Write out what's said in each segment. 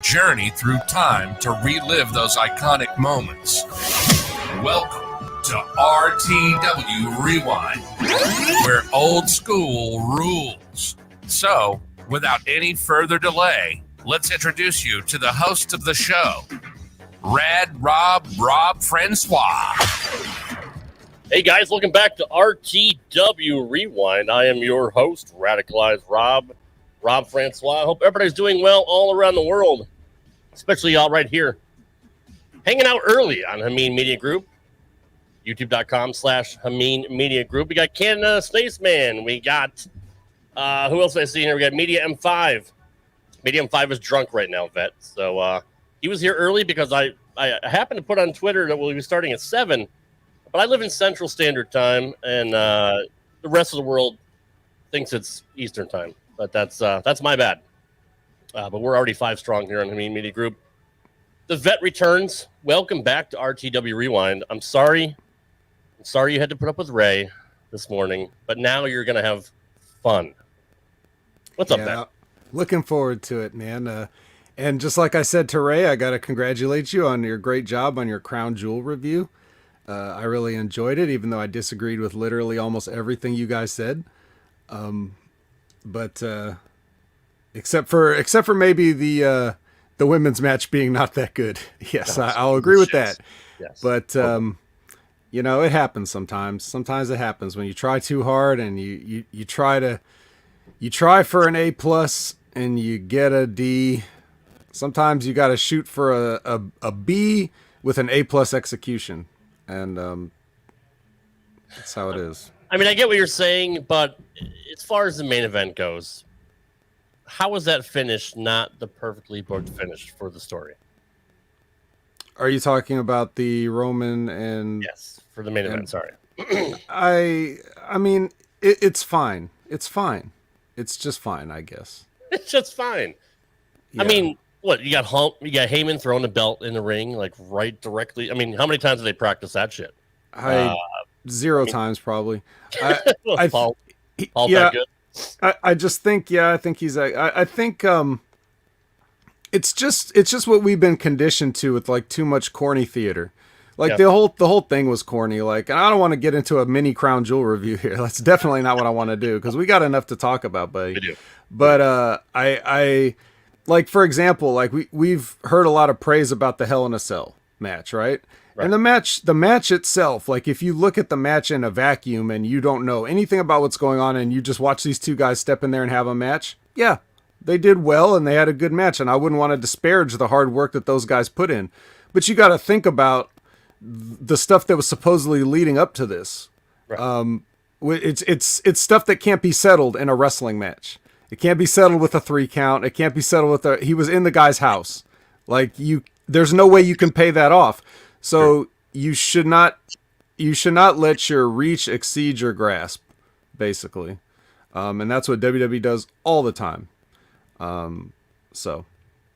Journey through time to relive those iconic moments. Welcome to RTW Rewind, where old school rules. So, without any further delay, let's introduce you to the host of the show, Rob Francois. Hey guys, welcome back to RTW Rewind. I am your host, Radicalized Rob Francois. I hope everybody's doing well all around the world, especially y'all right here, hanging out early on Hameen Media Group, youtube.com/Hameen Media Group. We got Canada Spaceman. We got, who else I see here? We got Media M5. Media M5 is drunk right now, Vet. So he was here early because I happened to put on Twitter that we'll be starting at 7, but I live in Central Standard Time, and the rest of the world thinks it's Eastern Time. But that's my bad. But we're already 5 strong here on the Hameen Media Group. The Vet returns. Welcome back to RTW Rewind. I'm sorry you had to put up with Ray this morning, but now you're gonna have fun. What's up, Vet? Looking forward to it, man. And just like I said to Ray, I gotta congratulate you on your great job on your Crown Jewel review. I really enjoyed it, even though I disagreed with literally almost everything you guys said. But except for maybe the women's match being not that good. Yes, I'll agree with that. Yes. But you know, it happens sometimes. Sometimes it happens when you try too hard and you try for an A+ and you get a D. Sometimes you got to shoot for a B with an A+ execution, and that's how it is. I mean, I get what you're saying, but as far as the main event goes, how was that finish not the perfectly booked finish for the story? Are you talking about the Roman and... Yes, for the main event, sorry. I mean, it's fine. It's fine. It's just fine, I guess. It's just fine. Yeah. I mean, what, you got Heyman throwing the belt in the ring, like right directly? I mean, how many times did they practice that shit? 0 times probably. Paul yeah, that good? I just think, I think he's I think it's just what we've been conditioned to with like too much corny theater. Like the whole thing was corny. Like, and I don't want to get into a mini Crown Jewel review here. That's definitely not what I want to do because we got enough to talk about, buddy. We do. But I like, for example, like we've heard a lot of praise about the Hell in a Cell match, right? And the match itself, like if you look at the match in a vacuum and you don't know anything about what's going on and you just watch these two guys step in there and have a match, yeah, they did well and they had a good match. And I wouldn't want to disparage the hard work that those guys put in. But you got to think about the stuff that was supposedly leading up to this. Right. It's stuff that can't be settled in a wrestling match. It can't be settled with a 3 count. It can't be settled with he was in the guy's house. Like there's no way you can pay that off. So you should not let your reach exceed your grasp, basically. And that's what WWE does all the time. So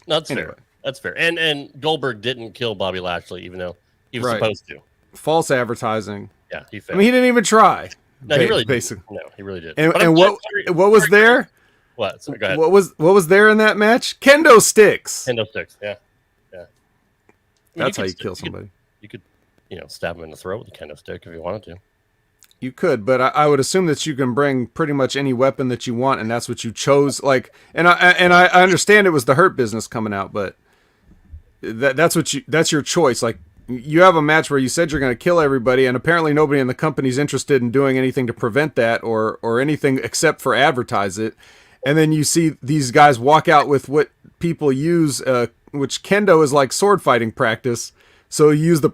that's fair. That's fair. And Goldberg didn't kill Bobby Lashley, even though he was supposed to. False advertising. Yeah, he failed. I mean, he didn't even try. No, he really basically. Didn't. No, he really did. And what was there? What? Sorry, go ahead. What was there in that match? Kendo sticks. Kendo sticks. Yeah. I mean, that's how you kill somebody. You could, stab him in the throat with a kendo stick if you wanted to. You could, but I would assume that you can bring pretty much any weapon that you want, and that's what you chose. Like, and I understand it was the Hurt Business coming out, but that's your choice. Like, you have a match where you said you're going to kill everybody, and apparently nobody in the company's interested in doing anything to prevent that or anything except for advertise it. And then you see these guys walk out with what people use, which kendo is like sword fighting practice. So you use the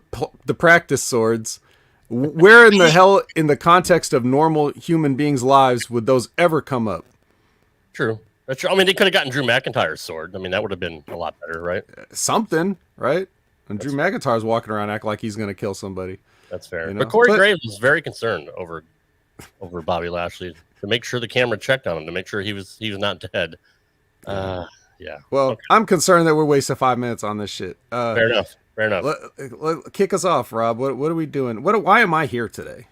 practice swords. Where in the hell, in the context of normal human beings' lives, would those ever come up? True. That's true. I mean, they could have gotten Drew McIntyre's sword. I mean, that would have been a lot better, right? Something, right? And Drew McIntyre's walking around acting like he's going to kill somebody. That's fair. But Corey Graves was very concerned over Bobby Lashley to make sure the camera checked on him, to make sure he was not dead. Yeah. Well, okay. I'm concerned that we're wasting 5 minutes on this shit. Fair enough. Kick us off, Rob. What are we doing? Why am I here today?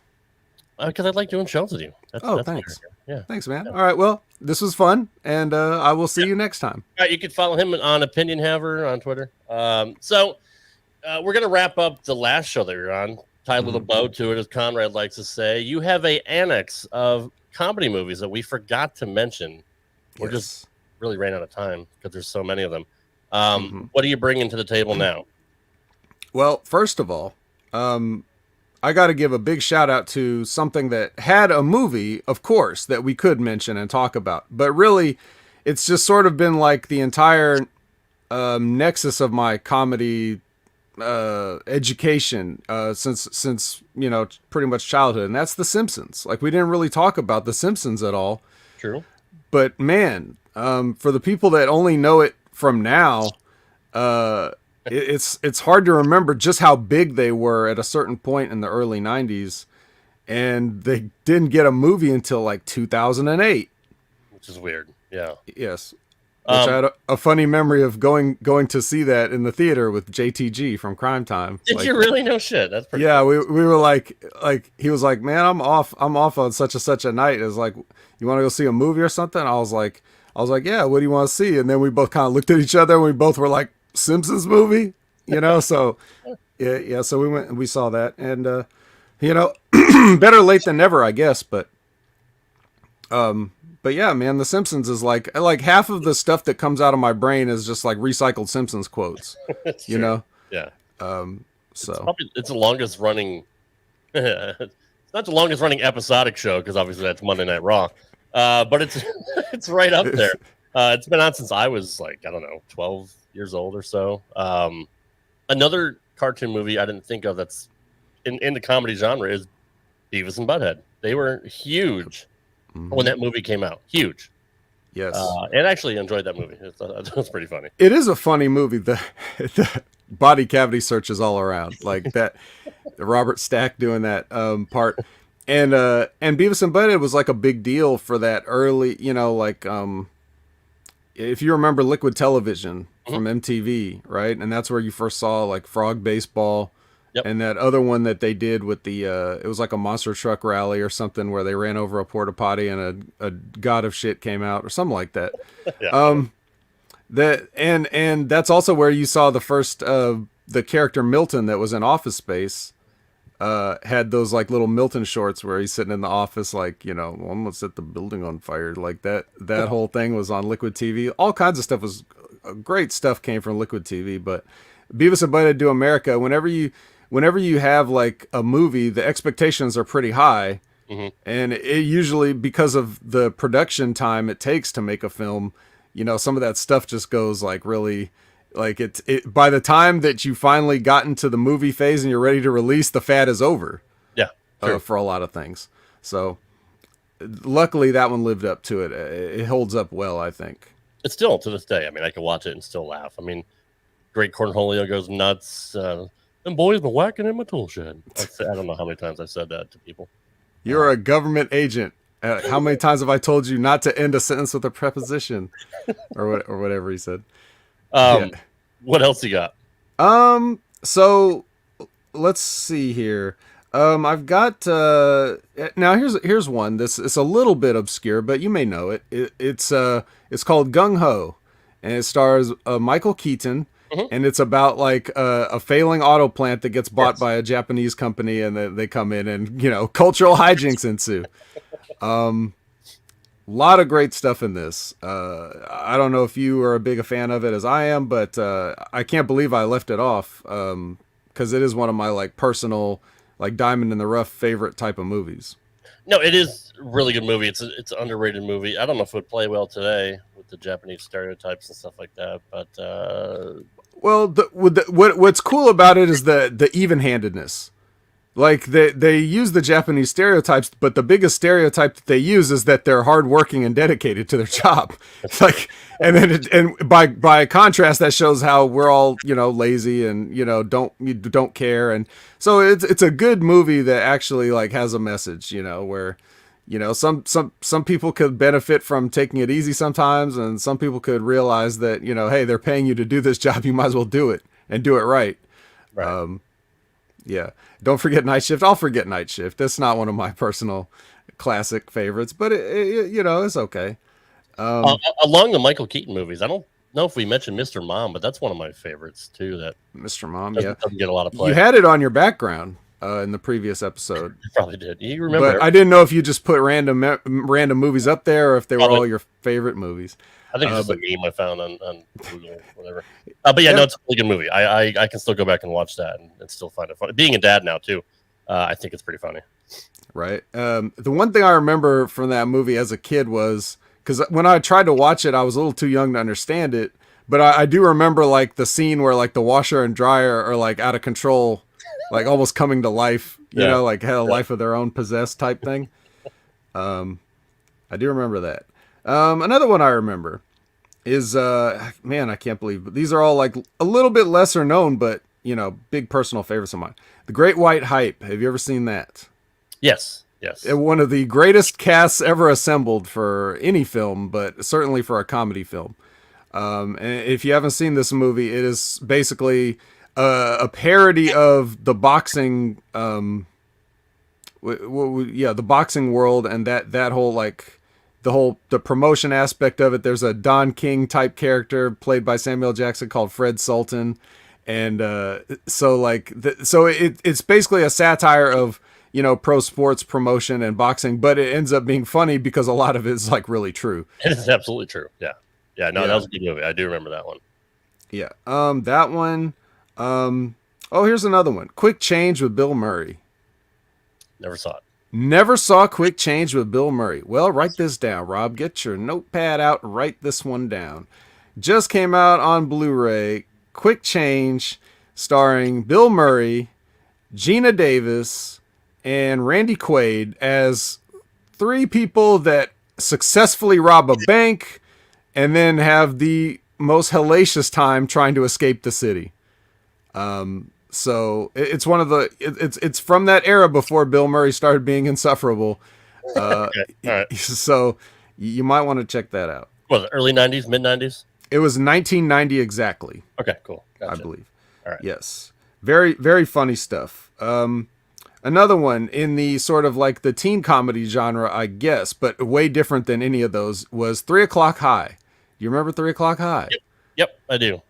Because I like doing shows with you. That's Thanks. Yeah. Thanks, man. All right. Well, this was fun, and I will see you next time. All right, you can follow him on Opinion Haver on Twitter. So we're gonna wrap up the last show that you're on. Tie a little bow to it, as Conrad likes to say. You have a annex of comedy movies that we forgot to mention. We're just really ran out of time because there's so many of them. What are you bringing to the table now? Well, first of all, I got to give a big shout out to something that had a movie, of course, that we could mention and talk about. But really, it's just sort of been like the entire nexus of my comedy education since pretty much childhood, and that's The Simpsons. Like, we didn't really talk about The Simpsons at all. True. But man, for the people that only know it from now, it's hard to remember just how big they were at a certain point in the early 90s, and they didn't get a movie until like 2008, which is weird. Yeah. Yes. Which I had a funny memory of going to see that in the theater with JTG from Crime Time. Did you really? No shit. That's pretty. Yeah, cool. we were like he was like, man, I'm off on such and such a night. It was like, you want to go see a movie or something? I was like, yeah. What do you want to see? And then we both kind of looked at each other and we both were like, Simpsons movie, So yeah. So we went and we saw that, and better late than never, I guess. But yeah, man, The Simpsons is like half of the stuff that comes out of my brain is just like recycled Simpsons quotes, Yeah. So it's the longest running. It's not the longest running episodic show because obviously that's Monday Night Raw, but it's right up there. It's been on since I was like, I don't know, 12 years old or so. Another cartoon movie I didn't think of that's in the comedy genre is Beavis and Butthead. They were huge when that movie came out. Huge. Yes. And I actually enjoyed that movie. It was pretty funny. It is a funny movie. The body cavity searches all around. Like that, Robert Stack doing that part. And Beavis and Butthead was like a big deal for that early, if you remember Liquid Television from MTV, right? And that's where you first saw like Frog Baseball. Yep. And that other one that they did with the, it was like a monster truck rally or something where they ran over a porta potty and a god of shit came out or something like that. Yeah. And that's also where you saw the first, the character Milton that was in Office Space, had those like little Milton shorts where he's sitting in the office, like, well, I'm gonna set the building on fire. Like that whole thing was on Liquid TV. All kinds of stuff was great stuff came from Liquid TV, but Beavis and Butthead Do America, whenever you have like a movie, the expectations are pretty high. And it usually, because of the production time it takes to make a film, some of that stuff just goes like really, like it by the time that you finally got into the movie phase and you're ready to release, the fad is over. Yeah. For a lot of things. So luckily that one lived up to it. It holds up well, I think. It's still to this day. I mean, I can watch it and still laugh. I mean, Great Cornholio goes nuts. Them boys been whacking in my tool shed. I don't know how many times I've said that to people. You're a government agent. How many times have I told you not to end a sentence with a preposition, or whatever he said? What else you got? So let's see here. I've got now here's one. It's a little bit obscure, but you may know it. It's called Gung Ho, and it stars Michael Keaton. And it's about like a failing auto plant that gets bought by a Japanese company, and they come in and cultural hijinks ensue. Lot of great stuff in this. I don't know if you are a big a fan of it as I am, but I can't believe I left it off because it is one of my like personal, like diamond in the rough favorite type of movies. No, it is a really good movie. It's an underrated movie. I don't know if it would play well today with the Japanese stereotypes and stuff like that, but well, what's cool about it is the even-handedness. Like they use the Japanese stereotypes, but the biggest stereotype that they use is that they're hardworking and dedicated to their job. It's like, and then by contrast, that shows how we're all lazy and don't care, and so it's a good movie that actually like has a message. Where some people could benefit from taking it easy sometimes, and some people could realize that hey, they're paying you to do this job, you might as well do it and do it right. Right. Yeah. Don't forget Night Shift. I'll forget Night Shift. That's not one of my personal classic favorites, but it's okay. Along the Michael Keaton movies, I don't know if we mentioned Mr. Mom, but that's one of my favorites too. That Mr. Mom, doesn't get a lot of play. You had it on your background in the previous episode. You probably did. You remember? But I didn't know if you just put random movies up there or if they were all your favorite movies. I think it's just a meme I found on Google or whatever. But no, it's a really good movie. I can still go back and watch that and still find it funny. Being a dad now too, I think it's pretty funny. Right. The one thing I remember from that movie as a kid was, because when I tried to watch it, I was a little too young to understand it. But I do remember like the scene where like the washer and dryer are like out of control, like almost coming to life, like had a life of their own, possessed type thing. I do remember that. Another one I remember is, man, I can't believe, but these are all like a little bit lesser known, but big personal favorites of mine. The Great White Hype. Have you ever seen that? Yes. One of the greatest casts ever assembled for any film, but certainly for a comedy film. And if you haven't seen this movie, it is basically a parody of the boxing, the boxing world, and that whole like the promotion aspect of it. There's a Don King type character played by Samuel Jackson called Fred Sultan, and it's basically a satire of pro sports promotion and boxing, but it ends up being funny because a lot of it is like really true. It is absolutely true. Yeah. That was a good movie. I do remember that one. Yeah. That one. Here's another one. Quick Change with Bill Murray. Never saw it. Never saw Quick Change with Bill Murray. Well, write this down, Rob. Get your notepad out. Write this one down. Just came out on Blu-ray. Quick Change, starring Bill Murray, Gina Davis, and Randy Quaid as three people that successfully rob a bank and then have the most hellacious time trying to escape the city. So it's one of it's from that era before Bill Murray started being insufferable. Okay. All right. So you might want to check that out. Was it early 90s, mid 90s? It was 1990 exactly. Okay, cool. Gotcha. I believe. All right. Yes. Very, very funny stuff. Another one in the sort of like the teen comedy genre, I guess, but way different than any of those, was 3 O'Clock High. You remember 3 O'Clock High? Yep, I do.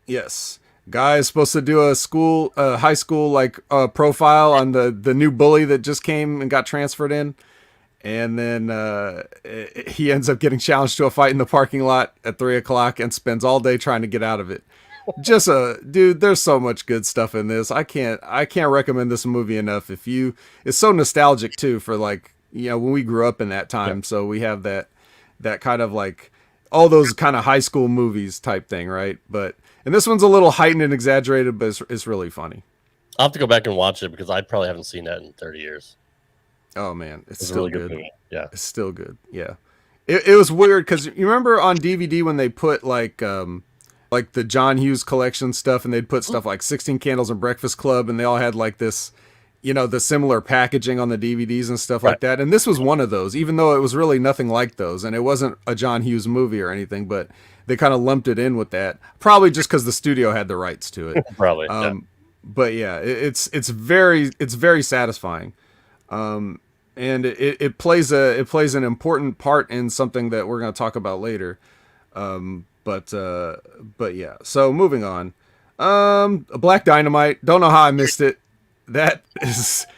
Yes. Guy is supposed to do a high school like profile on the new bully that just came and got transferred in. And then he ends up getting challenged to a fight in the parking lot at 3 o'clock and spends all day trying to get out of it. Dude, there's so much good stuff in this. I can't recommend this movie enough. It's so nostalgic too for like, when we grew up in that time. Yeah. So we have that kind of like all those kind of high school movies type thing. Right. And this one's a little heightened and exaggerated, but it's really funny. I'll have to go back and watch it because I probably haven't seen that in 30 years. Oh man, it's still really good. Yeah, it's still good. Yeah, it was weird because you remember on DVD when they put like the John Hughes collection stuff, and they'd put stuff like 16 Candles and Breakfast Club, and they all had like this, the similar packaging on the DVDs and stuff like that. And this was one of those, even though it was really nothing like those, and it wasn't a John Hughes movie or anything, but they kind of lumped it in with that, probably just because the studio had the rights to it. Probably. But yeah, it's very satisfying. And it plays an important part in something that we're going to talk about later. But yeah. So moving on. Black Dynamite. Don't know how I missed it. That is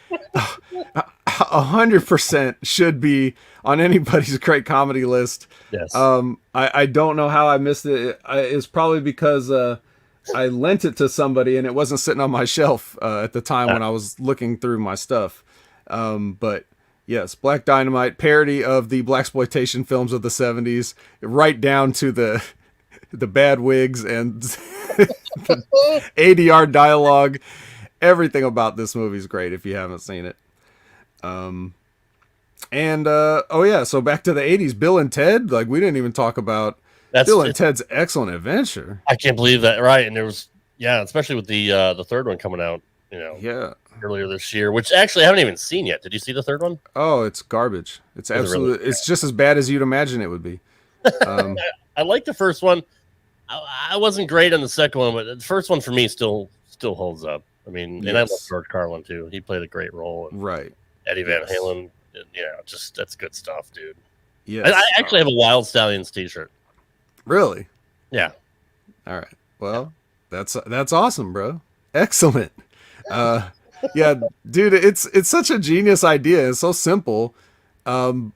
100% should be on anybody's great comedy list. Yes. I don't know how I missed it. It's probably because I lent it to somebody and it wasn't sitting on my shelf at the time when I was looking through my stuff. But yes, Black Dynamite, parody of the blaxploitation films of the 70s, right down to the bad wigs and the ADR dialogue. Everything about this movie is great if you haven't seen it. So back to the 80s, Bill and Ted. Like, we didn't even talk about Bill and Ted's Excellent Adventure. I can't believe that, right? And there was, especially with the third one coming out, earlier this year, which actually I haven't even seen yet. Did you see the third one? Oh, it's garbage. It's absolutely, really? It's just as bad as you'd imagine it would be. I like the first one. I wasn't great on the second one, but the first one for me still holds up. I mean, and I love George Carlin too. He played a great role. Right. Eddie Van Halen. Just that's good stuff, dude. Yes. I actually have a Wild Stallions T-shirt. Really? Yeah. All right. Well, that's awesome, bro. Excellent. Yeah, dude, it's such a genius idea. It's so simple, but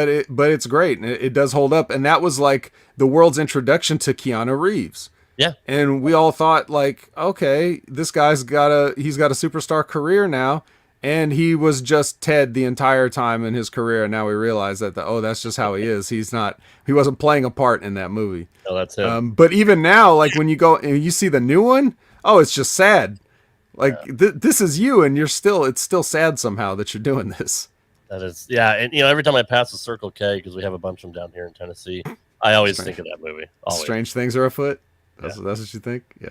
it's great, and it does hold up. And that was like the world's introduction to Keanu Reeves. Yeah. And we all thought like, okay, this guy's got a superstar career now. And he was just Ted the entire time in his career. And now we realize that that's just how he is. He wasn't playing a part in that movie. Oh, that's him. But even now, like when you go and you see the new one, it's just sad. Like this is you, and it's still sad somehow that you're doing this. That is, yeah. And every time I pass the Circle K, because we have a bunch of them down here in Tennessee, I always think of that movie. Always. Strange things are afoot. That's what you think? Yeah.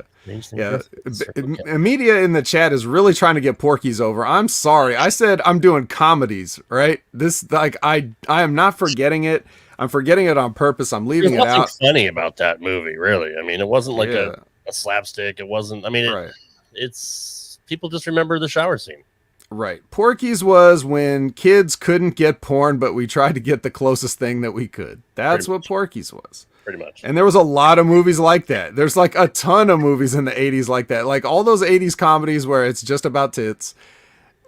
Yeah. Okay. Media in the chat is really trying to get Porky's over. I'm sorry. I said I'm doing comedies, right? This, like, I am not forgetting it. I'm forgetting it on purpose. I'm leaving it out. There's nothing funny about that movie, really. I mean, it wasn't like a slapstick. It wasn't, I mean, it's people just remember the shower scene. Right. Porky's was when kids couldn't get porn, but we tried to get the closest thing that we could. That's what Porky's was. Pretty much. And there was a lot of movies like that. There's like a ton of movies in the 80s like that. Like all those 80s comedies where it's just about tits.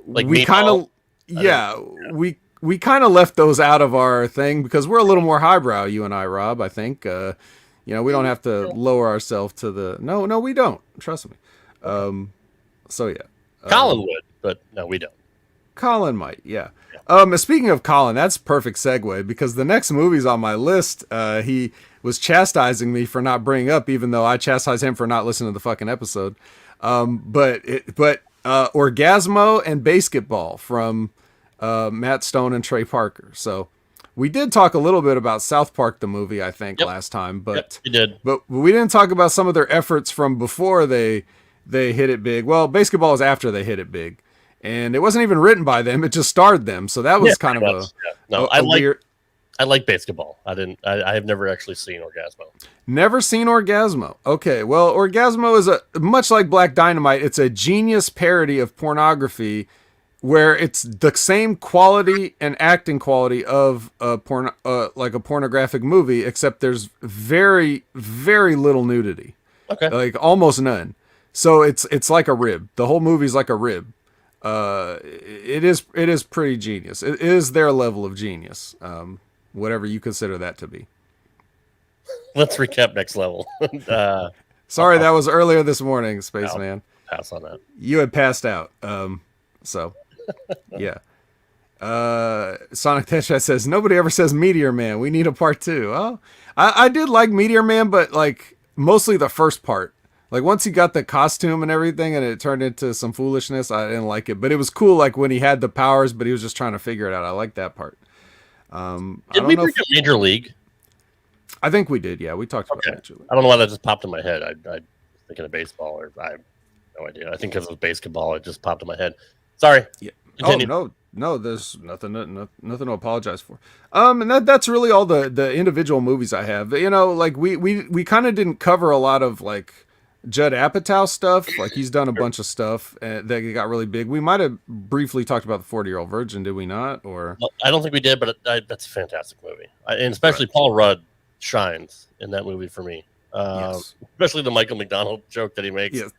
Like we kind of we kind of left those out of our thing because we're a little more highbrow, you and I, Rob, I think. We don't have to lower ourselves to the No, we don't. Trust me. So yeah. Colin would, but no, we don't. Colin might, yeah. Speaking of Colin, that's perfect segue because the next movie's on my list. He was chastising me for not bringing up, even though I chastised him for not listening to the fucking episode. But Orgasmo and Basketball from Matt Stone and Trey Parker. So we did talk a little bit about South Park the movie, I think, last time, but we did. But we didn't talk about some of their efforts from before they hit it big. Well, Basketball is after they hit it big. And it wasn't even written by them; it just starred them. So that was kind of weird. I like Basketball. I have never actually seen Orgasmo. Never seen Orgasmo. Okay, well, Orgasmo is much like Black Dynamite. It's a genius parody of pornography, where it's the same quality and acting quality of a pornographic movie, except there's very, very little nudity. Okay, like almost none. So it's like a rib. The whole movie's like a rib. It is pretty genius. It is their level of genius, whatever you consider that to be. Let's recap next level. Sorry, that was earlier this morning, Spaceman. Pass on that. You had passed out. So yeah. Sonic Tesha says nobody ever says Meteor Man. We need a part 2. Oh, I did like Meteor Man, but like mostly the first part. Like once he got the costume and everything and it turned into some foolishness, I didn't like it. But it was cool like when he had the powers, but he was just trying to figure it out. I like that part. Did we bring up Major League? I think we did, yeah. We talked about Major League. I don't know why that just popped in my head. I was thinking of baseball, or I have no idea. I think because it was basketball, it just popped in my head. Sorry. Yeah. Continue. Oh, no, there's nothing to apologize for. And that's really all the individual movies I have. Like we kind of didn't cover a lot of like Judd Apatow stuff. Like he's done a bunch of stuff that got really big. We might have briefly talked about the 40-Year-Old Virgin, did we not? Or I don't think we did, but that's a fantastic movie, and especially Paul Rudd shines in that movie for me. Especially the Michael McDonald joke that he makes. Yes.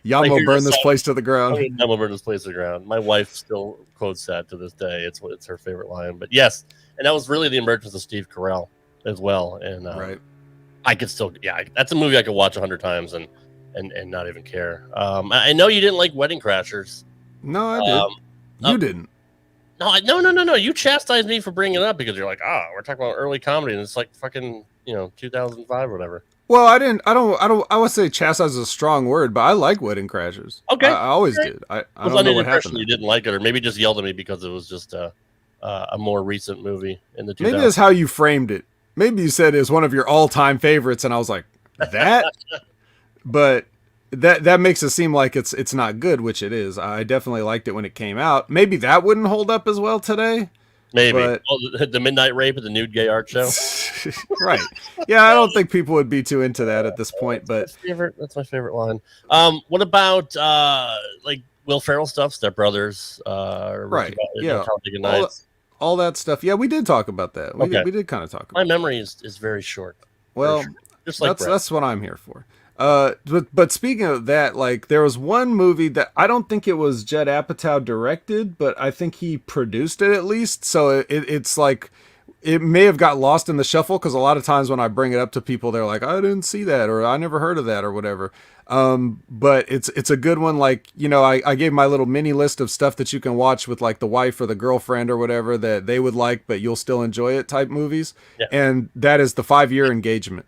Yamo burn this place to the ground. Yamo burn this place to the ground. My wife still quotes that to this day. It's her favorite line. But yes, and that was really the emergence of Steve Carell as well. And I could still, that's a movie I could watch 100 times and not even care. I know you didn't like Wedding Crashers. No, I did. You didn't. No. You chastised me for bringing it up because you're like, we're talking about early comedy and it's like fucking 2005 or whatever. Well, I would say chastise is a strong word, but I like Wedding Crashers. Okay. I always did. I don't know what happened. You didn't like it, or maybe just yelled at me because it was just a more recent movie in the 2000s. Maybe that's how you framed it. Maybe you said it's one of your all-time favorites, and I was like, that? But that makes it seem like it's not good, which it is. I definitely liked it when it came out. Maybe that wouldn't hold up as well today. Maybe. But the Midnight Rape at the Nude Gay Art Show. Right. Yeah, I don't think people would be too into that at this point, but That's my favorite line. What about like Will Ferrell stuff, Step Brothers, right. Yeah. Talladega All, Nights? all that stuff. Yeah, we did talk about that. We did kind of talk about My memory is very short. Well, just like that's what I'm here for. But speaking of that, like there was one movie that I don't think it was Judd Apatow directed, but I think he produced it at least. So it's like it may have got lost in the shuffle because a lot of times when I bring it up to people, they're like, "I didn't see that," or "I never heard of that," or whatever. But it's a good one. Like, you know, I gave my little mini list of stuff that you can watch with like the wife or the girlfriend or whatever that they would like, but you'll still enjoy it type movies. Yeah. And that is the 5-Year Engagement.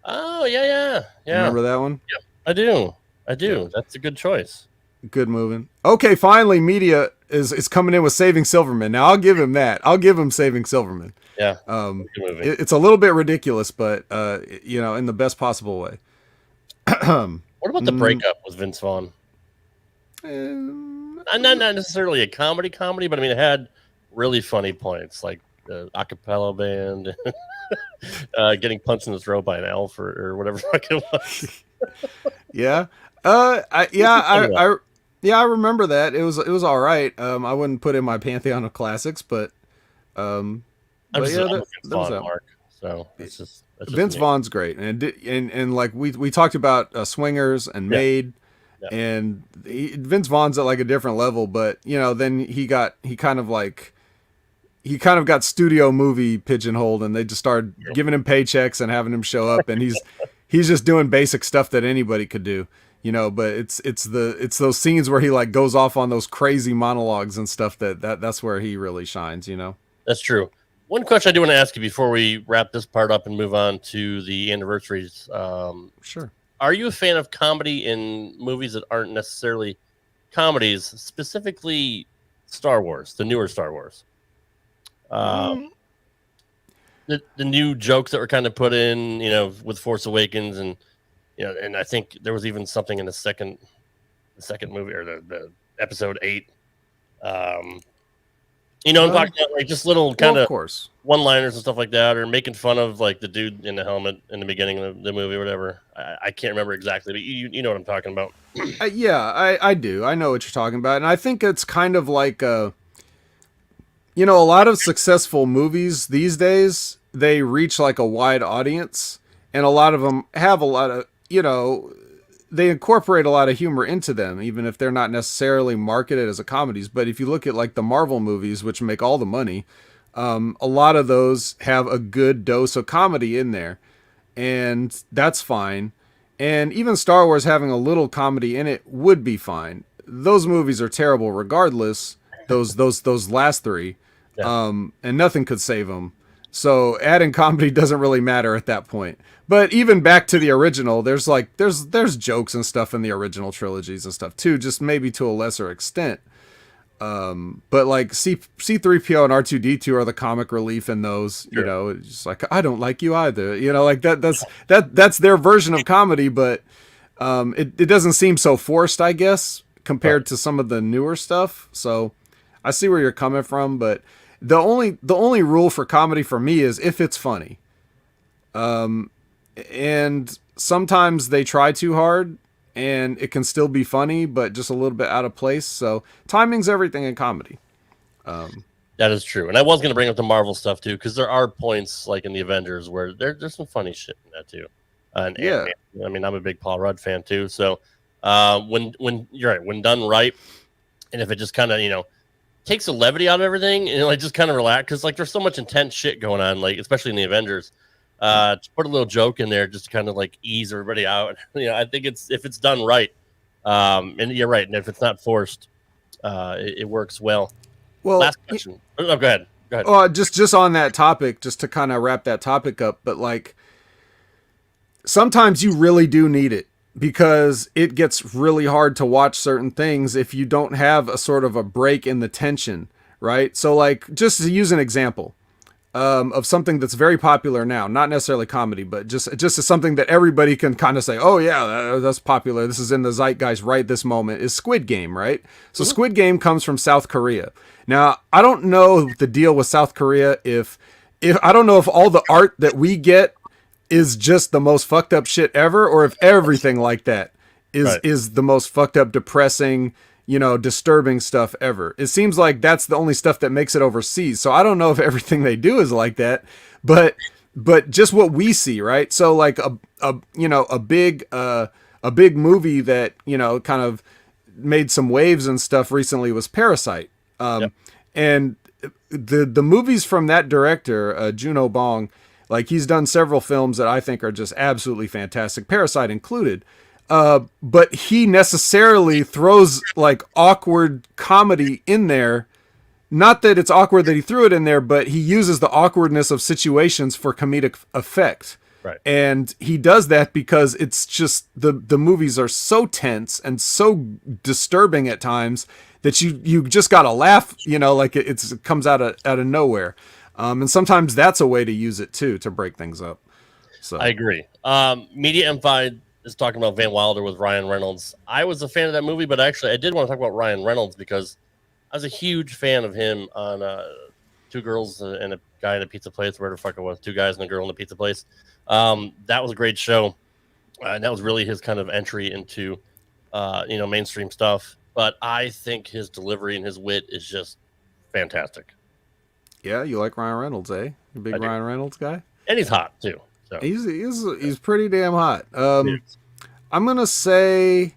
Oh, yeah. Remember that one? Yeah, I do. Yeah. That's a good choice. Good moving. Okay, finally, media is coming in with Saving Silverman. Now, I'll give him that. I'll give him Saving Silverman. Yeah. It's a little bit ridiculous, but, you know, in the best possible way. What about the breakup with Vince Vaughn? Not necessarily a comedy, but I mean, it had really funny points, like the a cappella band, getting punched in the throat by an elf or whatever it was. Yeah. I remember that. It was all right. I wouldn't put it in my pantheon of classics, but I'm Vince Vaughn, Mark. So it's just Vince Vaughn's great, and like we talked about Swingers and Made, and Vince Vaughn's at like a different level, but you know then he kind of got studio movie pigeonholed, and they just started giving him paychecks and having him show up, and he's just doing basic stuff that anybody could do, you know. But it's those scenes where he like goes off on those crazy monologues and stuff that's where he really shines, you know. That's true. One question I do want to ask you before we wrap this part up and move on to the anniversaries. Sure. Are you a fan of comedy in movies that aren't necessarily comedies, specifically Star Wars, the newer Star Wars? The new jokes that were kind of put in, you know, with Force Awakens, and you know, and I think there was even something in the second movie or the episode 8. You know, I'm talking about like just little kind of one-liners and stuff like that, or making fun of like the dude in the helmet in the beginning of the movie or whatever. I can't remember exactly, but you know what I'm talking about. Yeah, I do. I know what you're talking about, and I think it's kind of like you know, a lot of successful movies these days, they reach like a wide audience, and a lot of them have a lot of, you know, they incorporate a lot of humor into them, even if they're not necessarily marketed as a comedies. But if you look at like the Marvel movies, which make all the money, a lot of those have a good dose of comedy in there, and that's fine. And even Star Wars having a little comedy in it would be fine. Those movies are terrible regardless. Those last 3, and nothing could save them. So adding comedy doesn't really matter at that point. But even back to the original, there's jokes and stuff in the original trilogies and stuff too, just maybe to a lesser extent. But like C3PO and R2D2 are the comic relief in those. Sure. You know, it's just like, I don't like you either. You know, like that's their version of comedy, but it doesn't seem so forced, I guess, compared to some of the newer stuff. So I see where you're coming from, but the only rule for comedy for me is if it's funny. And sometimes they try too hard and it can still be funny, but just a little bit out of place. So timing's everything in comedy. That is true. And I was going to bring up the Marvel stuff too, because there are points like in the Avengers where there's some funny shit in that too. And I mean, I'm a big Paul Rudd fan too. So when you're right, when done right, and if it just kind of, you know, takes the levity out of everything and like just kind of relax, because like there's so much intense shit going on, like especially in the Avengers. To put a little joke in there just to kind of like ease everybody out. You know, I think if it's done right, and you're right, and if it's not forced, it works well. Well, last question. Oh, go ahead. Just on that topic, just to kind of wrap that topic up, but like sometimes you really do need it, because it gets really hard to watch certain things if you don't have a sort of a break in the tension, right? So like, just to use an example of something that's very popular now, not necessarily comedy, but just as something that everybody can kind of say, oh yeah, that's popular, this is in the zeitgeist right this moment, is Squid Game, right? So Squid Game comes from South Korea. Now, I don't know the deal with South Korea, if if I don't know if all the art that we get is just the most fucked up shit ever, or if everything like that is the most fucked up, depressing, disturbing stuff ever. It seems like that's the only stuff that makes it overseas. So I don't know if everything they do is like that, but just what we see, right? So like a big movie that, kind of made some waves and stuff recently was Parasite. And the movies from that director, Juno Bong, like he's done several films that I think are just absolutely fantastic, Parasite included. But he necessarily throws like awkward comedy in there. Not that it's awkward that he threw it in there, but he uses the awkwardness of situations for comedic effect. Right. And he does that because it's just the movies are so tense and so disturbing at times that you just gotta laugh, like it comes out of nowhere. And sometimes that's a way to use it too, to break things up. So I agree. Media M5 is talking about Van Wilder with Ryan Reynolds. I was a fan of that movie, but actually I did want to talk about Ryan Reynolds because I was a huge fan of him on Two Girls and a Guy in a Pizza Place, where the fuck it was, Two Guys and a Girl in a Pizza Place. That was a great show. And that was really his kind of entry into, mainstream stuff. But I think his delivery and his wit is just fantastic. Yeah, you like Ryan Reynolds, eh? You big Ryan Reynolds guy? And he's hot too. So He's pretty damn hot. I'm gonna say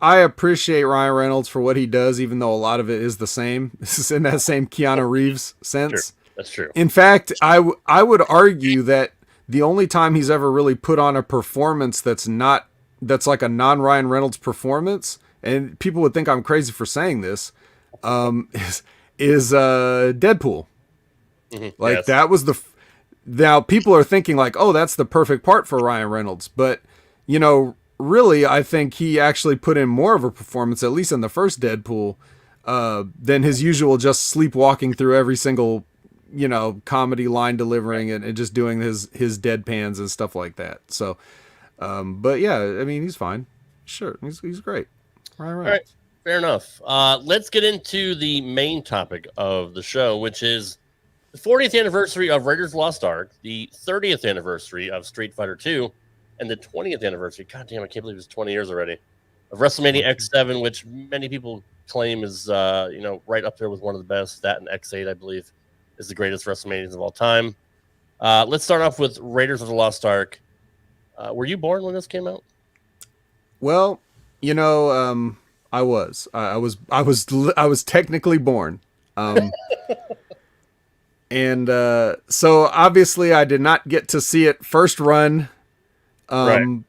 I appreciate Ryan Reynolds for what he does, even though a lot of it is the same. This is in that same Keanu Reeves sense. True. That's true. In fact, I would argue that the only time he's ever really put on a performance that's like a non-Ryan Reynolds performance, and people would think I'm crazy for saying this, is Deadpool. Mm-hmm. Like, yes. That was now people are thinking like, oh, that's the perfect part for Ryan Reynolds. But, really, I think he actually put in more of a performance, at least in the first Deadpool, than his usual just sleepwalking through every single, comedy line delivering and just doing his deadpans and stuff like that. So, but yeah, I mean, he's fine. Sure. He's great. Ryan Reynolds. All right. Fair enough. Let's get into the main topic of the show, which is the 40th anniversary of Raiders of the Lost Ark, the 30th anniversary of Street Fighter II, and the 20th anniversary, God damn, I can't believe it's 20 years already, of WrestleMania X7, which many people claim is, right up there with one of the best. That and X8, I believe, is the greatest WrestleManias of all time. Let's start off with Raiders of the Lost Ark. Were you born when this came out? Well, I was technically born. And so obviously I did not get to see it first run. Right.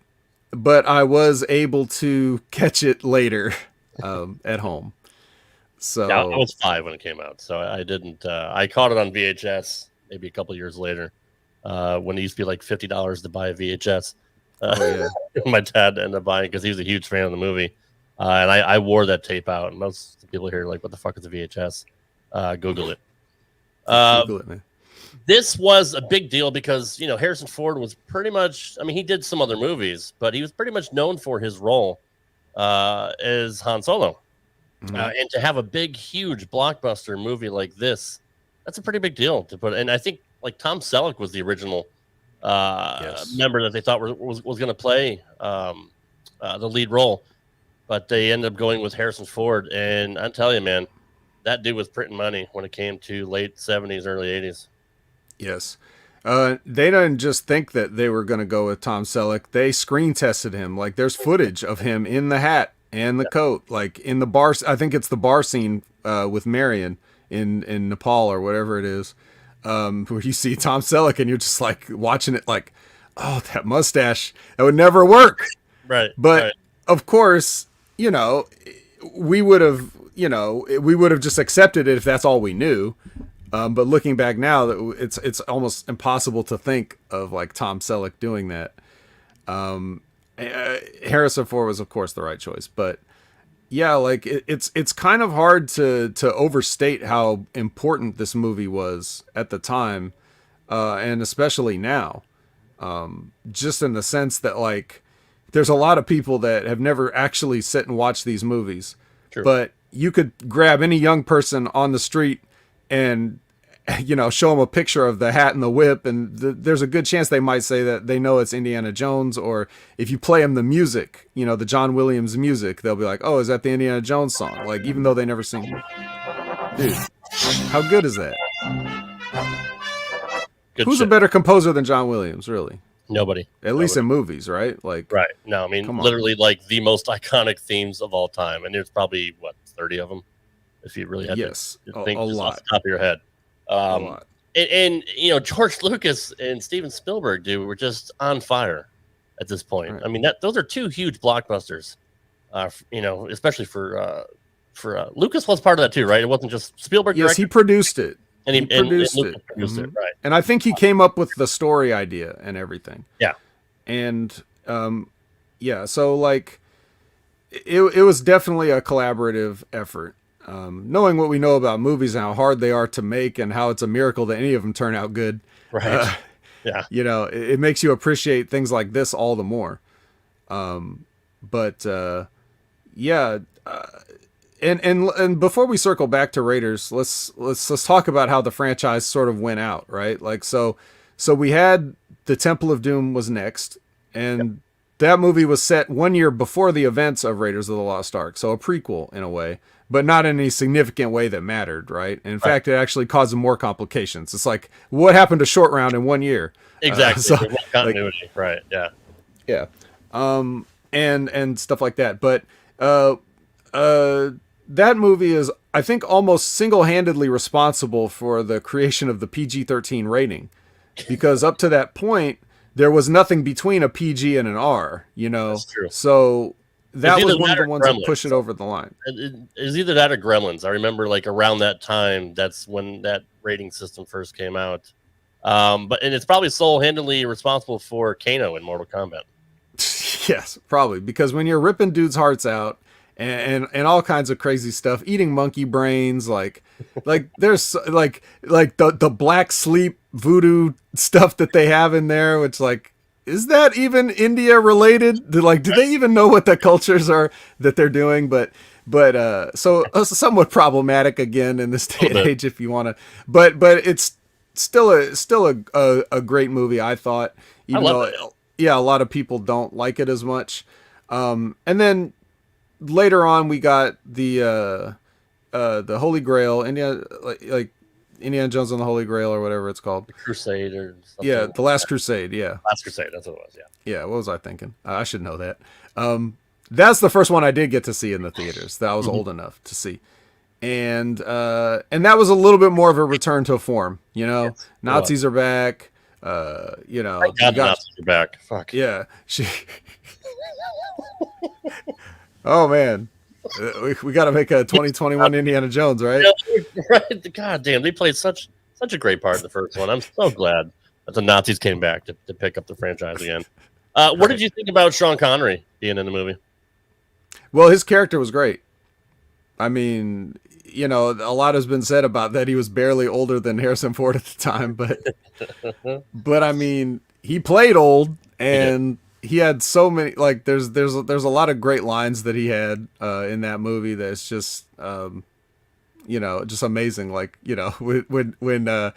But I was able to catch it later at home. So yeah, I was 5 when it came out, so I didn't. I caught it on VHS maybe a couple years later when it used to be like $50 to buy a VHS. My dad ended up buying it because he was a huge fan of the movie, and I wore that tape out. And most people here are like, "What the fuck is a VHS?" Google it. Google it, man. This was a big deal because, Harrison Ford was pretty much, he did some other movies, but he was pretty much known for his role as Han Solo. Mm-hmm. And to have a big, huge blockbuster movie like this, that's a pretty big deal to put. And I think like Tom Selleck was the original member that they thought was going to play the lead role, but they ended up going with Harrison Ford. And I tell you, man, that dude was printing money when it came to late 70s, early 80s. Yes. They didn't just think that they were going to go with Tom Selleck. They screen tested him. Like, there's footage of him in the hat and the coat, like in the bar. I think it's the bar scene with Marion in Nepal or whatever it is, where you see Tom Selleck and you're just like watching it like, oh, that mustache, that would never work. Right. But of course, we would have just accepted it if that's all we knew. But looking back now, it's almost impossible to think of like Tom Selleck doing that. Harrison Ford was, of course, the right choice. But yeah, like it's kind of hard to overstate how important this movie was at the time, and especially now. Just in the sense that like there's a lot of people that have never actually sit and watched these movies. True. But you could grab any young person on the street and show them a picture of the hat and the whip, and there's a good chance they might say that they know it's Indiana Jones. Or if you play them the music, the John Williams music, they'll be like, oh, is that the Indiana Jones song? Like, even though they never sing it. Dude, how good is that? Good Who's shit. a better composer than John Williams, really? Nobody. At least in movies, right? Like, right. No, I mean, literally like the most iconic themes of all time. And there's probably, 30 of them? If you really had to think a just lot. off the top of your head. A lot. And George Lucas and Steven Spielberg, dude, were just on fire at this point. Right. I mean, those are two huge blockbusters, especially for Lucas was part of that too, right? It wasn't just Spielberg. Yes, he produced it. And he produced it. Right. And I think he came up with the story idea and everything. Yeah. And so like it was definitely a collaborative effort. Knowing what we know about movies and how hard they are to make and how it's a miracle that any of them turn out good. Right. Yeah. It makes you appreciate things like this all the more. And before we circle back to Raiders, let's talk about how the franchise sort of went out, right? Like, so we had the Temple of Doom was next, and that movie was set 1 year before the events of Raiders of the Lost Ark. So a prequel in a way, but not in any significant way that mattered, right? In fact, it actually caused more complications. It's like, what happened to Short Round in 1 year? Exactly. Continuity. Right. Yeah. Yeah. And stuff like that. But, that movie is, I think, almost single-handedly responsible for the creation of the PG-13 rating, because up to that point, there was nothing between a PG and an R, That's true. So that was one of the ones that pushed it over the line. It was either that or Gremlins. I remember, like, around that time, that's when that rating system first came out. And it's probably single-handedly responsible for Kano in Mortal Kombat. Yes, probably, because when you're ripping dudes' hearts out, and all kinds of crazy stuff, eating monkey brains, like there's like the black sleep voodoo stuff that they have in there, which, like, is that even India related? Do they even know what the cultures are that they're doing? But so somewhat problematic again in this day and age, if you want to. But it's still a great movie, I thought. Even though a lot of people don't like it as much. And then later on, we got the Holy Grail, Indiana Jones and the Holy Grail, or whatever it's called. The Crusade or something. Yeah, The Last Crusade, yeah. Last Crusade, that's what it was, yeah. Yeah, what was I thinking? I should know that. That's the first one I did get to see in the theaters that I was old enough to see. And that was a little bit more of a return to form, Yes, Nazis are back. Thank God Nazis are back. Fuck. Yeah. Oh man, we got to make a 2021 Indiana Jones, right? Right. God damn, they played such a great part in the first one. I'm so glad that the Nazis came back to pick up the franchise again. What did you think about Sean Connery being in the movie? Well, his character was great. I mean, a lot has been said about that. He was barely older than Harrison Ford at the time, but I mean, he played old, and he had so many, like, there's a lot of great lines that he had in that movie that's just just amazing. Like, when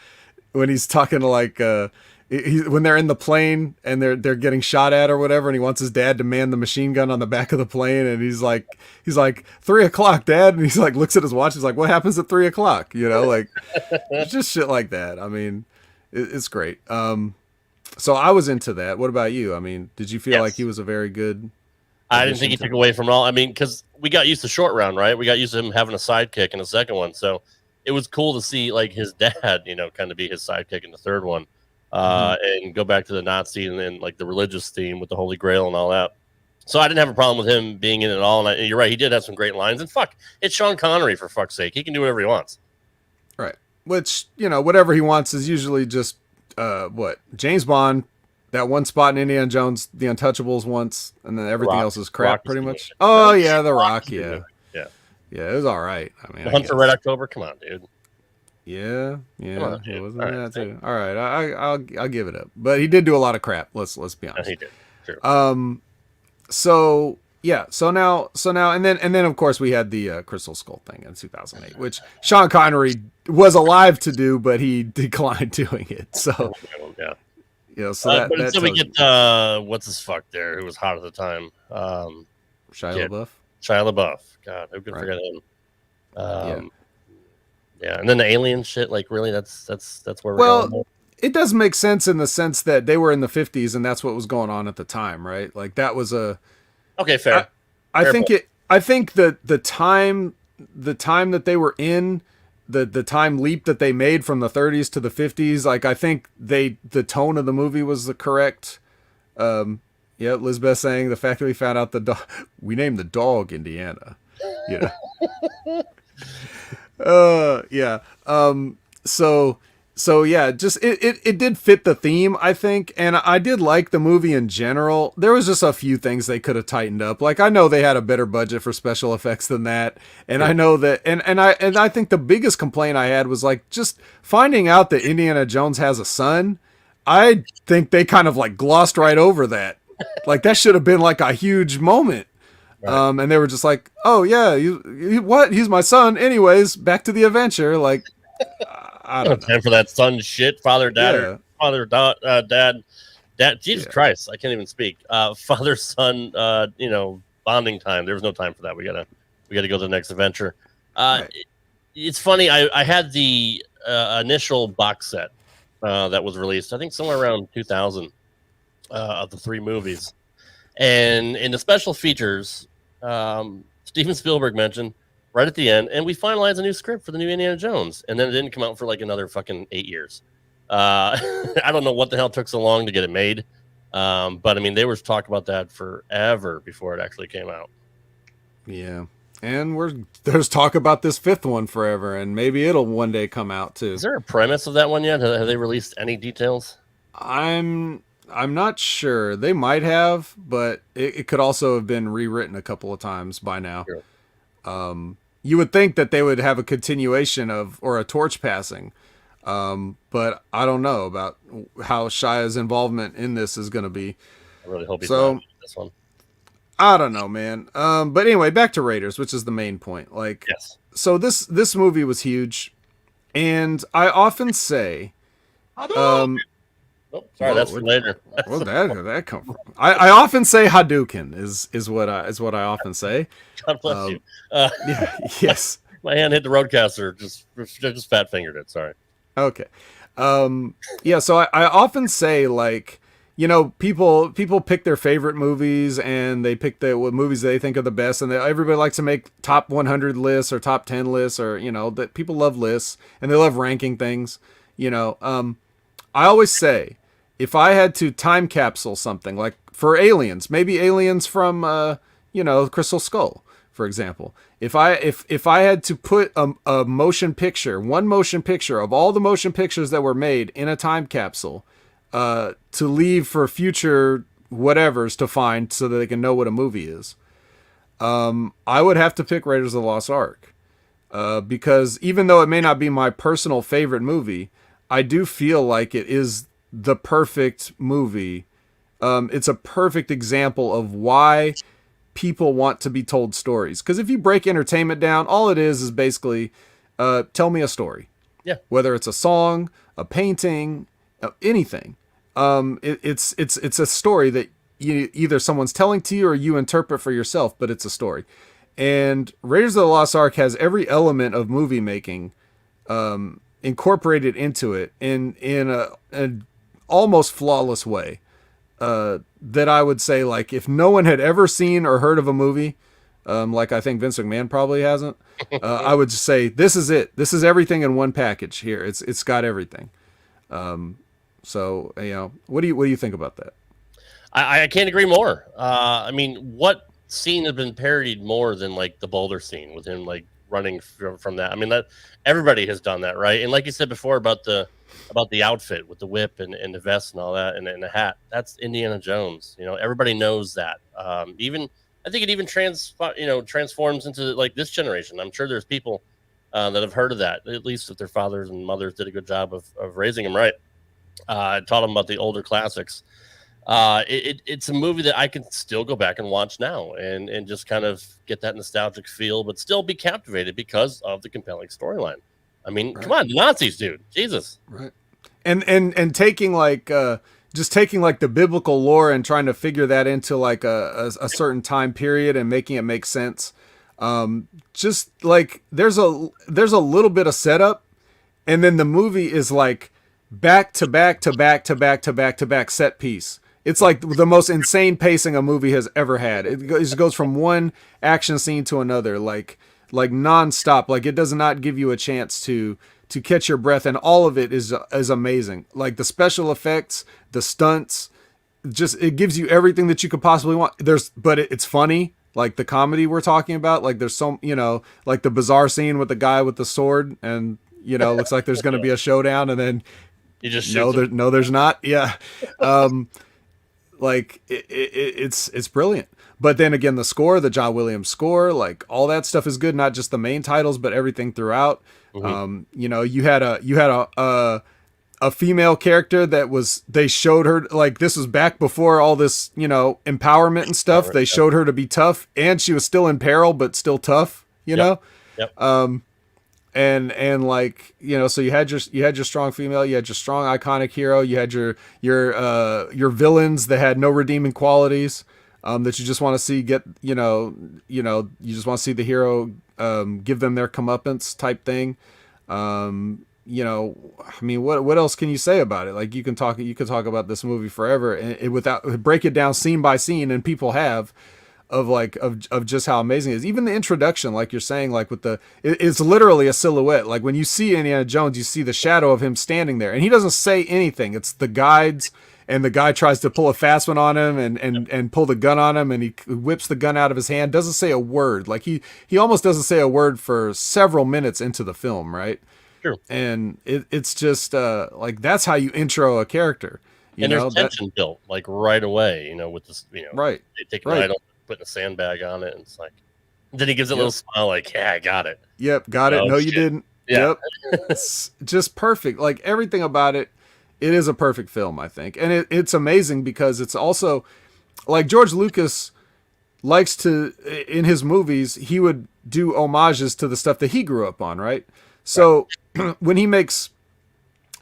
he's talking to, like, when they're in the plane and they're getting shot at or whatever, and he wants his dad to man the machine gun on the back of the plane, and he's like 3:00, Dad, and he's like, looks at his watch, he's like, what happens at 3:00? Like, it's just shit like that. I mean, it's great. So I was into that. What about you? I mean, did you feel like he was a very good? I didn't think he took away from it all. I mean, because we got used to Short Round, right? We got used to him having a sidekick in the second one, so it was cool to see, like, his dad, kind of be his sidekick in the third one, and go back to the Nazi and then, like, the religious theme with the Holy Grail and all that. So I didn't have a problem with him being in it at all. And you're right, he did have some great lines. And fuck, it's Sean Connery, for fuck's sake. He can do whatever he wants. Right. Which, whatever he wants is usually just James Bond, that one spot in Indiana Jones, The Untouchables once, and then everything else is crap, pretty much. Oh yeah, The Rock, yeah, it was all right. I mean, The Hunt for Red October, come on, dude. Yeah, it wasn't that too. All right, I'll give it up, but he did do a lot of crap. Let's be honest. He did. Sure. So yeah. So now, and then of course we had the Crystal Skull thing in 2008, which Sean Connery was alive to do, but he declined doing it. So yeah. Yeah, so but so we get what's his fuck there who was hot at the time, Shia LaBeouf. Shia LaBeouf. God, who could forget him? Yeah, and then the alien shit. Like, really, that's where we're going. It does make sense in the sense that they were in the 50s and that's what was going on at the time, right? Like that was a okay, fair. I think that the time that they were in, the time leap that they made from the 30s to the 50s, like I think the tone of the movie was the correct. Lisbeth saying the fact that we found out we named the dog Indiana. Yeah. So yeah, just it did fit the theme, I think, and I did like the movie in general. There was just a few things they could have tightened up. Like I know they had a better budget for special effects than that, and I know that, and I think the biggest complaint I had was like just finding out that Indiana Jones has a son. I think they kind of like glossed right over that. Like that should have been like a huge moment. Right. And they were just like, "Oh yeah, what? He's my son." Anyways, back to the adventure. Like, I don't know. Time for that son shit. Father, dad, dad. Jesus Christ, I can't even speak. Father, son. Bonding time. There was no time for that. We gotta go to the next adventure. Right. It's funny. I had the initial box set that was released. I think somewhere around 2000 of the 3 movies, and in the special features. Steven Spielberg mentioned right at the end, and we finalized a new script for the new Indiana Jones, and then it didn't come out for like another fucking 8 years. I don't know what the hell took so long to get it made, but I mean, they were talking about that forever before it actually came out. Yeah, and there's talk about this 5th one forever, and maybe it'll one day come out too. Is there a premise of that one yet? Have they released any details? I'm not sure. They might have, but it could also have been rewritten a couple of times by now. Sure. You would think that they would have a continuation or a torch passing, but I don't know about how Shia's involvement in this is going to be. I really hope he's not this one. I don't know, man. But anyway, back to Raiders, which is the main point. Like, yes. So this movie was huge, and I often say, sorry, that's for later. Where did that come from? I often say Hadouken is what I often say. God bless you. Yes. My hand hit the roadcaster. Just fat fingered it. Sorry. Okay. So I often say, like, people pick their favorite movies and they pick what movies they think are the best, and everybody likes to make top 100 lists or top 10 lists, or that people love lists and they love ranking things. I always say, if I had to time capsule something, like for aliens, maybe aliens from, Crystal Skull, for example, if I had to put a motion picture, one motion picture of all the motion pictures that were made in a time capsule, to leave for future whatevers to find so that they can know what a movie is, I would have to pick Raiders of the Lost Ark, because even though it may not be my personal favorite movie, I do feel like it is the perfect movie. It's a perfect example of why people want to be told stories. Because if you break entertainment down, all it is basically tell me a story. Yeah. Whether it's a song, a painting, anything. It's a story that either someone's telling to you or you interpret for yourself, but it's a story. And Raiders of the Lost Ark has every element of movie making incorporated into it in an almost flawless way, that I would say, like, if no one had ever seen or heard of a movie, like I think Vince McMahon probably hasn't, I would just say, this is it. This is everything in one package here. It's got everything. So what do you think about that? I can't agree more. I mean, what scene has been parodied more than like the boulder scene with him like running from that? I mean, that everybody has done that, right? And like you said before about the outfit with the whip and the vest and all that and the hat, that's Indiana Jones. Everybody knows that. Even I think it even transforms into like this generation. I'm sure there's people that have heard of that, at least if their fathers and mothers did a good job of raising them right. I taught them about the older classics. It's a movie that I can still go back and watch now and just kind of get that nostalgic feel, but still be captivated because of the compelling storyline. I mean, come on, the Nazis, dude, Jesus, right? And taking like just taking like the biblical lore and trying to figure that into like a certain time period and making it make sense. Just like there's a little bit of setup, and then the movie is like back to back to back to back to back to back set piece. It's like the most insane pacing a movie has ever had. It just goes from one action scene to another, like nonstop. Like it does not give you a chance to catch your breath, and all of it is amazing. Like the special effects, the stunts, just it gives you everything that you could possibly want. But it's funny, like the comedy we're talking about. Like there's some, like the bizarre scene with the guy with the sword, and looks like there's going to be a showdown, and then you just there's not. Yeah. Like it's brilliant. But then again, the score, the John Williams score, like all that stuff is good. Not just the main titles, but everything throughout. Mm-hmm. You had a female character that they showed her, like this was back before all this, empowerment and stuff. They showed her to be tough, and she was still in peril, but still tough, know? Yep. And like, so you had your strong female, you had your strong iconic hero, you had your villains that had no redeeming qualities, that you just want to see you just want to see the hero, give them their comeuppance type thing. I mean, what else can you say about it? Like you can talk about this movie forever and without break it down scene by scene, and people have, of just how amazing it is. Even the introduction, like you're saying, like with it's literally a silhouette. Like when you see Indiana Jones, you see the shadow of him standing there, and he doesn't say anything. It's the guides, and the guy tries to pull a fast one on him and pull the gun on him, and he whips the gun out of his hand. Doesn't say a word. Like he almost doesn't say a word for several minutes into the film, right? Sure. And it's just like that's how you intro a character. And there's tension built like right away, with this, right. They take it right on, putting a sandbag on it, and it's like, then he gives a little smile, like, yeah, I got it. Yep, got it. No, you didn't. Yeah. Yep. It's just perfect. Like everything about it, it is a perfect film, I think. And it's amazing because it's also like George Lucas likes to, in his movies, he would do homages to the stuff that he grew up on, right? So when he makes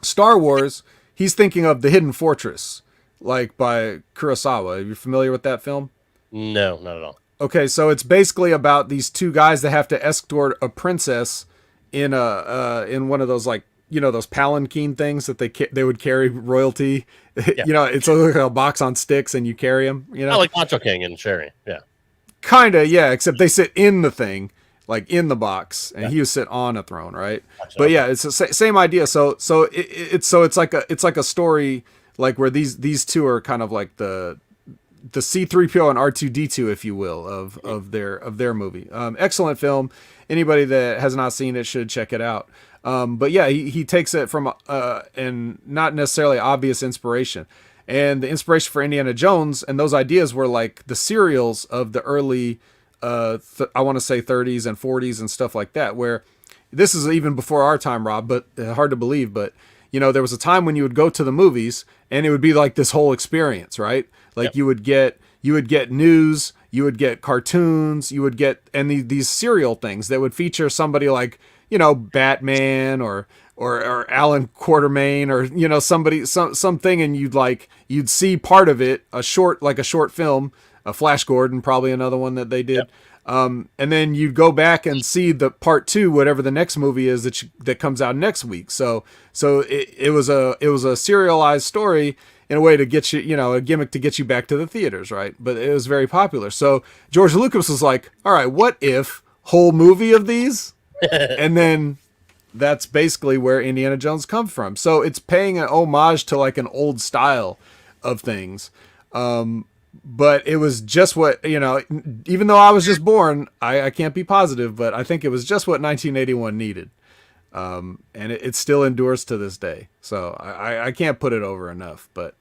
Star Wars, he's thinking of The Hidden Fortress, like by Kurosawa. Are you familiar with that film? No, not at all. Okay, so it's basically about these two guys that have to escort a princess in one of those, like, those palanquin things that they would carry royalty. Yeah. It's like a box on sticks and you carry them. Oh, like Macho King and Sherry. Yeah. Kinda, yeah. Except they sit in the thing, like in the box, and he would sit on a throne, right? Gotcha. But yeah, it's the same idea. So it's like a story like where these two are kind of like the C-3PO and R2-D2, if you will, of their movie. Excellent film. Anybody that has not seen it should check it out. But yeah, he takes it from and not necessarily obvious inspiration. And the inspiration for Indiana Jones and those ideas were like the serials of the early, I want to say 30s and 40s and stuff like that, where this is even before our time, Rob, but hard to believe. But, there was a time when you would go to the movies and it would be like this whole experience, right? Like you would get news, you would get cartoons, you would get, and these serial things that would feature somebody like, Batman or Alan Quatermain or, somebody, something, and you'd see part of it, a short film, a Flash Gordon, probably another one that they did. Yep. And then you'd go back and see the part 2, whatever the next movie is that comes out next week. So it was a serialized story in a way to get you, a gimmick to get you back to the theaters, right? But it was very popular. So George Lucas was like, all right, what if whole movie of these? And then that's basically where Indiana Jones comes from. So it's paying an homage to like an old style of things. But it was just what, even though I was just born, I can't be positive, but I think it was just what 1981 needed. And it still endures to this day. So I can't put it over enough, but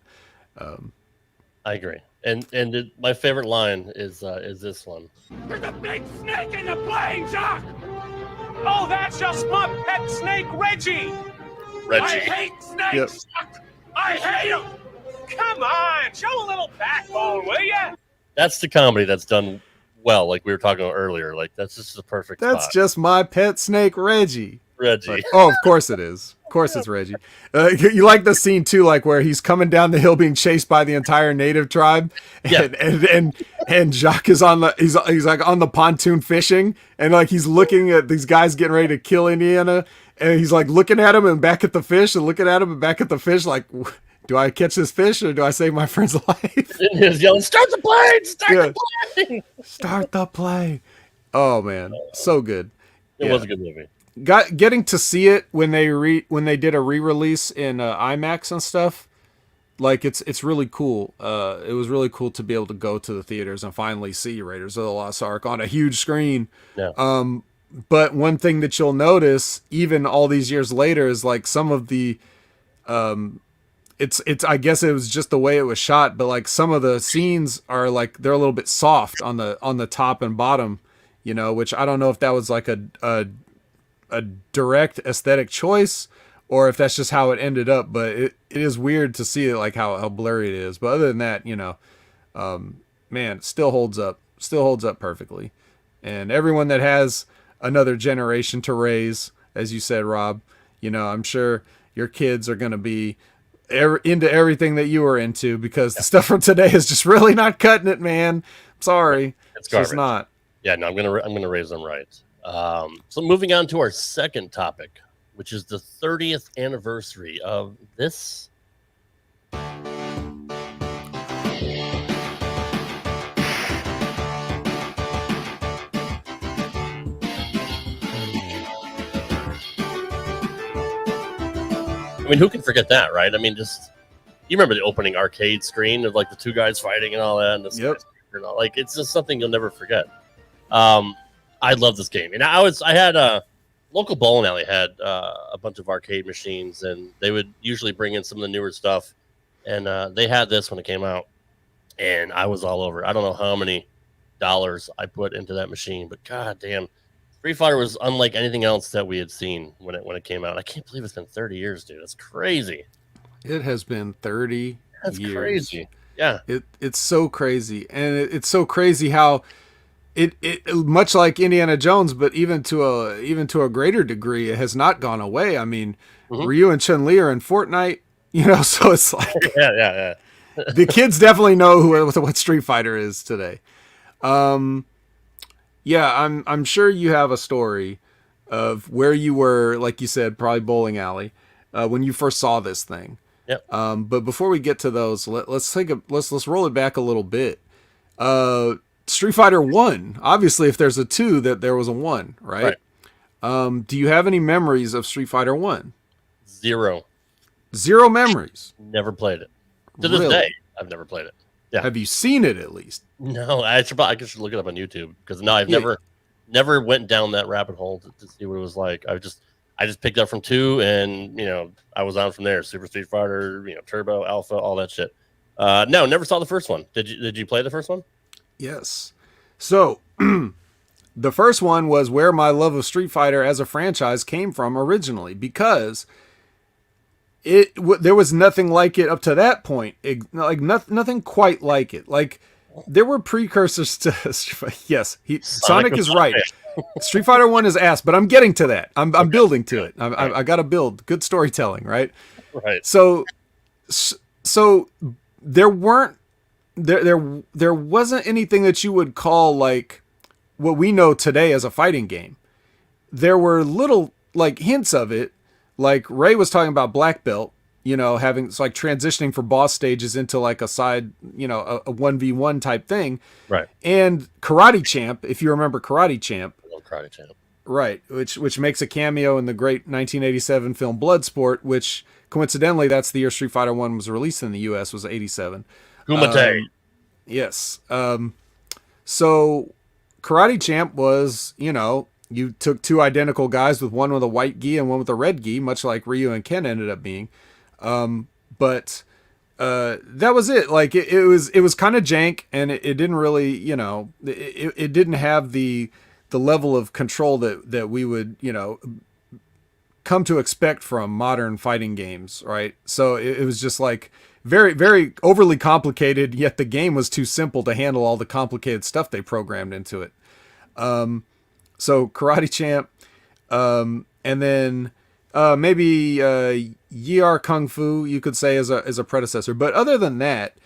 I agree. And my favorite line is this one. There's a big snake in the plane, Jock! Oh, that's just my pet snake, Reggie! I hate snakes, Jock! I hate them! Come on, show a little backbone, will ya? That's the comedy that's done well, like we were talking about earlier. Like that's just the perfect That's spot. just my pet snake, Reggie. Reggie. Like, oh, of course it is. Of course it's Reggie. You like the scene too, like where he's coming down the hill being chased by the entire native tribe, and Jacques is on the he's like on the pontoon fishing, and like he's looking at these guys getting ready to kill Indiana, and he's like looking at him and back at the fish, and looking at him and back at the fish, like, do I catch this fish or do I save my friend's life? And he was yelling, "Start the plane! Start the plane! Start the plane!" Oh man, so good. It was a good movie. Getting to see it when they did a re-release in IMAX and stuff, like it's really cool. It was really cool to be able to go to the theaters and finally see Raiders of the Lost Ark on a huge screen. Yeah. But one thing that you'll notice, even all these years later, is like some of the, it's I guess it was just the way it was shot, but like some of the scenes are like they're a little bit soft on the top and bottom, you know, which I don't know if that was like a direct aesthetic choice or if that's just how it ended up, but it is weird to see it like how blurry it is. But other than that, you know, man, it still holds up perfectly. And everyone that has another generation to raise, as you said, Rob, you know, I'm sure your kids are going to be into everything that you were into, because the stuff from today is just really not cutting it, man. I'm sorry. It's just not. Yeah, no, I'm gonna raise them right. So moving on to our second topic, which is the 30th anniversary of this. I mean, who can forget that, right? I mean, just you remember the opening arcade screen of like the two guys fighting and all that, and and all, like it's just something you'll never forget. I love this game, and I had a local bowling alley had a bunch of arcade machines, and they would usually bring in some of the newer stuff, and they had this when it came out, and I was all over. I don't know how many dollars I put into that machine, but god damn, Street Fighter was unlike anything else that we had seen when it came out. I can't believe it's been 30 years, dude. That's crazy. It has been 30 That's years. crazy. Yeah. It's so crazy. And it's so crazy how it much like Indiana Jones, but even to a greater degree, it has not gone away. I mean, Ryu and Chun-Li are in Fortnite, you know, so it's like yeah. The kids definitely know what Street Fighter is today. Yeah, I'm sure you have a story of where you were, like you said, probably bowling alley, when you first saw this thing. Yep. But before we get to those, let's roll it back a little bit. Street Fighter 1, obviously if there's a 2, that there was a 1, right? Do you have any memories of Street Fighter 1? Zero memories. Never played it. To this day, I've never played it. Yeah. Have you seen it at least? No, I should look it up on YouTube, because no, I've never went down that rabbit hole to see what it was like. I just picked up from 2, and you know, I was on from there. Super Street Fighter, you know, Turbo, Alpha, all that shit. No, never saw the first one. Did you play the first one? Yes. So the first one was where my love of Street Fighter as a franchise came from originally, because there was nothing like it up to that point. Nothing quite like it. Like there were precursors to yes, Sonic is right. Street Fighter 1 is ass, but I'm getting to that. I'm building to it. I got to build good storytelling, right? Right. So there wasn't anything that you would call like what we know today as a fighting game. There were little like hints of it. Like Ray was talking about Black Belt, you know, having it's like transitioning for boss stages into like a side, you know, a 1v1 type thing. Right. And Karate Champ, if you remember Karate Champ. I love Karate Champ. Right. Which makes a cameo in the great 1987 film Bloodsport, which coincidentally, that's the year Street Fighter 1 was released in the US, was 87. Kumite. Yes. So Karate Champ was, you know, you took two identical guys, with one with a white gi and one with a red gi, much like Ryu and Ken ended up being. But that was it. Like it was kind of jank, and it didn't really, you know, it didn't have the level of control that we would, you know, come to expect from modern fighting games, right? So it was just like, very, very overly complicated, yet the game was too simple to handle all the complicated stuff they programmed into it. So Karate Champ, and then maybe Yar Kung Fu, you could say, as a predecessor. But other than that,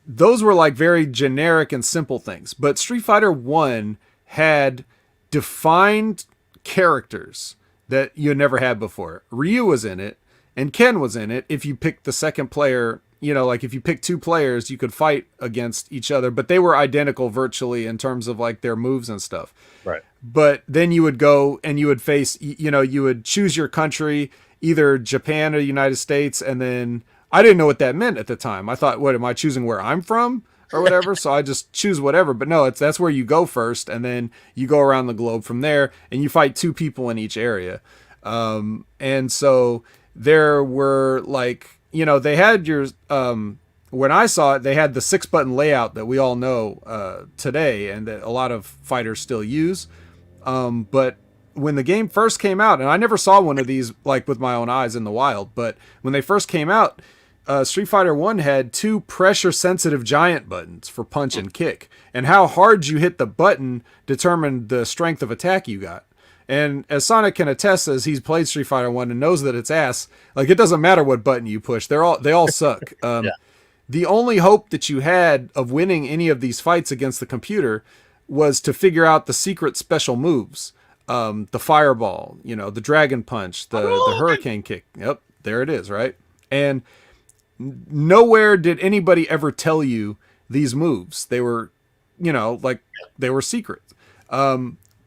those were like very generic and simple things. But Street Fighter 1 had defined characters that you had never had before. Ryu was in it, and Ken was in it. If you picked the second player, you know, like if you picked 2 players, you could fight against each other, but they were identical virtually in terms of like their moves and stuff. Right. But then you would go and you would face, you know, you would choose your country, either Japan or the United States. And then I didn't know what that meant at the time. I thought, what, am I choosing where I'm from or whatever? So I just choose whatever. But no, that's where you go first. And then you go around the globe from there and you fight 2 people in each area. And so there were like, you know, they had your, when I saw it, they had the 6-button layout that we all know today and that a lot of fighters still use. But when the game first came out, and I never saw one of these like with my own eyes in the wild, but when they first came out, Street Fighter 1 had 2 pressure-sensitive giant buttons for punch and kick. And how hard you hit the button determined the strength of attack you got. And as Sonic can attest, as he's played Street Fighter 1 and knows that it's ass, like it doesn't matter what button you push, they all suck. Yeah. The only hope that you had of winning any of these fights against the computer was to figure out the secret special moves. The fireball, you know, the dragon punch, the hurricane kick. Yep, there it is, right? And nowhere did anybody ever tell you these moves. They were, you know, like they were secret.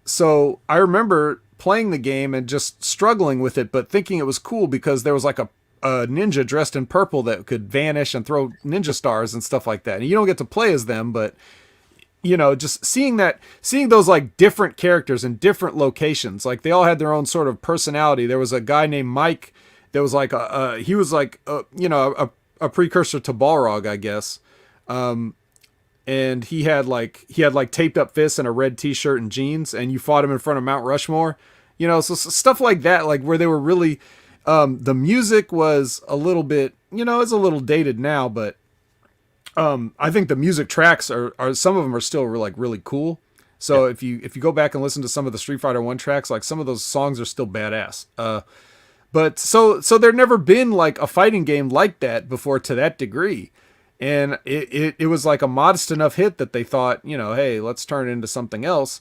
So I remember playing the game and just struggling with it, but thinking it was cool because there was like a ninja dressed in purple that could vanish and throw ninja stars and stuff like that. And you don't get to play as them, but you know, just seeing those like different characters in different locations, like they all had their own sort of personality. There was a guy named Mike that was like he was like you know, a precursor to Balrog, I guess. And he had like taped up fists and a red t-shirt and jeans, and you fought him in front of Mount Rushmore, you know, so stuff like that, like where they were really, the music was a little bit, you know, it's a little dated now, but I think the music tracks are some of them are still like really cool. So if you go back and listen to some of the Street Fighter 1 tracks, like some of those songs are still badass. But so there'd never been like a fighting game like that before to that degree. And it was like a modest enough hit that they thought, you know, hey, let's turn it into something else.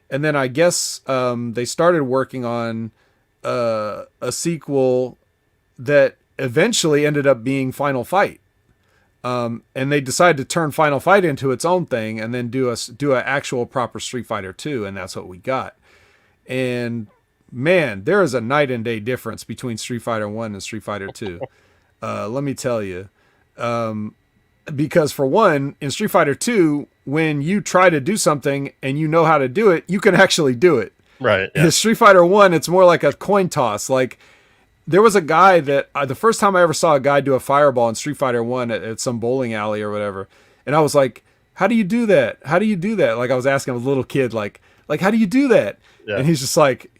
And then I guess they started working on a sequel that eventually ended up being Final Fight. And they decided to turn Final Fight into its own thing and then do an actual proper Street Fighter 2, and that's what we got. And man, there is a night and day difference between Street Fighter 1 and Street Fighter 2. Let me tell you. Because for one, in Street Fighter 2, when you try to do something and you know how to do it, you can actually do it. Right. Yeah. In Street Fighter 1, it's more like a coin toss. Like, there was a guy that, the first time I ever saw a guy do a fireball in Street Fighter 1 at some bowling alley or whatever, and I was like, how do you do that? How do you do that? Like, I was asking a little kid, like, how do you do that? Yeah. And he's like,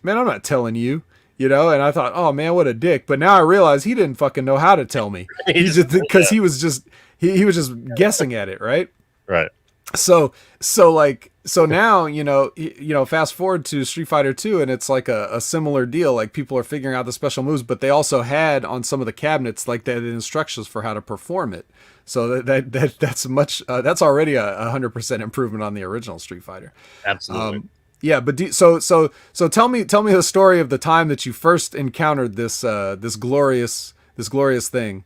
man, I'm not telling you. You know, and I thought, oh man, what a dick. But now I realize he didn't fucking know how to tell me. He just because he was just guessing at it, right? Right. So now, you know, fast forward to Street Fighter 2, and it's like a similar deal. Like people are figuring out the special moves, but they also had on some of the cabinets like the instructions for how to perform it. So that's much that's already 100% improvement on the original Street Fighter. Absolutely. Yeah, but so tell me the story of the time that you first encountered this glorious thing.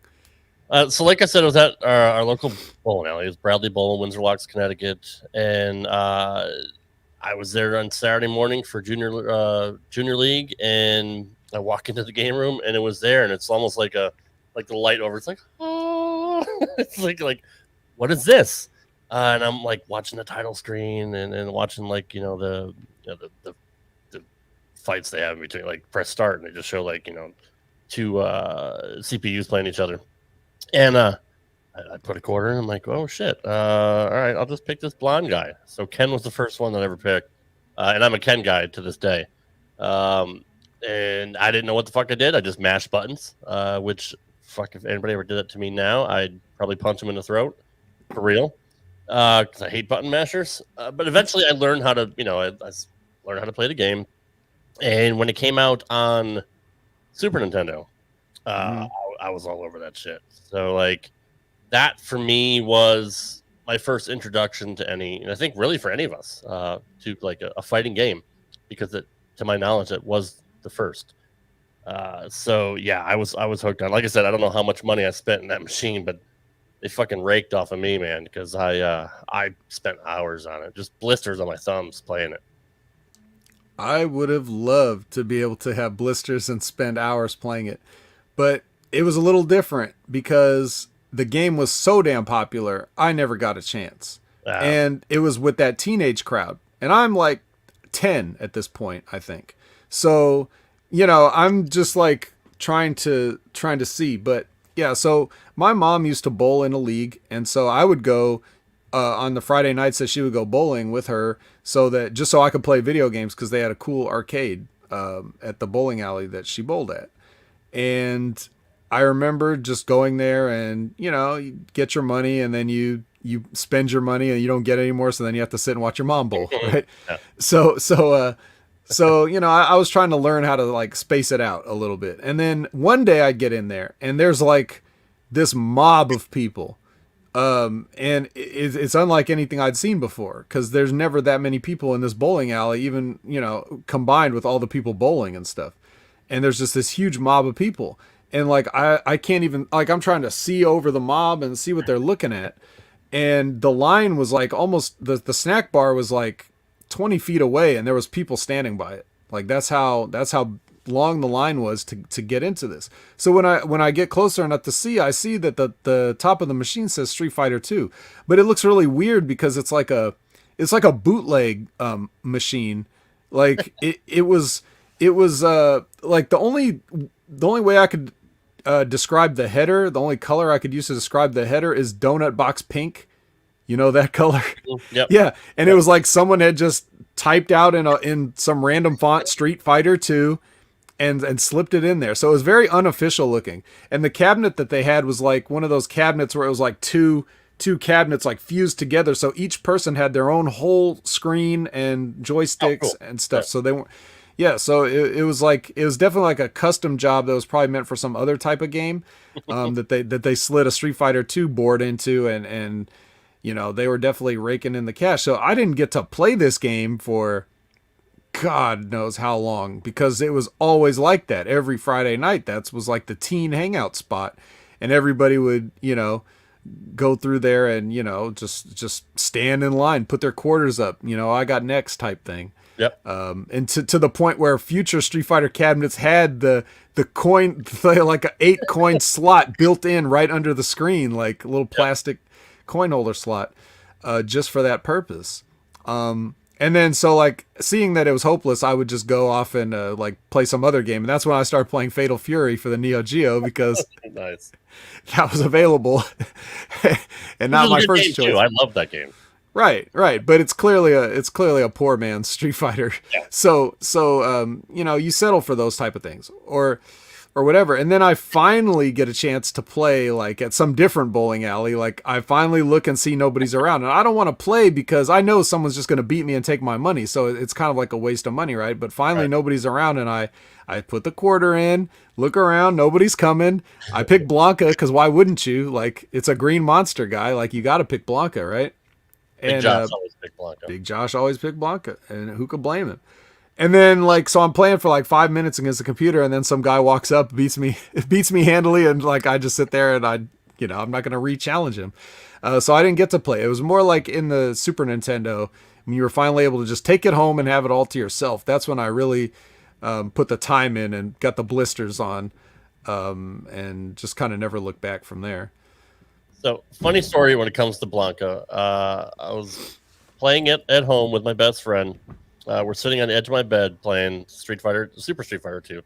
So like I said, it was at our local bowling alley. It was Bradley Bowl in Windsor Locks, Connecticut, and I was there on Saturday morning for junior league, and I walk into the game room, and it was there, and it's almost like the light over. It's like, oh, it's like, what is this? And I'm like watching the title screen and watching like, you know, the fights they have in between, like press start and they just show like, you know, 2 CPUs playing each other. And I put a quarter and I'm like, oh shit. All right, I'll just pick this blonde guy. So Ken was the first one that I ever picked. And I'm a Ken guy to this day. And I didn't know what the fuck I did. I just mashed buttons, which fuck, if anybody ever did that to me now, I'd probably punch him in the throat, for real. Because I hate button mashers. But eventually, I learned how to, I learned how to play the game. And when it came out on Super Nintendo, I was all over that shit. So like, that for me was my first introduction to any, and I think really for any of us, to like a fighting game, because to my knowledge, it was the first. So yeah, I was hooked on. Like I said, I don't know how much money I spent in that machine, but they fucking raked off of me, man, because I spent hours on it, just blisters on my thumbs playing it. I would have loved to be able to have blisters and spend hours playing it, but it was a little different because the game was so damn popular. I never got a chance, and it was with that teenage crowd, and I'm like 10 at this point, I think. So, I'm just like trying to see, but yeah. So my mom used to bowl in a league, and so I would go on the Friday nights that she would go bowling with her, so I could play video games, because they had a cool arcade at the bowling alley that she bowled at. And I remember just going there, and you get your money, and then you spend your money and you don't get any more, so then you have to sit and watch your mom bowl, right? Yeah. So I was trying to learn how to like space it out a little bit. And then one day I get in there, and there's like this mob of people. And it's unlike anything I'd seen before, because there's never that many people in this bowling alley, even, combined with all the people bowling and stuff. And there's just this huge mob of people. And like, I can't even, like, I'm trying to see over the mob and see what they're looking at. And the line was like almost, the snack bar was like 20 feet away, and there was people standing by it. Like, that's how long the line was to get into this. So when I get closer enough to see, I see that the top of the machine says Street Fighter 2, but it looks really weird because it's like a bootleg machine. Like it was like the only way I could describe the header, the only color I could use to describe the header is donut box pink. You know that color? Yep. Yeah. And It was like someone had just typed out in some random font Street Fighter 2 and slipped it in there. So it was very unofficial looking. And the cabinet that they had was like one of those cabinets where it was like two cabinets like fused together. So each person had their own whole screen and joysticks and stuff. Yeah. So they weren't. Yeah, so it was definitely like a custom job that was probably meant for some other type of game that they slid a Street Fighter 2 board into, and they were definitely raking in the cash. So I didn't get to play this game for God knows how long, because it was always like that. Every Friday night, that was like the teen hangout spot, and everybody would, go through there and, just stand in line, put their quarters up, I got next type thing. Yep. And to the point where future Street Fighter cabinets had the coin, like an 8 coin slot built in right under the screen, like a little plastic coin holder slot, just for that purpose. And then, so like, seeing that it was hopeless, I would just go off and like play some other game. And that's when I started playing Fatal Fury for the Neo Geo, because nice. That was available and not my first choice. Too. I love that game. Right. But it's clearly a poor man's Street Fighter. Yeah. So you settle for those type of things or whatever. And then I finally get a chance to play like at some different bowling alley. Like, I finally look and see nobody's around, and I don't want to play because I know someone's just going to beat me and take my money. So it's kind of like a waste of money, right? But finally nobody's around, and I put the quarter in, look around, nobody's coming. I pick Blanca, because why wouldn't you? Like, it's a green monster guy. Like, you got to pick Blanca, right? Big Josh always picked Blanca. Big Josh always picked Blanca, and who could blame him? And then, like, so I'm playing for like 5 minutes against the computer, and then some guy walks up, beats me handily, and like, I just sit there and I'm not going to re-challenge him. So I didn't get to play. It was more like in the Super Nintendo, when you were finally able to just take it home and have it all to yourself. That's when I really put the time in and got the blisters on, and just kind of never looked back from there. So, funny story when it comes to Blanca. I was playing it at home with my best friend. We're sitting on the edge of my bed playing Super Street Fighter 2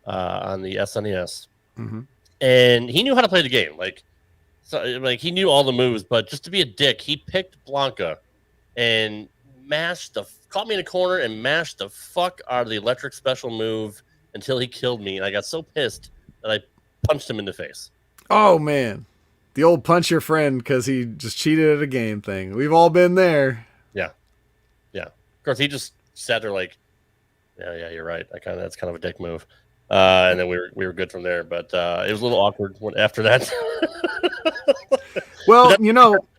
on the SNES. Mm-hmm. And he knew how to play the game. Like he knew all the moves, but just to be a dick, he picked Blanca and caught me in a corner and mashed the fuck out of the electric special move until he killed me. And I got so pissed that I punched him in the face. Oh man, the old punch your friend because he just cheated at a game thing. We've all been there. Yeah. Of course, he just sat there like, yeah, you're right. That's kind of a dick move. And then we were good from there. But it was a little awkward after that. Well,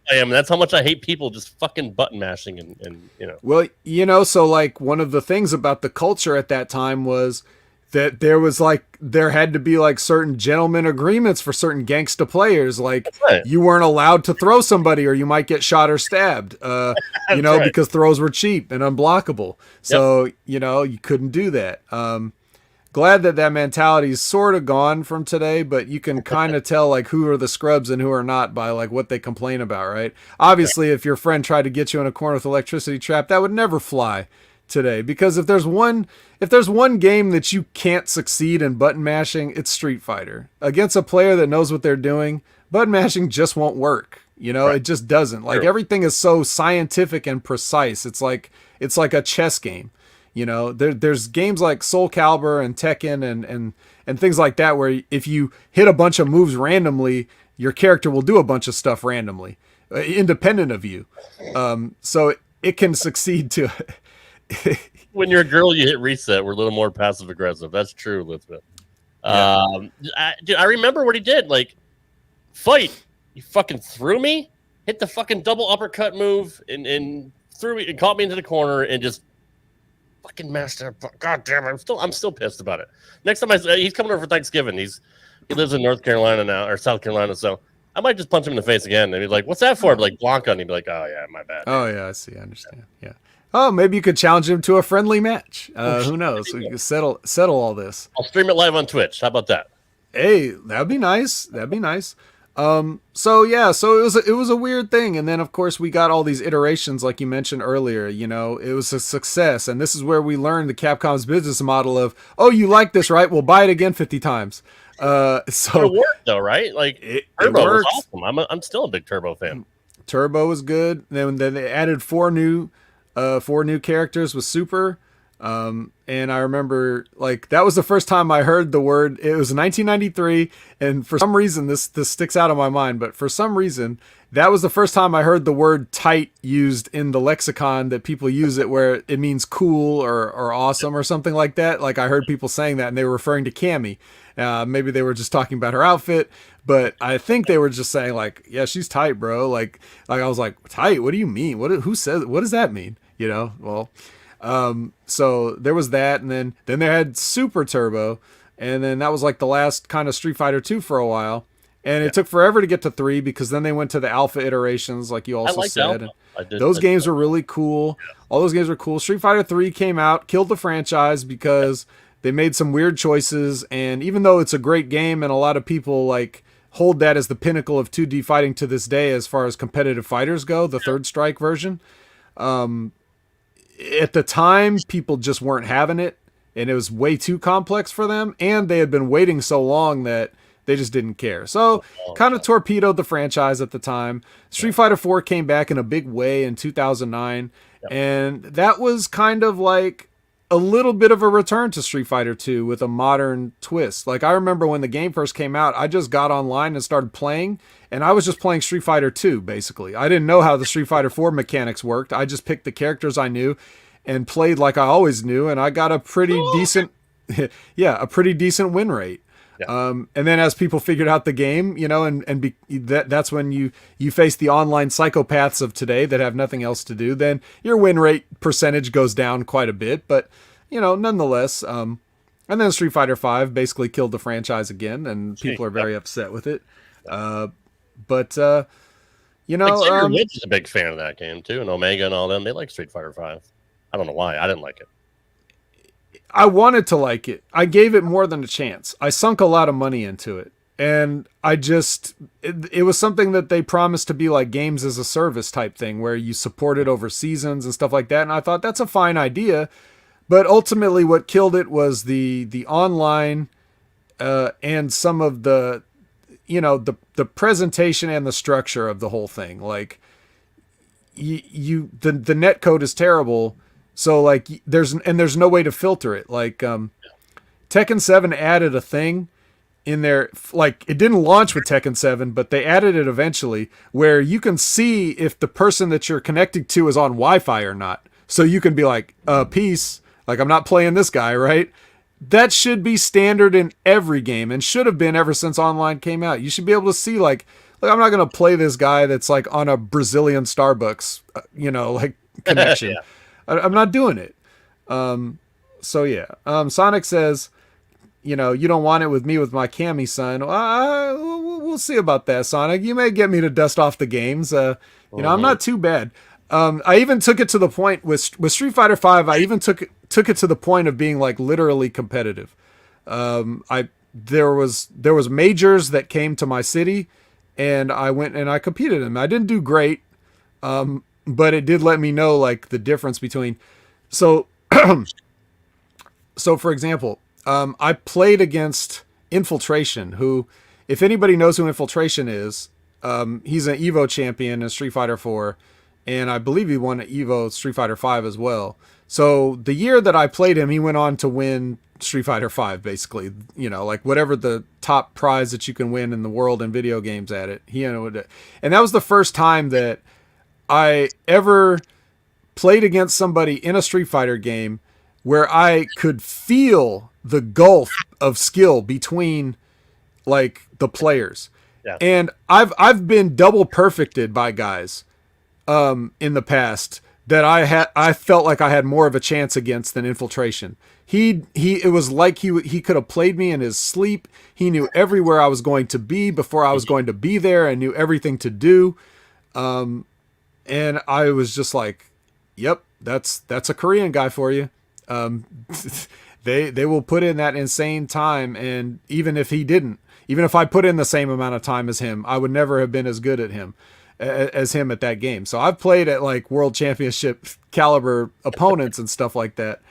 that's how much I hate people just fucking button mashing and. Well, so like one of the things about the culture at that time was that there had to be like certain gentleman agreements for certain gangsta players. Like you weren't allowed to throw somebody or you might get shot or stabbed, because throws were cheap and unblockable. So, you couldn't do that. Glad that mentality is sort of gone from today, but you can kind of tell like who are the scrubs and who are not by like what they complain about, right? Obviously, if your friend tried to get you in a corner with electricity trap, that would never fly today, because if there's one game that you can't succeed in button mashing, it's Street Fighter. Against a player that knows what they're doing, button mashing just won't work. It just doesn't. Like everything is so scientific and precise. It's like a chess game. There's games like Soul Calibur and Tekken and things like that where if you hit a bunch of moves randomly, your character will do a bunch of stuff randomly, independent of you. So it can succeed to. When you're a girl, you hit reset. We're a little more passive aggressive. That's true, Elizabeth. Yeah. I remember what he did. Like, fight. He fucking threw me, hit the fucking double uppercut move, and threw me and caught me into the corner and just fucking master. God damn it! I'm still pissed about it. Next time he's coming over for Thanksgiving. He lives in North Carolina now or South Carolina, so I might just punch him in the face again. And he's like, "What's that for?" I'd be like, Blanca, and he'd be like, "Oh yeah, my bad." Oh yeah, I see. I understand. Yeah. Oh, maybe you could challenge him to a friendly match. Who knows? We can settle all this. I'll stream it live on Twitch. How about that? Hey, that'd be nice. So it was a weird thing, and then of course we got all these iterations, like you mentioned earlier. It was a success, and this is where we learned the Capcom's business model of, oh, you like this, right? We'll buy it again 50 times. So it worked though, right? Like Turbo was awesome. I'm still a big Turbo fan. Turbo was good. Then they added four new characters with Super. And I remember like that was the first time I heard the word. It was 1993, and for some reason this sticks out of my mind, but for some reason that was the first time I heard the word tight used in the lexicon that people use it where it means cool or awesome or something like that. Like I heard people saying that and they were referring to Cammy. Maybe they were just talking about her outfit, but I think they were just saying like, yeah, she's tight, bro. Like I was like, tight? What do you mean? Who says, what does that mean? Well, so there was that, and then they had Super Turbo, and then that was like the last kind of Street Fighter 2 for a while, and it took forever to get to 3 because then they went to the alpha iterations, like you also said. Those games were really cool. All those games were cool. Street Fighter 3 came out, killed the franchise because they made some weird choices, and even though it's a great game and a lot of people like hold that as the pinnacle of 2D fighting to this day as far as competitive fighters go, the Third Strike version, at the time, people just weren't having it, and it was way too complex for them, and they had been waiting so long that they just didn't care. So, kind of torpedoed the franchise at the time. Street Fighter 4 came back in a big way in 2009, and that was kind of like a little bit of a return to Street Fighter 2 with a modern twist. Like, I remember when the game first came out, I just got online and started playing, and I was just playing Street Fighter 2, basically. I didn't know how the Street Fighter 4 mechanics worked. I just picked the characters I knew and played like I always knew, and I got a pretty decent win rate. Yeah. And then as people figured out the game, that's when you face the online psychopaths of today that have nothing else to do, then your win rate percentage goes down quite a bit, but nonetheless, and then Street Fighter 5 basically killed the franchise again, and people are very upset with it. But Xavier Woods is a big fan of that game too, and Omega and all them. They like Street Fighter 5. I don't know why. I didn't like it. I wanted to like it. I gave it more than a chance. I sunk a lot of money into it. And it was something that they promised to be like games as a service type thing where you support it over seasons and stuff like that. And I thought that's a fine idea. But ultimately what killed it was the online and some of the presentation and the structure of the whole thing. Like the net code is terrible. So like there's no way to filter it. Like Tekken 7 added a thing in there, like it didn't launch with Tekken 7, but they added it eventually, where you can see if the person that you're connected to is on Wi-Fi or not. So you can be like, peace, like I'm not playing this guy, right? That should be standard in every game and should have been ever since online came out. You should be able to see like I'm not going to play this guy that's like on a Brazilian Starbucks, like connection. Yeah. I'm not doing it. So yeah. Sonic says, you don't want it with me with my Cammy son. We'll see about that, Sonic. You may get me to dust off the games. I'm not too bad. I even took it to the point with Street Fighter V. I even took it to the point of being like literally competitive. There was majors that came to my city, and I went and I competed in them. I didn't do great, but it did let me know like the difference between. So for example, I played against Infiltration, who, if anybody knows who Infiltration is, he's an Evo champion in Street Fighter 4, and I believe he won Evo Street Fighter 5 as well. So the year that I played him, he went on to win Street Fighter 5, basically. Like whatever the top prize that you can win in the world in video games at it. And that was the first time that I ever played against somebody in a Street Fighter game where I could feel the gulf of skill between like the players. Yeah. And I've been double perfected by guys in the past that I felt like I had more of a chance against than Infiltration. It was like he could have played me in his sleep. He knew everywhere I was going to be before I was going to be there, and knew everything to do. And I was just like, yep, that's a Korean guy for you. They will put in that insane time, and even if I put in the same amount of time as him, I would never have been as good at him as him at that game. So I've played at like world championship caliber opponents and stuff like that.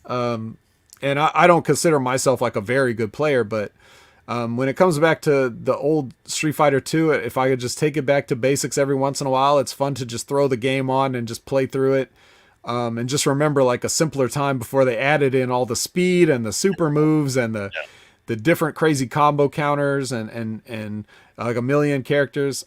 And I don't consider myself like a very good player, but when it comes back to the old Street Fighter 2, if I could just take it back to basics every once in a while, it's fun to just throw the game on and just play through it. And just remember like a simpler time before they added in all the speed and the super moves and the different crazy combo counters and like a million characters.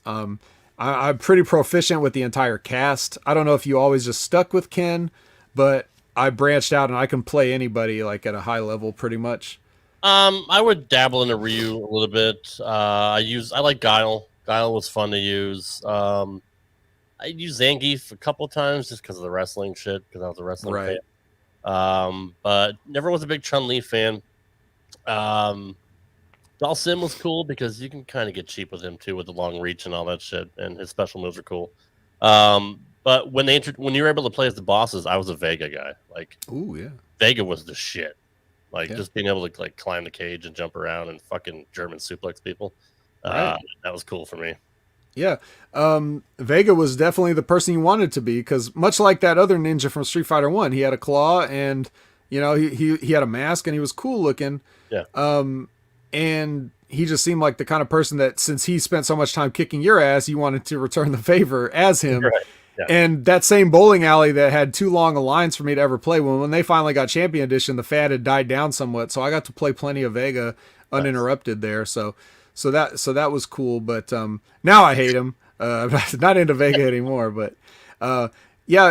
I'm pretty proficient with the entire cast. I don't know if you always just stuck with Ken, but I branched out and I can play anybody like at a high level pretty much. I would dabble into Ryu a little bit. I like Guile. Guile was fun to use. I used Zangief a couple times just because of the wrestling shit, because I was a wrestling fan. But never was a big Chun-Li fan. Dalsim was cool because you can kind of get cheap with him too, with the long reach and all that shit, and his special moves are cool. But when you were able to play as the bosses, I was a Vega guy. Like, ooh yeah, Vega was the shit. Like just being able to like climb the cage and jump around and fucking German suplex people. That was cool for me. Yeah. Vega was definitely the person you wanted to be, because much like that other ninja from Street Fighter 1, he had a claw and he had a mask and he was cool looking. Yeah. And he just seemed like the kind of person that, since he spent so much time kicking your ass, you wanted to return the favor as him. Right. Yeah. And that same bowling alley that had too long a lines for me to ever play, when they finally got Champion Edition, the fad had died down somewhat, so I got to play plenty of Vega uninterrupted there. So that was cool. But now I hate him. I'm not into Vega anymore. But I kind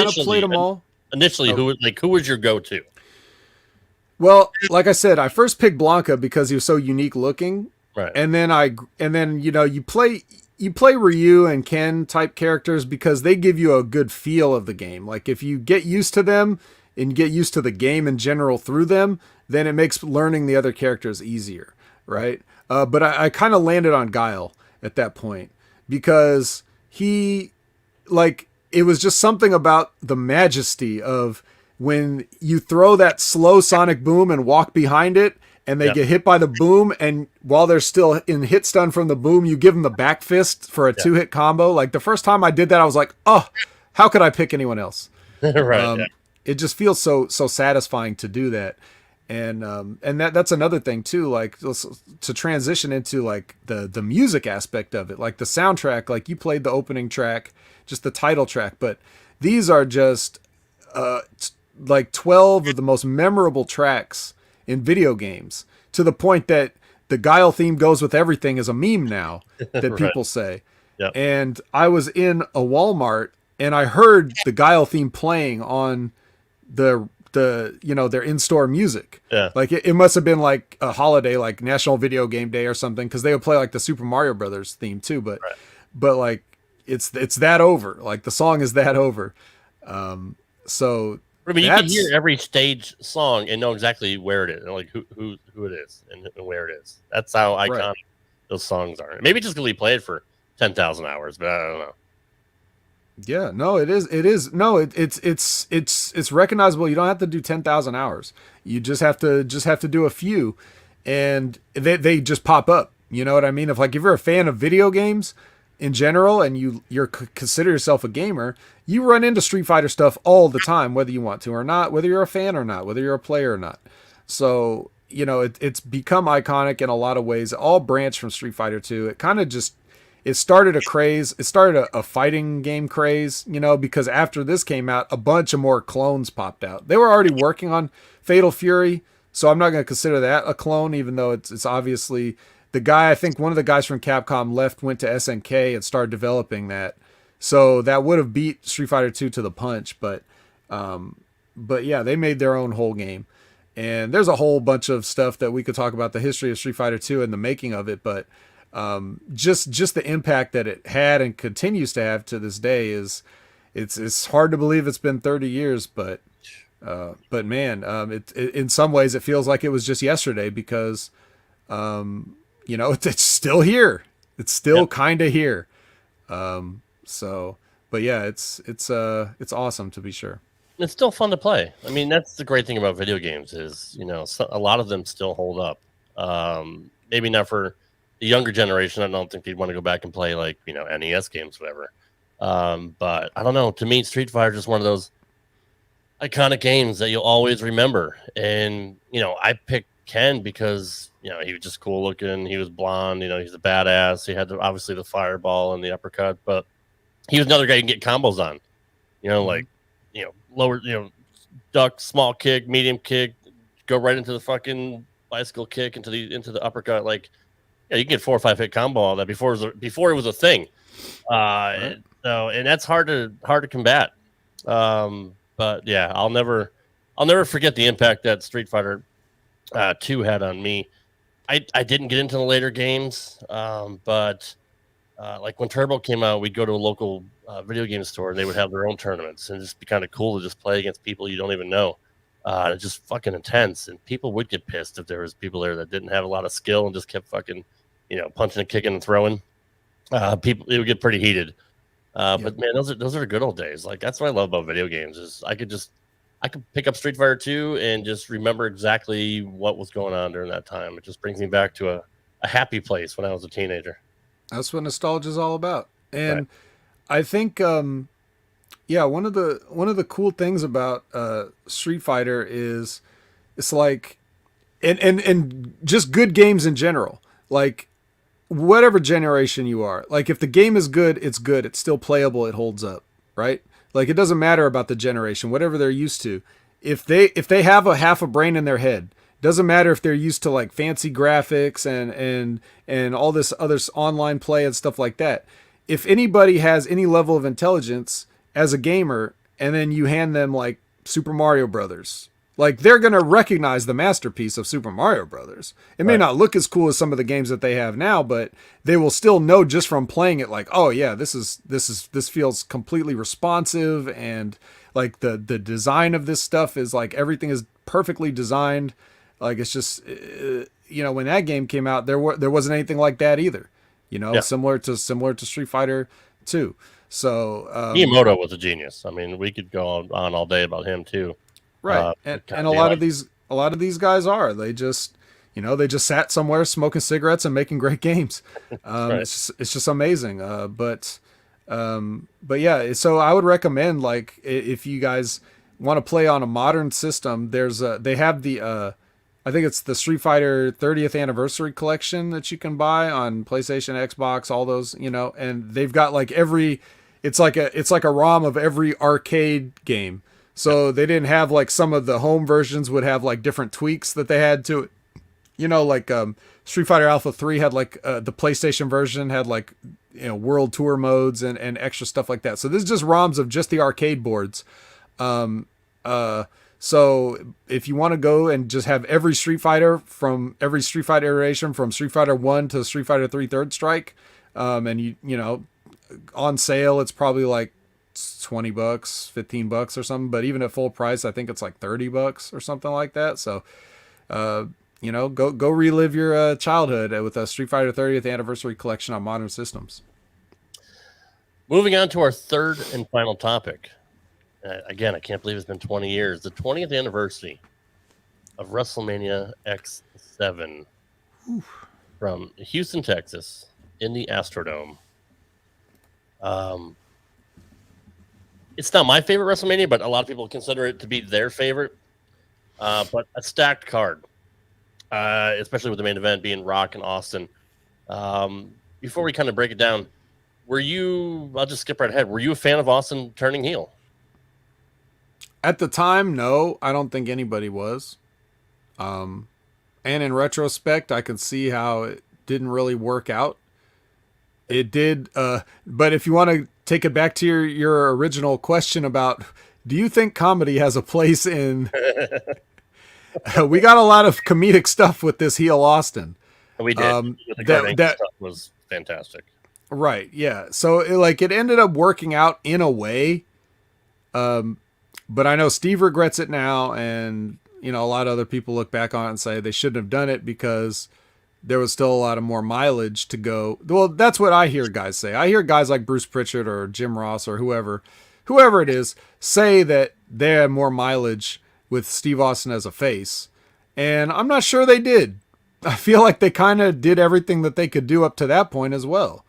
of played them all. Initially, who was your go-to? Well, like I said, I first picked Blanca because he was so unique looking. Right. And then you play Ryu and Ken type characters because they give you a good feel of the game. Like if you get used to them and get used to the game in general through them, then it makes learning the other characters easier, right? But I kind of landed on Guile at that point because it was just something about the majesty of when you throw that slow sonic boom and walk behind it, and they get hit by the boom, and while they're still in hit stun from the boom, you give them the back fist for a 2-hit combo. Like the first time I did that, I was like, oh, how could I pick anyone else? Right. It just feels so satisfying to do that. And that's another thing too, like to transition into like the music aspect of it, like the soundtrack, like you played the opening track, just the title track, but these are just like 12 of the most memorable tracks in video games to the point that the Guile theme goes with everything is a meme now that people say. Yep. And I was in a Walmart and I heard the Guile theme playing on the their in-store music. Yeah. Like it must have been like a holiday, like National Video Game Day or something, because they would play like the Super Mario Brothers theme too. But like it's that over. Like the song is that over. So I mean, you can hear every stage song and know exactly where it is, and like who it is and where it is. That's how iconic those songs are. Maybe just because we played for 10,000 hours, but I don't know. Yeah, no, it is. No, it's recognizable. You don't have to do 10,000 hours. You just have to do a few, and they just pop up. You know what I mean? If you're a fan of video games in general, and you're consider yourself a gamer, you run into Street Fighter stuff all the time, whether you want to or not, whether you're a fan or not, whether you're a player or not. So it's become iconic in a lot of ways. It all branched from Street Fighter 2. It kind of just it started a craze. It started a fighting game craze, because after this came out, a bunch of more clones popped out. They were already working on Fatal Fury, so I'm not going to consider that a clone, even though it's obviously the guy. I think one of the guys from Capcom went to SNK and started developing that. So that would have beat Street Fighter 2 to the punch, but yeah, they made their own whole game. And there's a whole bunch of stuff that we could talk about the history of Street Fighter 2 and the making of it, but just the impact that it had and continues to have to this day is it's hard to believe it's been 30 years, but man, it in some ways it feels like it was just yesterday because it's still here. It's still kind of here. So, but yeah, it's awesome to be sure. It's still fun to play. I mean, that's the great thing about video games is, a lot of them still hold up. Maybe not for the younger generation. I don't think they'd want to go back and play NES games, whatever. But I don't know. To me, Street Fighter is just one of those iconic games that you'll always remember. And, I picked Ken because, he was just cool looking. He was blonde. He's a badass. He had obviously the fireball and the uppercut, but he was another guy you can get combos on, lower, duck, small kick, medium kick, go right into the fucking bicycle kick into the uppercut. Like, yeah, you can get 4 or 5 hit combo all that before it was a thing. And that's hard to combat. But yeah, I'll never forget the impact that Street Fighter 2 had on me. I didn't get into the later games, but like when Turbo came out, we'd go to a local video game store and they would have their own tournaments, and it'd just be kind of cool to just play against people you don't even know. It's just fucking intense, and people would get pissed if there was people there that didn't have a lot of skill and just kept fucking, punching and kicking and throwing. It would get pretty heated. But man, those are the good old days. Like that's what I love about video games is I could pick up Street Fighter 2 and just remember exactly what was going on during that time. It just brings me back to a happy place when I was a teenager. That's what nostalgia is all about. And I think, one of the cool things about Street Fighter is it's like, and just good games in general, like whatever generation you are, like if the game is good, it's good. It's still playable. It holds up, right? Like it doesn't matter about the generation, whatever they're used to. If they have a half a brain in their head, doesn't matter if they're used to like fancy graphics and all this other online play and stuff like that. If anybody has any level of intelligence as a gamer, and then you hand them like Super Mario Brothers, like they're going to recognize the masterpiece of Super Mario Brothers. It may not look as cool as some of the games that they have now, but they will still know just from playing it, like, oh yeah, this feels completely responsive. And like the design of this stuff is like, everything is perfectly designed. Like it's just, when that game came out, there wasn't anything like that either, similar to Street Fighter 2. So Miyamoto was a genius. I mean, we could go on all day about him too. Right. And a lot of these guys are, they just sat somewhere smoking cigarettes and making great games. It's just amazing. But yeah, so I would recommend, like, if you guys want to play on a modern system, they have the, I think it's the Street Fighter 30th anniversary collection that you can buy on PlayStation, Xbox, all those, and they've got like it's like a ROM of every arcade game. So they didn't have like some of the home versions would have like different tweaks that they had to it. like Street Fighter Alpha 3 had like the PlayStation version had like, world tour modes and extra stuff like that. So this is just ROMs of just the arcade boards. So if you want to go and just have every Street Fighter iteration from Street Fighter 1 to Street Fighter 3 Third Strike, and on sale, it's probably like $20, $15 or something. But even at full price, I think it's like $30 or something like that. So, go relive your childhood with a Street Fighter 30th Anniversary Collection on modern systems. Moving on to our third and final topic. Again, I can't believe it's been 20 years. The 20th anniversary of WrestleMania X7 from Houston, Texas, in the Astrodome. It's not my favorite WrestleMania, but a lot of people consider it to be their favorite. But a stacked card, especially with the main event being Rock and Austin. Before we kind of break it down, I'll just skip right ahead. Were you a fan of Austin turning heel? At the time, no, I don't think anybody was. And in retrospect, I could see how it didn't really work out. It did, but if you want to take it back to your original question about, do you think comedy has a place in... we got a lot of comedic stuff with this heel Austin. We did. That stuff was fantastic. Right, yeah. So it ended up working out in a way. But I know Steve regrets it now, and a lot of other people look back on it and say they shouldn't have done it because there was still a lot of more mileage to go. Well, that's what I hear guys say. I hear guys like Bruce Pritchard or Jim Ross or whoever it is, say that they had more mileage with Steve Austin as a face. And I'm not sure they did. I feel like they kind of did everything that they could do up to that point as well.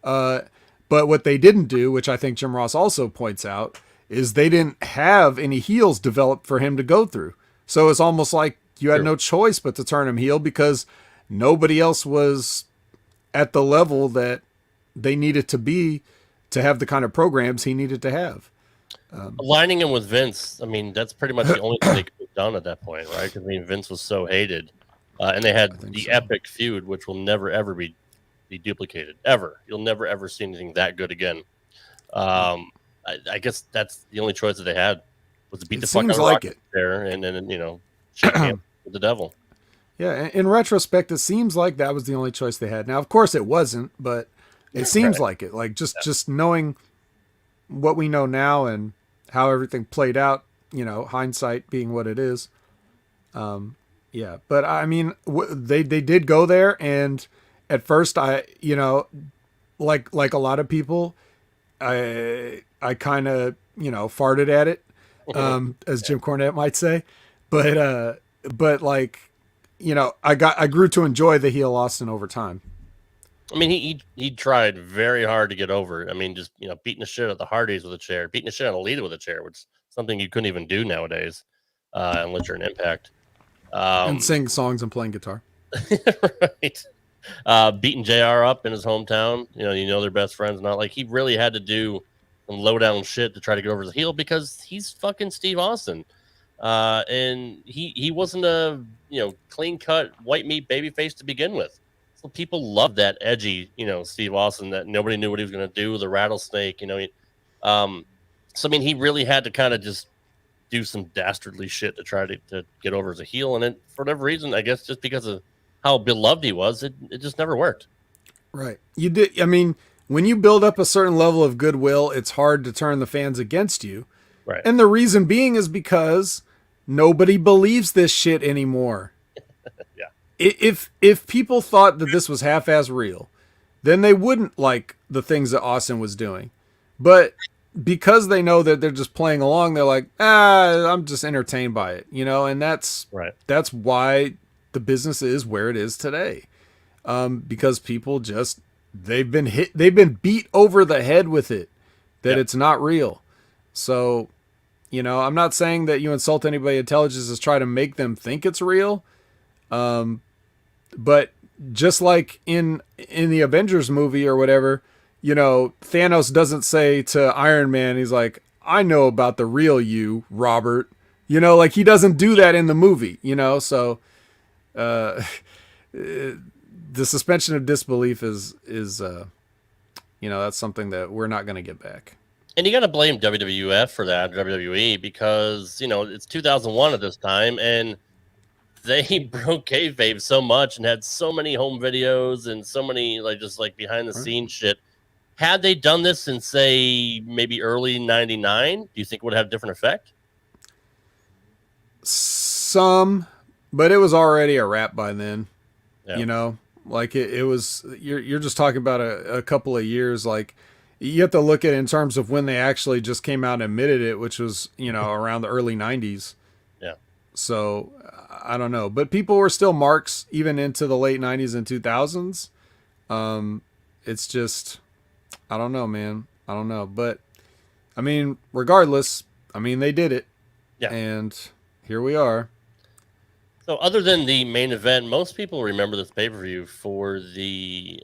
But what they didn't do, which I think Jim Ross also points out, is they didn't have any heels developed for him to go through. So it's almost like you had no choice but to turn him heel because nobody else was at the level that they needed to be to have the kind of programs he needed to have. Aligning him with Vince, I mean, that's pretty much the only thing they could have done at that point, right? Because, Vince was so hated. And they had the epic feud, which will never, ever be duplicated. Ever. You'll never, ever see anything that good again. I guess that's the only choice that they had was to beat the fuck out of Rock there and then, shake hands with the devil. Yeah, in retrospect, it seems like that was the only choice they had. Now, of course, it wasn't, but it seems like it. Like just knowing what we know now and how everything played out, hindsight being what it is. Yeah, but I mean, they did go there, and at first, like a lot of people, I kind of farted at it, as Jim Cornette might say, but I grew to enjoy the heel Austin over time. I mean, he tried very hard to get over. I mean, just beating the shit out of the Hardys with a chair, beating the shit out of Lita with a chair, which is something you couldn't even do nowadays, unless you're an Impact. And sing songs and playing guitar. Right. Beating JR up in his hometown. They're best friends. Not like he really had to do some low down shit to try to get over his heel because he's fucking Steve Austin. And he wasn't a clean cut white meat baby face to begin with. So people loved that edgy, Steve Austin that nobody knew what he was going to do, the rattlesnake, So I mean, he really had to kind of just do some dastardly shit to try to get over as a heel, and then for whatever reason, I guess just because of how beloved he was, it just never worked. Right. You did. I mean, when you build up a certain level of goodwill, it's hard to turn the fans against you. Right. And the reason being is because nobody believes this shit anymore. Yeah. If people thought that this was half-ass real, then they wouldn't like the things that Austin was doing. But because they know that they're just playing along, they're like, I'm just entertained by it, and that's right. That's why the business is where it is today. Because people they've been beat over the head with it, that it's not real. So, I'm not saying that you insult anybody's intelligence is try to make them think it's real. But just like in the Avengers movie or whatever, Thanos doesn't say to Iron Man, he's like, I know about the real you, Robert. He doesn't do that in the movie, so the suspension of disbelief is that's something that we're not going to get back. And you got to blame WWF for that, WWE, because it's 2001 at this time, and they broke kayfabe so much and had so many home videos and so many just behind the scenes shit. Had they done this in, say, maybe early '99, do you think it would have a different effect? Some, but it was already a wrap by then. Yeah. It was. You're just talking about a couple of years. Like, you have to look at it in terms of when they actually just came out and admitted it, which was around the early '90s. Yeah. So I don't know, but people were still marks even into the late '90s and 2000s. It's just. I don't know, man. I don't know. But, I mean, regardless, they did it. Yeah. And here we are. So, other than the main event, most people remember this pay-per-view for the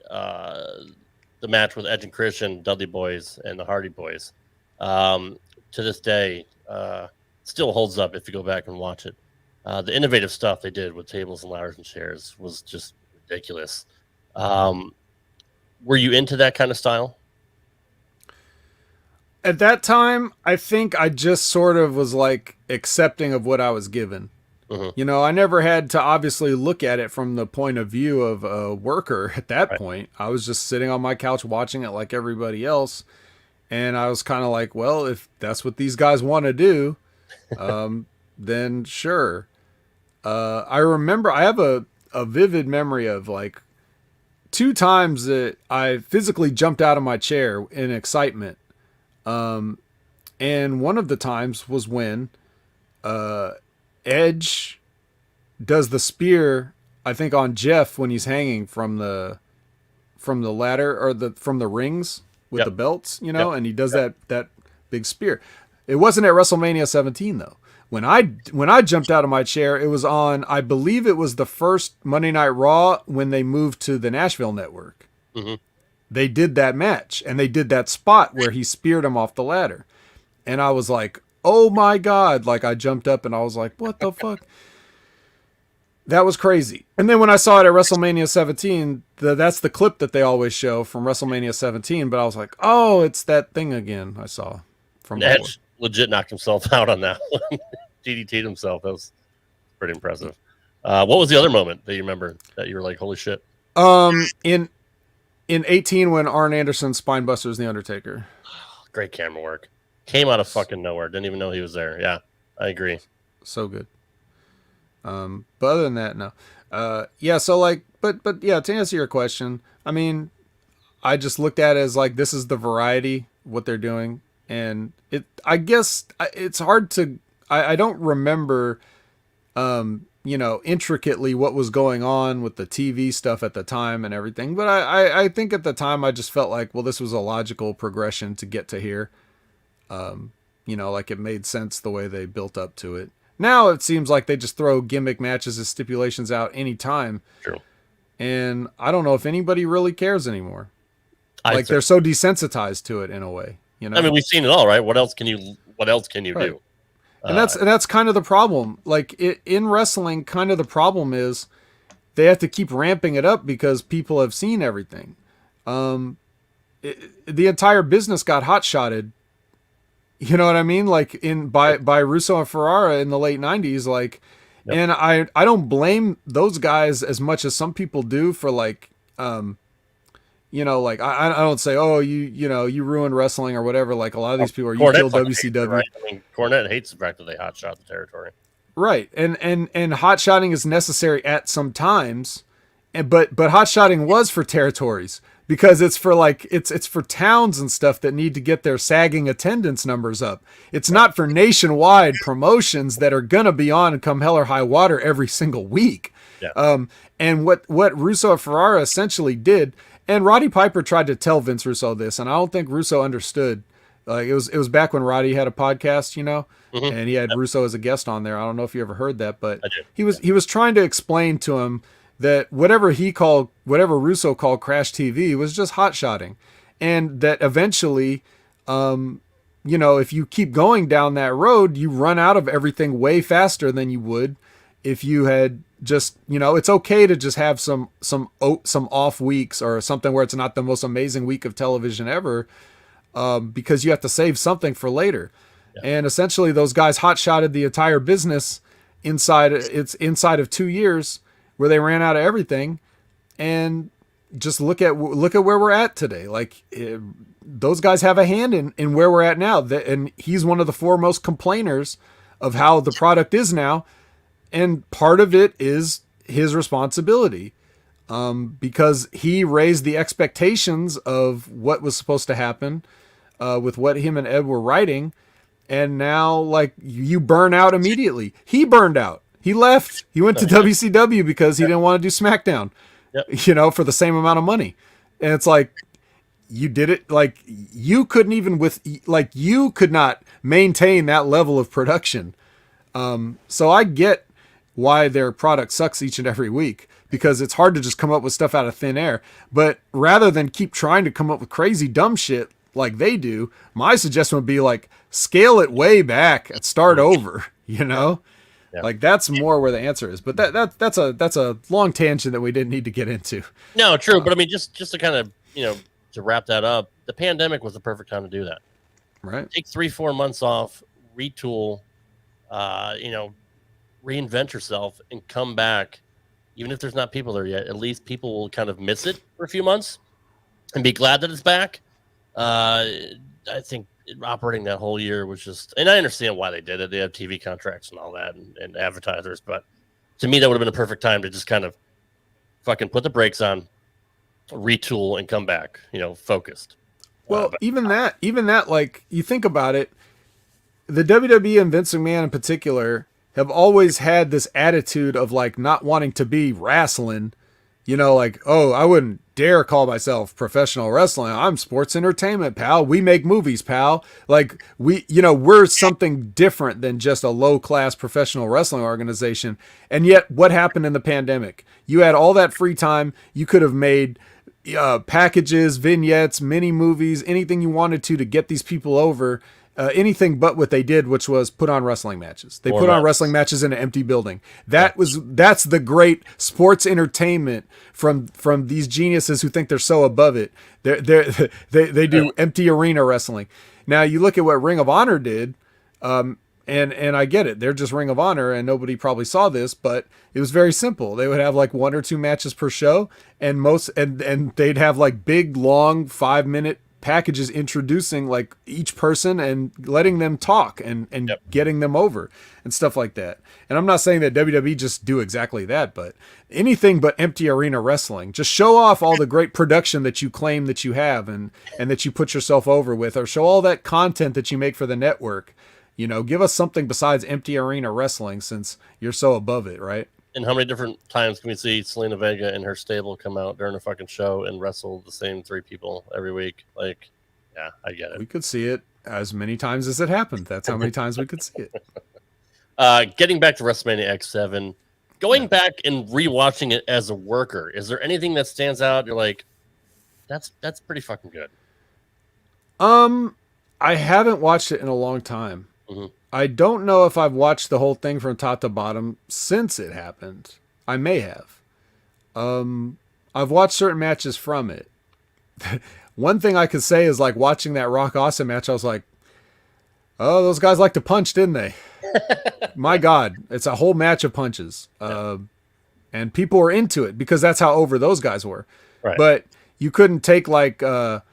match with Edge and Christian, Dudley Boys, and the Hardy Boys. To this day, still holds up if you go back and watch it. The innovative stuff they did with tables and ladders and chairs was just ridiculous. Were you into that kind of style? At that time, I think I just sort of was accepting of what I was given. Mm-hmm. I never had to obviously look at it from the point of view of a worker at that point. I was just sitting on my couch watching it like everybody else. And I was kind of like, well, if that's what these guys want to do, then sure. I remember I have a vivid memory of 2 times that I physically jumped out of my chair in excitement. And one of the times was when Edge does the spear, I think, on Jeff when he's hanging from the ladder or from the rings with the belts, and he does that big spear. It wasn't at WrestleMania 17 though. When I jumped out of my chair, it was on, I believe it was the first Monday Night Raw when they moved to the Nashville network. Mm-hmm. They did that match and they did that spot where he speared him off the ladder. And I was like, oh my God. I jumped up and I was like, what the fuck? That was crazy. And then when I saw it at WrestleMania 17, that's the clip that they always show from WrestleMania 17. But I was like, oh, it's that thing again I saw from Edge legit knocked himself out on that one. DDT'd himself. That was pretty impressive. What was the other moment that you remember that you were like, holy shit? In 18 when Arn Anderson spine busters The Undertaker. Great camera work. Came out of fucking nowhere. Didn't even know he was there. Yeah, I agree. So good. But other than that, no. Yeah, so but yeah, to answer your question, I just looked at it as this is the variety, what they're doing. And I guess it's hard to, I don't remember, intricately what was going on with the TV stuff at the time and everything. But I think at the time I just felt like, well, this was a logical progression to get to here. It made sense the way they built up to it. Now it seems like they just throw gimmick matches as stipulations out anytime. True. And I don't know if anybody really cares anymore. They're so desensitized to it in a way. We've seen it all, right? What else can you do? And that's kind of the problem. In wrestling, kind of the problem is they have to keep ramping it up because people have seen everything. The entire business got hot-shotted. You know what I mean? By Russo and Ferrara in the late 90s. Yep. And I don't blame those guys as much as some people do for I don't say, oh, you ruined wrestling or whatever. A lot of these people are, you killed WCW. Right? Cornette hates the fact that they hot shot the territory. Right. And hot shotting is necessary at some times. But hot shotting was for territories because it's for it's for towns and stuff that need to get their sagging attendance numbers up. It's not for nationwide promotions that are going to be on and come hell or high water every single week. Yeah. And what Russo and Ferrara essentially did, and Roddy Piper tried to tell Vince Russo this, and I don't think Russo understood. It was back when Roddy had a podcast, Mm-hmm. and he had Russo as a guest on there. I don't know if you ever heard that, but he was trying to explain to him that whatever Russo called Crash TV was just hot shotting, and that eventually, if you keep going down that road, you run out of everything way faster than you would if you had just, it's okay to just have some off weeks or something where it's not the most amazing week of television ever, because you have to save something for later. Yeah. And essentially those guys hot-shotted the entire business inside of 2 years, where they ran out of everything. And just look at where we're at today. Like, those guys have a hand in where we're at now. And he's one of the foremost complainers of how the product is now. And part of it is his responsibility, because he raised the expectations of what was supposed to happen with what him and Ed were writing. And now, like, you burn out immediately. He burned out. He left. He went to WCW because he didn't want to do SmackDown, for the same amount of money. And it's like, you did it. Like, you couldn't even you could not maintain that level of production. So I get why their product sucks each and every week, because it's hard to just come up with stuff out of thin air. But rather than keep trying to come up with crazy dumb shit like they do, my suggestion would be, like, scale it way back and start over, Yeah. Like, that's more where the answer is. But that's a long tangent that we didn't need to get into. No, true. But I mean, just to kind of, to wrap that up, the pandemic was the perfect time to do that. Right. Take 3-4 months off, retool, reinvent yourself, and come back. Even if there's not people there yet, at least people will kind of miss it for a few months and be glad that it's back. I think operating that whole year was just, and I understand why they did it. They have TV contracts and all that, and advertisers, but to me, that would have been a perfect time to just kind of fucking put the brakes on, retool, and come back, focused. Well, even that, like, you think about it, the WWE and Vince McMahon in particular have always had this attitude of, like, not wanting to be wrestling, like, oh, I wouldn't dare call myself professional wrestling. I'm sports entertainment, pal. We make movies, pal. Like, we're something different than just a low-class professional wrestling organization. And yet, what happened in the pandemic? You had all that free time. You could have made packages, vignettes, mini movies, anything you wanted to get these people over. Anything but what they did, which was put on wrestling matches. They put on wrestling matches in an empty building. That's the great sports entertainment from these geniuses who think they're so above it. They do empty arena wrestling. Now you look at what Ring of Honor did, and I get it. They're just Ring of Honor, and nobody probably saw this, but it was very simple. They would have like 1 or 2 matches per show, and they'd have like big, long 5-minute packages introducing like each person and letting them talk and getting them over and stuff like that. And I'm not saying that WWE just do exactly that, but anything but empty arena wrestling. Just show off all the great production that you claim that you have and that you put yourself over with, or show all that content that you make for the network. Give us something besides empty arena wrestling, since you're so above it, right? And how many different times can we see Selena Vega and her stable come out during a fucking show and wrestle the same 3 people every week? Like, yeah, I get it. We could see it as many times as it happened. That's how many times we could see it. Getting back to WrestleMania X7, going back and rewatching it as a worker, is there anything that stands out? You're like, that's pretty fucking good. I haven't watched it in a long time. Mm-hmm. I don't know if I've watched the whole thing from top to bottom since it happened. I may have. I've watched certain matches from it. One thing I could say is, like, watching that Rock Austin match, I was like, oh, those guys like to punch, didn't they? My God, it's a whole match of punches. And people were into it because that's how over those guys were. Right. But you couldn't take like, Trent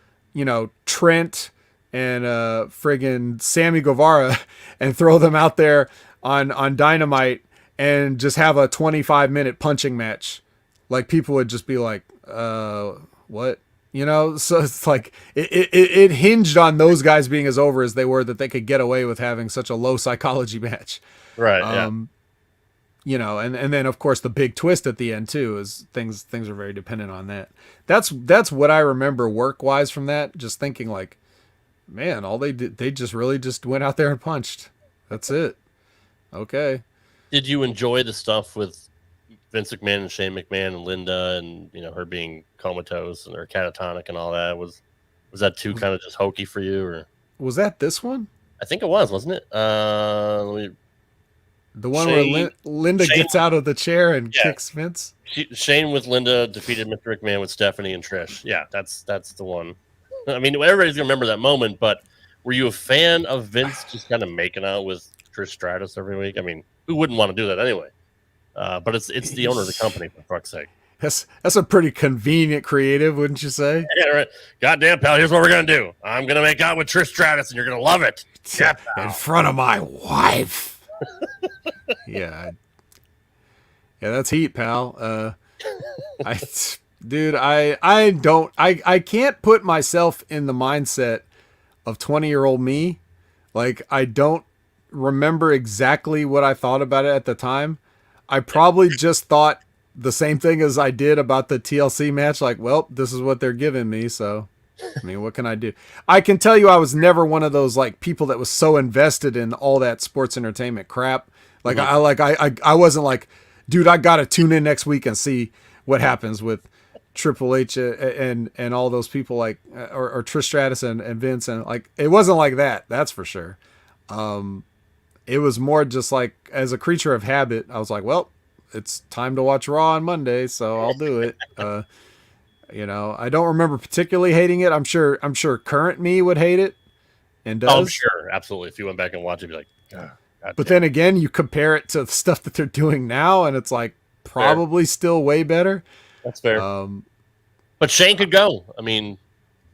and friggin' Sammy Guevara and throw them out there on Dynamite and just have a 25-minute punching match. Like, people would just be like, what? So it's like it hinged on those guys being as over as they were, that they could get away with having such a low psychology match. Right. And then of course the big twist at the end too is things are very dependent on that. That's what I remember work-wise from that. Just thinking like, man, all they did, they just really just went out there and punched. That's it. Okay. Did you enjoy the stuff with Vince McMahon and Shane McMahon and Linda and, her being comatose and her catatonic and all that? Was that too kind of just hokey for you, or was that this one? I think it was, wasn't it? The one where Linda gets out of the chair and kicks Vince? Shane with Linda defeated Mr. McMahon with Stephanie and Trish. Yeah, that's the one. I mean, everybody's going to remember that moment, but were you a fan of Vince just kind of making out with Trish Stratus every week? I mean, who wouldn't want to do that anyway? But it's the owner of the company, for fuck's sake. That's a pretty convenient creative, wouldn't you say? Yeah, right. Goddamn, pal, here's what we're going to do. I'm going to make out with Trish Stratus, and you're going to love it. Yeah, in front of my wife. Yeah, that's heat, pal. I can't put myself in the mindset of 20-year-old me. Like, I don't remember exactly what I thought about it at the time. I probably just thought the same thing as I did about the TLC match. Like, well, this is what they're giving me, so I mean, what can I do? I can tell you I was never one of those like people that was so invested in all that sports entertainment crap. Like I wasn't like, dude, I gotta tune in next week and see what happens with Triple H and all those people like or Trish Stratus and Vince, and like it wasn't like that. That's for sure. It was more just like as a creature of habit. I was like, well, it's time to watch Raw on Monday, so I'll do it. You know, I don't remember particularly hating it. I'm sure current me would hate it, and does. Oh, I'm sure, absolutely. If you went back and watched it, you'd be like, but then again, you compare it to the stuff that they're doing now, and it's like probably still way better. That's fair. But Shane could go. I mean,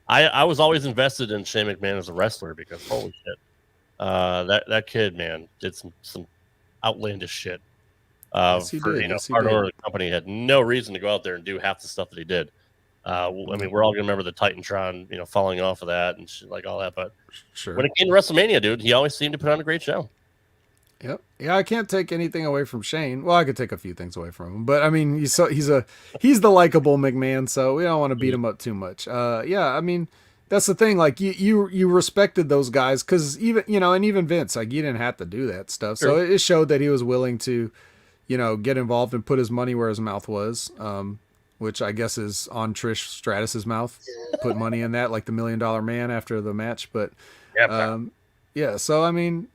I was always invested in Shane McMahon as a wrestler because holy shit, that kid, man, did some outlandish shit. Yes, he did. Part owner of the company had no reason to go out there and do half the stuff that he did. I mean, we're all gonna remember the Titantron, falling off of that and shit, like all that. But sure, when it came to WrestleMania, dude, he always seemed to put on a great show. Yep. Yeah, I can't take anything away from Shane. Well, I could take a few things away from him, but I mean, he's the likable McMahon, so we don't want to beat him up too much. Yeah, I mean, that's the thing. Like you respected those guys because even Vince, like, you didn't have to do that stuff. So it showed that he was willing to, get involved and put his money where his mouth was. Which I guess is on Trish Stratus's mouth. Put money in that, like the $1 Million Man after the match. But yeah. So I mean,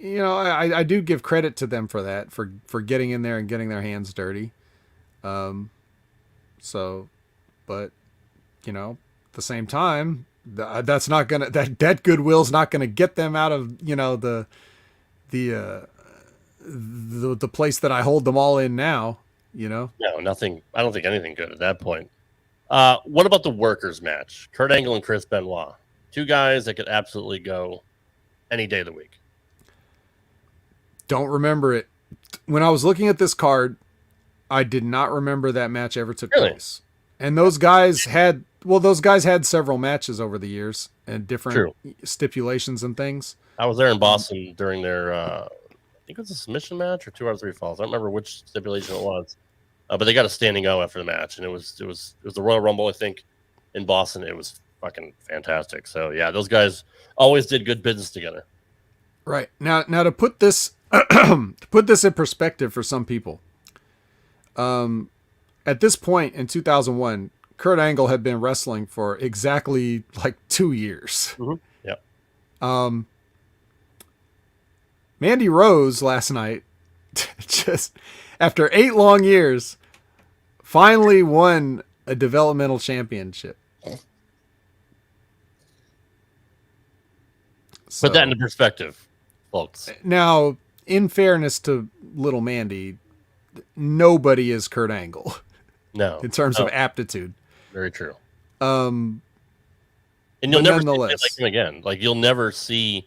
I do give credit to them for that, for getting in there and getting their hands dirty. So, but at the same time, that's not gonna that goodwill's not gonna get them out of the place that I hold them all in now. No, nothing. I don't think anything good at that point. What about the workers match? Kurt Angle and Chris Benoit, two guys that could absolutely go any day of the week. Don't remember it. When I was looking at this card, I did not remember that match ever took place. And those guys had several matches over the years and different stipulations and things. I was there in Boston during their, I think it was a submission match or 2 out of 3 falls. I don't remember which stipulation it was, but they got a standing O after the match, and it was the Royal Rumble, I think, in Boston. It was fucking fantastic. So yeah, those guys always did good business together. Right. Now to put this in perspective for some people, at this point in 2001, Kurt Angle had been wrestling for exactly like 2 years. Mm-hmm. Yep. Mandy Rose last night, just after 8 long years, finally won a developmental championship. Put that into perspective, folks. Now, in fairness to little Mandy, nobody is Kurt Angle. No. In terms of aptitude. Very true. And you'll never see like him again. Like, you'll never see,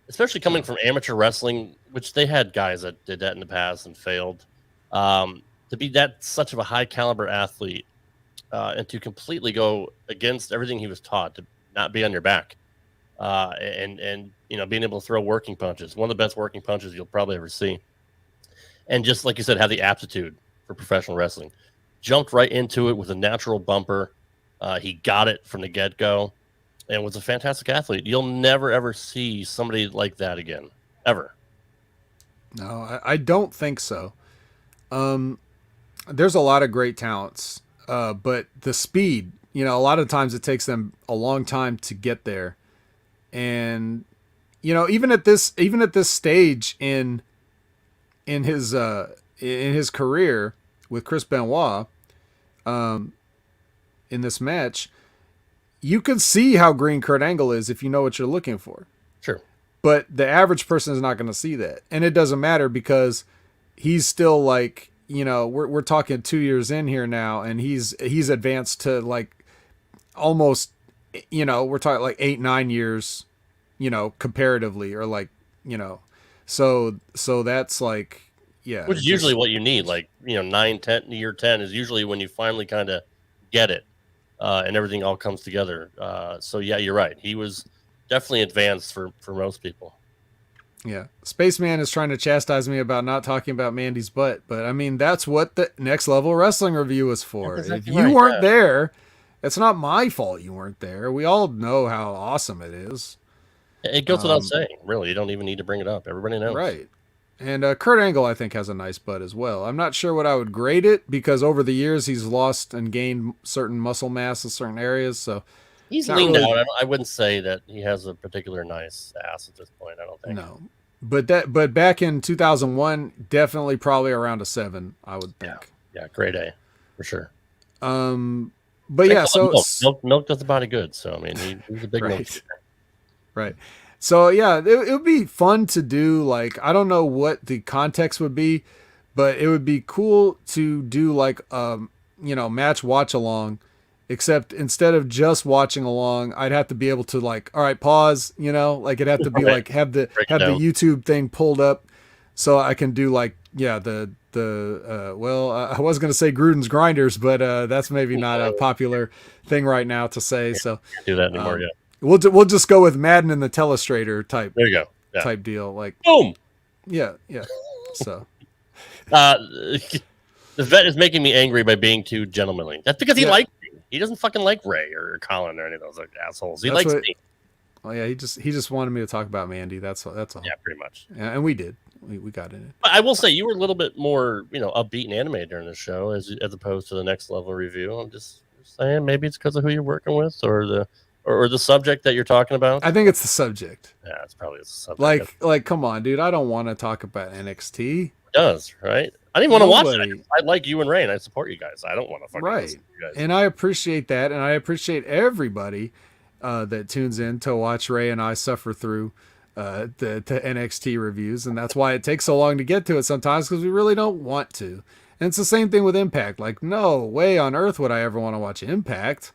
especially coming from amateur wrestling, which they had guys that did that in the past and failed. To be that such of a high caliber athlete and to completely go against everything he was taught, to not be on your back. And being able to throw working punches, one of the best working punches you'll probably ever see. And just like you said, have the aptitude for professional wrestling. Jumped right into it with a natural bumper. He got it from the get-go and was a fantastic athlete. You'll never, ever see somebody like that again, ever. No, I don't think so. There's a lot of great talents, but the speed, a lot of times it takes them a long time to get there. And, even at this stage in in his career with Chris Benoit, in this match, you can see how green Kurt Angle is if you know what you're looking for. Sure. But the average person is not going to see that. And it doesn't matter because he's still like, we're talking 2 years in here now, and he's advanced to like almost, we're talking like 8-9 years, comparatively, or like, so that's like, yeah. Which is usually what you need. Like, 9, 10, year 10 is usually when you finally kind of get it, and everything all comes together. So yeah, you're right. He was definitely advanced for most people. Yeah. Spaceman is trying to chastise me about not talking about Mandy's butt, but I mean, that's what the Next Level Wrestling review was for. Exactly if you weren't yeah. there, it's not my fault you weren't there. We all know how awesome it is. It goes without saying, really. You don't even need to bring it up. Everybody knows. Right. And Kurt Angle, I think, has a nice butt as well. I'm not sure what I would grade it because over the years he's lost and gained certain muscle mass in certain areas. So he's leaned out. I wouldn't say that he has a particular nice ass at this point. I don't think. No. But back in 2001, definitely probably around a 7, I would think. Yeah, grade A for sure. But yeah, so milk does the body good. So I mean, he's a big milk. Right. So yeah, it would be fun to do. Like, I don't know what the context would be, but it would be cool to do like match watch along, except instead of just watching along, I'd have to be able to like, all right, pause, like it'd have to be like have the YouTube thing pulled up so I can do like, yeah, I was going to say Gruden's Grinders, but that's maybe not a popular thing right now to say. So can't do that anymore. Yeah. We'll just go with Madden and the Telestrator type. There you go. Yeah. Type deal. Like boom. Yeah. So the vet is making me angry by being too gentlemanly. That's because he likes me. He doesn't fucking like Ray or Colin or any of those like assholes. He likes me. Oh yeah, he just wanted me to talk about Mandy. That's all. Yeah, pretty much. And we did. We got in it. But I will say you were a little bit more, upbeat and animated during the show as opposed to the Next Level review. I'm just saying maybe it's because of who you're working with or the subject that you're talking about. I think it's the subject. Yeah, it's probably the subject. Like, come on, dude. I don't want to talk about NXT. It does, right? I didn't want to watch it. I like you and Ray, and I support you guys. I don't want to fucking listen to you guys. And I appreciate that, and I appreciate everybody that tunes in to watch Ray and I suffer through the NXT reviews, and that's why it takes so long to get to it sometimes because we really don't want to. And it's the same thing with Impact. Like, no way on earth would I ever want to watch Impact.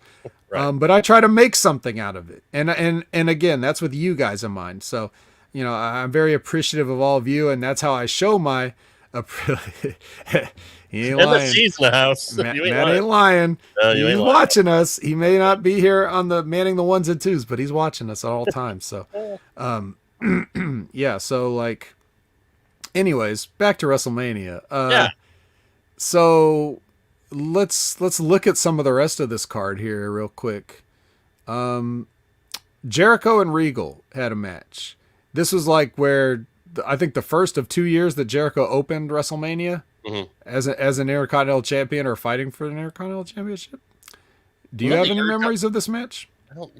Right. But I try to make something out of it. And again, that's with you guys in mind. So, I'm very appreciative of all of you, and that's how I show my he ain't lying. The seats in the house. Matt ain't lying. He's watching us. He may not be here on the manning the 1s and 2s, but he's watching us at all times. So, yeah. So, like, anyways, back to WrestleMania. So let's look at some of the rest of this card here real quick. Jericho and Regal had a match. This was like where I think the first of 2 years that Jericho opened WrestleMania as an Intercontinental Champion or fighting for an Intercontinental Championship. Do you have any memories of this match? I don't.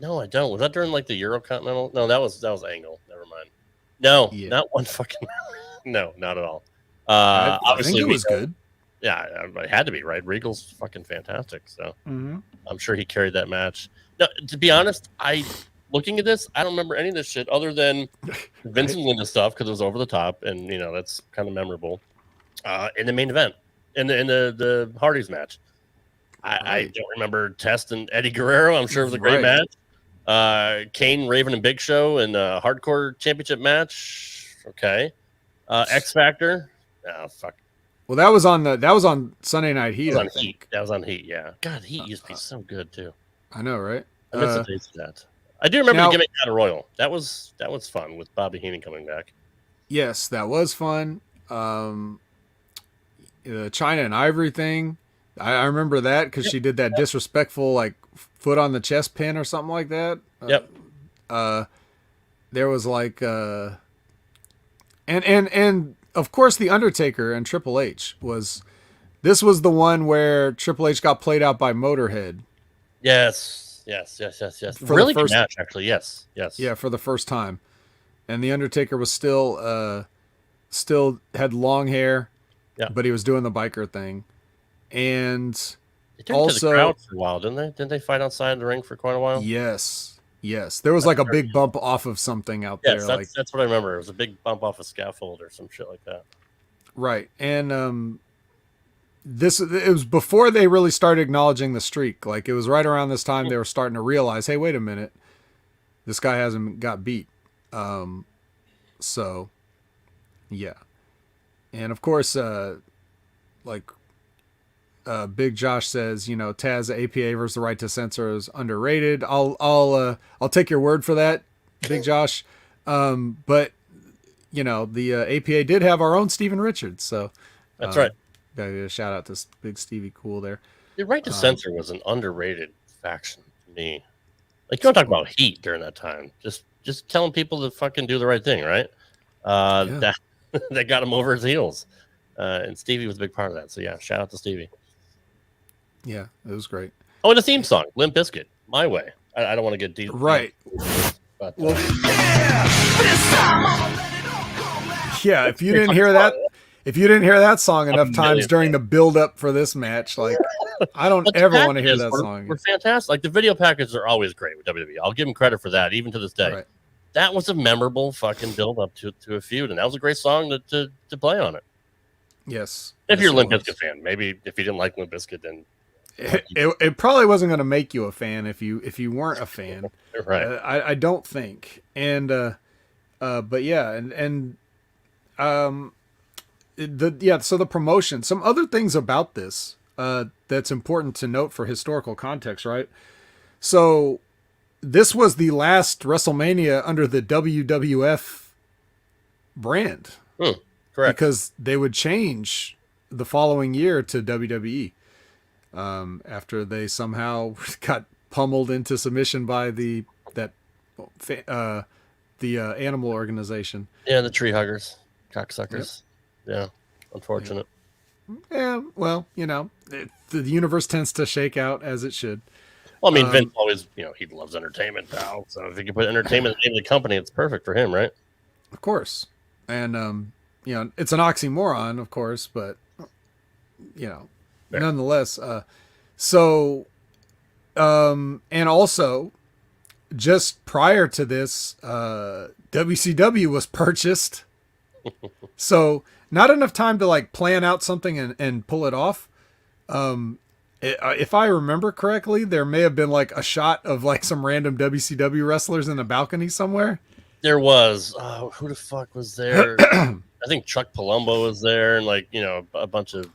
Was that during like the Eurocontinental? No, that was Angle. Never mind. No, not one fucking. No, not at all. Obviously, think it was good. Yeah, it had to be, right? Regal's fucking fantastic, so I'm sure he carried that match. No, to be honest, looking at this, I don't remember any of this shit other than Vince and Linda stuff because it was over the top, and that's kind of memorable. In the main event, in the Hardys match, I don't remember Test and Eddie Guerrero. I'm sure it was a great match. Kane, Raven, and Big Show in a Hardcore Championship match. Okay, X Factor. Oh fuck. Well, that was on Sunday Night Heat. That was on Heat. Yeah. God, Heat used to be so good too. I know, right? I miss the taste of that. I do remember the gimmick Battle Royal. That was fun with Bobby Heenan coming back. Yes, that was fun. The China and Ivory thing. I remember that because she did that disrespectful like foot on the chest pin or something like that. Yep. There was like and of course, The Undertaker and Triple H was the one where Triple H got played out by Motorhead. Yes. Really good match, actually. Yes. Yeah, for the first time. And The Undertaker was still still had long hair, Yeah. but he was doing the biker thing. And They turned to the crowd for a while, didn't they? Didn't they fight outside the ring for quite a while? yes, there was like a big bump off of something out there. Yes, that's what I remember. It was a big bump off a scaffold or some shit like that. Right. And it was before they really started acknowledging the streak. Like it was right around this time they were starting to realize, hey, wait a minute, this guy hasn't got beat. So yeah. And of course, Big Josh says, Taz, the APA versus the right to censor is underrated. I'll take your word for that, Big Josh. But the APA did have our own Steven Richards, so that's right. Gotta give a shout out to Big Stevie Cool there. The right to censor was an underrated faction to me. Like, you don't talk about heat during that time. Just telling people to fucking do the right thing, right? That got him over his heels. And Stevie was a big part of that. So yeah, shout out to Stevie. Yeah, it was great. Oh, and the theme song, Limp Bizkit, My Way. I don't want to get deep. Right. But, yeah, if you didn't hear that song enough times during the build up for this match, like I don't ever want to hear that song. We're fantastic. Like the video packages are always great with WWE. I'll give them credit for that, even to this day. Right. That was a memorable fucking build up to a feud, and that was a great song to play on it. Yes. If you're a Limp Bizkit fan, maybe if you didn't like Limp Bizkit, then it probably wasn't going to make you a fan if you weren't a fan. Right. I don't think. And but yeah, so the promotion, some other things about this that's important to note for historical context, right? So this was the last WrestleMania under the WWF brand. Correct. Because they would change the following year to WWE after they somehow got pummeled into submission by the animal organization. Yeah, the tree huggers, cocksuckers. Yep. Yeah, unfortunate. Yeah, well, the universe tends to shake out as it should. Well, I mean, Vince always, he loves entertainment, pal. So if he can put entertainment in the name of the company, it's perfect for him, right? Of course. And, it's an oxymoron, of course, but, nonetheless. And also, just prior to this, WCW was purchased. So not enough time to like plan out something and pull it off. If I remember correctly, there may have been like a shot of like some random WCW wrestlers in the balcony somewhere. There was. Who the fuck was there? I think Chuck Palumbo was there, and like a bunch of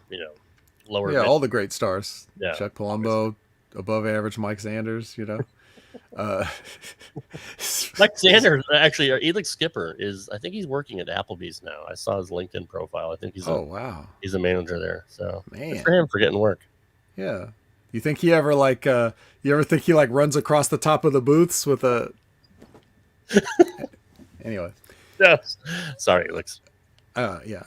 lower. Yeah, all the great stars. Yeah, Chuck Palumbo, above average Mike Sanders. Mike Sanders, actually, Elix Skipper is. I think he's working at Applebee's now. I saw his LinkedIn profile. I think he's. Wow. He's a manager there. So man, good for him for getting work. Yeah. You think he ever like? You ever think he like runs across the top of the booths with a? Anyway. Yes. Sorry, Elix. Yeah.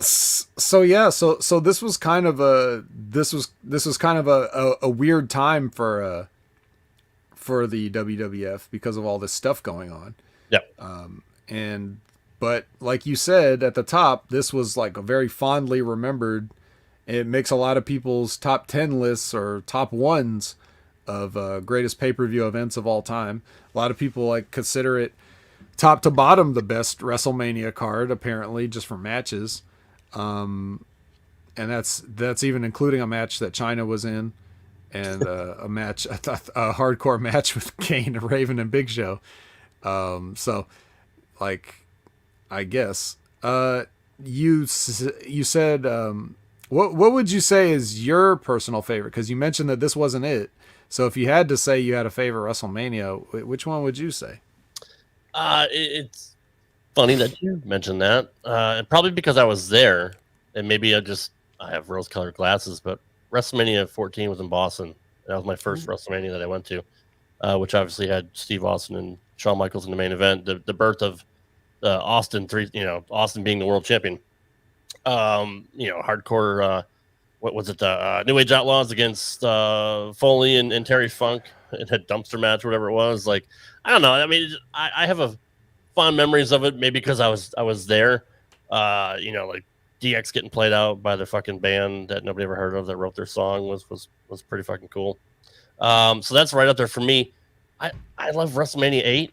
So this was kind of a weird time for the WWF because of all this stuff going on. Yeah. But like you said at the top, this was like a very fondly remembered. It makes a lot of people's top 10 lists or top ones of greatest pay-per-view events of all time. A lot of people like consider it top to bottom the best WrestleMania card, apparently, just for matches. And that's even including a match that China was in, and a hardcore match with Kane, Raven, and Big Show. So, like, I guess you said what would you say is your personal favorite? Because you mentioned that this wasn't it. So if you had to say you had a favorite WrestleMania, which one would you say? It's funny that you mentioned that. Probably because I was there, and maybe I have rose-colored glasses. But WrestleMania 14 was in Boston. That was my first WrestleMania that I went to, which obviously had Steve Austin and Shawn Michaels in the main event. The birth of Austin being the world champion. Hardcore. What was it? New Age Outlaws against Foley and Terry Funk. It had dumpster match, or whatever it was. Like, I don't know. I mean, I have a fond memories of it, maybe because I was there. Like DX getting played out by the fucking band that nobody ever heard of that wrote their song was pretty fucking cool. So that's right up there for me. I love WrestleMania 8.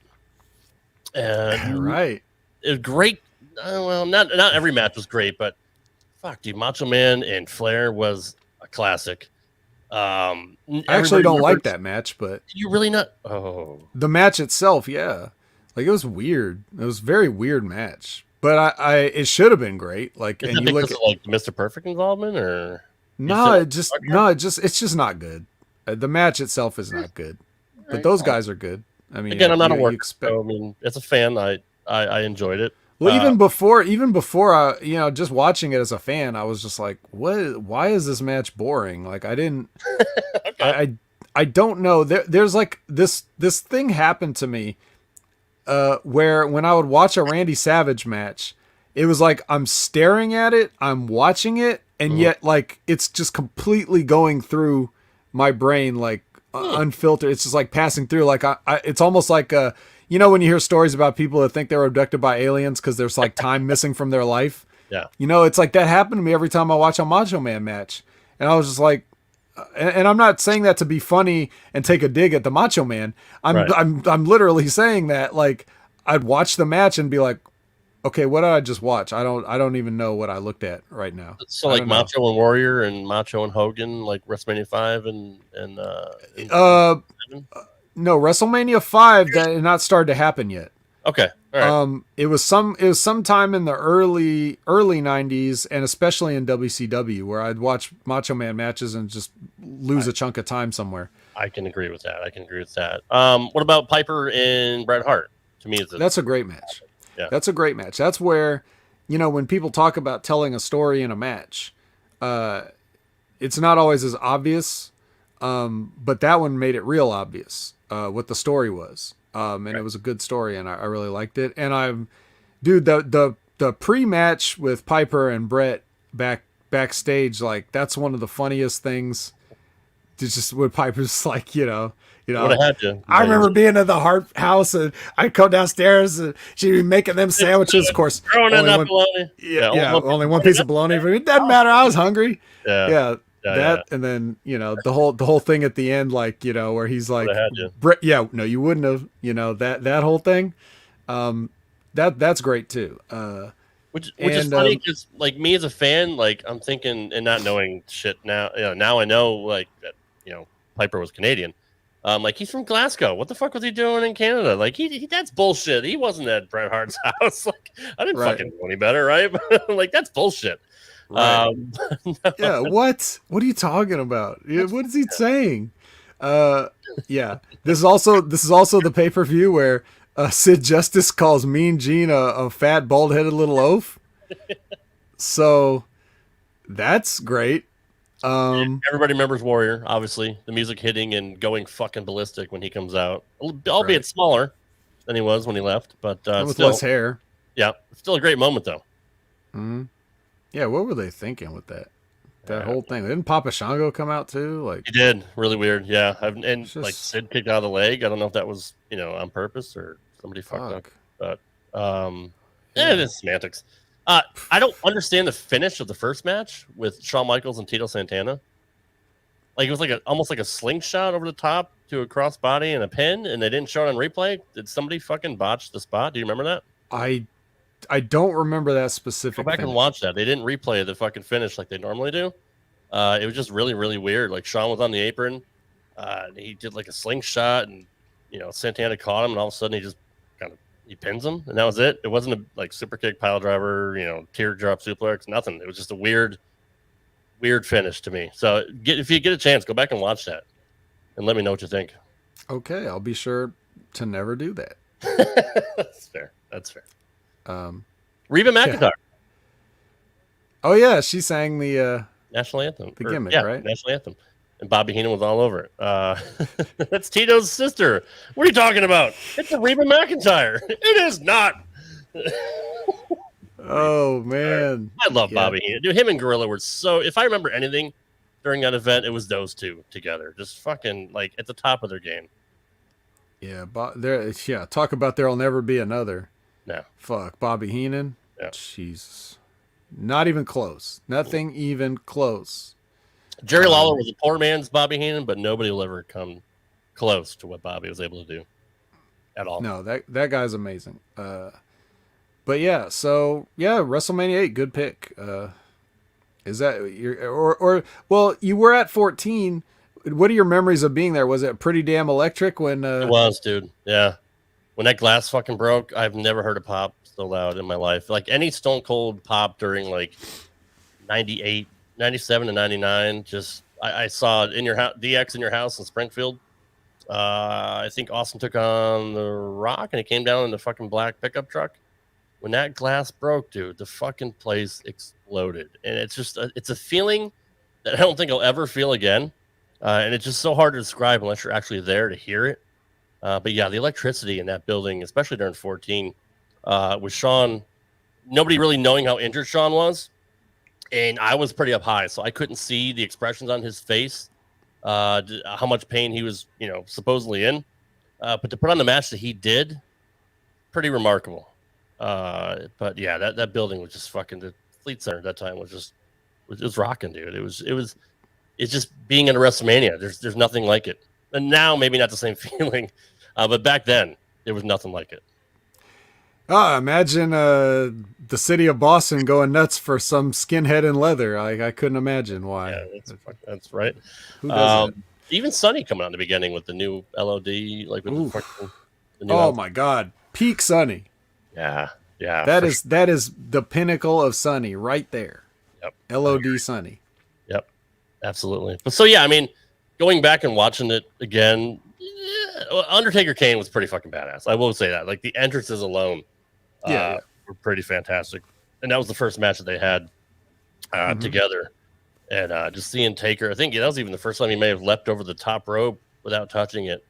Right. It was great. Well, not every match was great, but fuck, dude, Macho Man and Flair was a classic. I actually don't like that match, but you really not. Oh, the match itself, yeah, like it was weird. It was a very weird match, but it should have been great. Like, is and you look at like Mr. Perfect involvement, or it's just not good. The match itself is not good, but those guys are good. I mean, again, I'm not a worker. So, I mean, as a fan, I enjoyed it. Well, even before I, just watching it as a fan, I was just like, what? Why is this match boring? Like, I didn't, okay. I don't know. There's like this thing happened to me, where when I would watch a Randy Savage match, it was like I'm staring at it, I'm watching it, and yet like it's just completely going through my brain, like unfiltered. It's just like passing through. Like it's almost like when you hear stories about people that think they were abducted by aliens because there's like time missing from their life. Yeah. It's like that happened to me every time I watch a Macho Man match. And I was just like, and I'm not saying that to be funny and take a dig at the Macho Man. I'm literally saying that, like, I'd watch the match and be like, okay, what did I just watch? I don't even know what I looked at right now. So like Macho and Warrior and Macho and Hogan, like WrestleMania 5 and no, WrestleMania 5 that had not started to happen yet. Okay. All right. It was sometime in the early 90s, and especially in WCW, where I'd watch Macho Man matches and just lose a chunk of time somewhere. I can agree with that. What about Piper and Bret Hart? To me, that's a great match. Yeah. That's a great match. That's where, when people talk about telling a story in a match, it's not always as obvious, but that one made it real obvious what the story was. And it was a good story, and I really liked it. And the pre-match with Piper and Bret backstage, like, that's one of the funniest things. It's just when Piper's like, I remember being in the Hart house, and I'd come downstairs and she'd be making them sandwiches. Of course, only one piece of bologna. But it doesn't matter. I was hungry. Yeah. And then the whole thing at the end, like, where he's like, no, you wouldn't have, that whole thing. That's great too. Which is funny because, like, me as a fan, like, I'm thinking and not knowing shit now. Now I know, like, that Piper was Canadian. Like, he's from Glasgow. What the fuck was he doing in Canada? Like, he that's bullshit. He wasn't at Bret Hart's house. Like, I didn't fucking know any better, right? Like, that's bullshit. Right. Yeah. What are you talking about? What is he saying? Yeah. This is also the pay-per-view where Sid Justice calls Mean Gene a fat, bald-headed little oaf. So that's great. Everybody remembers Warrior, obviously. The music hitting and going fucking ballistic when he comes out, albeit smaller than he was when he left, but with less hair. Yeah, still a great moment though. Mm-hmm. Yeah, what were they thinking with that whole thing? Didn't Papa Shango come out too? Like, he did. Really weird. Yeah, like Sid kicked out of the leg. I don't know if that was on purpose or somebody fucked up. But it is semantics. I don't understand the finish of the first match with Shawn Michaels and Tito Santana. Like, it was like almost like a slingshot over the top to a crossbody and a pin, and they didn't show it on replay. Did somebody fucking botch the spot? Do you remember that? I don't remember that specific. Go back and watch that. They didn't replay the fucking finish like they normally do. It was just really, really weird. Like, Shawn was on the apron. He did like a slingshot, and Santana caught him, and all of a sudden he just he pins him, and that was it. It wasn't a super kick, pile driver, teardrop suplex, nothing. It was just a weird finish to me. So if you get a chance, go back and watch that, and let me know what you think. Okay, I'll be sure to never do that. That's fair. Reba McEntire. Yeah. Oh yeah, she sang the national anthem. The gimmick, right? National anthem. And Bobby Heenan was all over it. That's Tito's sister. What are you talking about? It's a Reba McEntire. It is not. Oh man, I love Bobby Heenan. Dude, him and Gorilla were so. If I remember anything during that event, it was those two together, just fucking like at the top of their game. Yeah, talk about there'll never be another. No. Fuck, Bobby Heenan? Yeah. Jesus. Not even close. Nothing even close. Jerry Lawler was a poor man's Bobby Heenan, but nobody will ever come close to what Bobby was able to do at all. No, that guy's amazing. But yeah, so yeah, WrestleMania 8, good pick. Is that your well, you were at 14. What are your memories of being there? Was it pretty damn electric when It was, dude. Yeah. When that glass fucking broke, I've never heard a pop so loud in my life. Like any Stone Cold pop during like 98, 97 to 99, just I saw it in your house, DX in your house in Springfield. I think Austin took on The Rock and it came down in the fucking black pickup truck. When that glass broke, dude, the fucking place exploded. And it's just, it's a feeling that I don't think I'll ever feel again. And it's just so hard to describe unless you're actually there to hear it. But yeah, the electricity in that building, especially during 14, with Shawn, nobody really knowing how injured Shawn was. And I was pretty up high, so I couldn't see the expressions on his face, how much pain he was, supposedly in. But to put on the match that he did, pretty remarkable. But yeah, that building was just fucking, the Fleet Center at that time was rocking, dude. It's just being in a WrestleMania. There's nothing like it. And now maybe not the same feeling, but back then there was nothing like it. Imagine the city of Boston going nuts for some skinhead in leather. I couldn't imagine why. Yeah, that's right. Who does it? Even Sonny coming out in the beginning with the new LOD, like with the new oh my God, peak Sonny. Yeah. That is the pinnacle of Sonny right there. Yep. LOD Sonny. Yep. Absolutely. But so yeah, I mean, going back and watching it again, Undertaker Kane was pretty fucking badass. I will say that. Like the entrances alone, were pretty fantastic, and that was the first match that they had together. And just seeing Taker, I think that was even the first time he may have leapt over the top rope without touching it.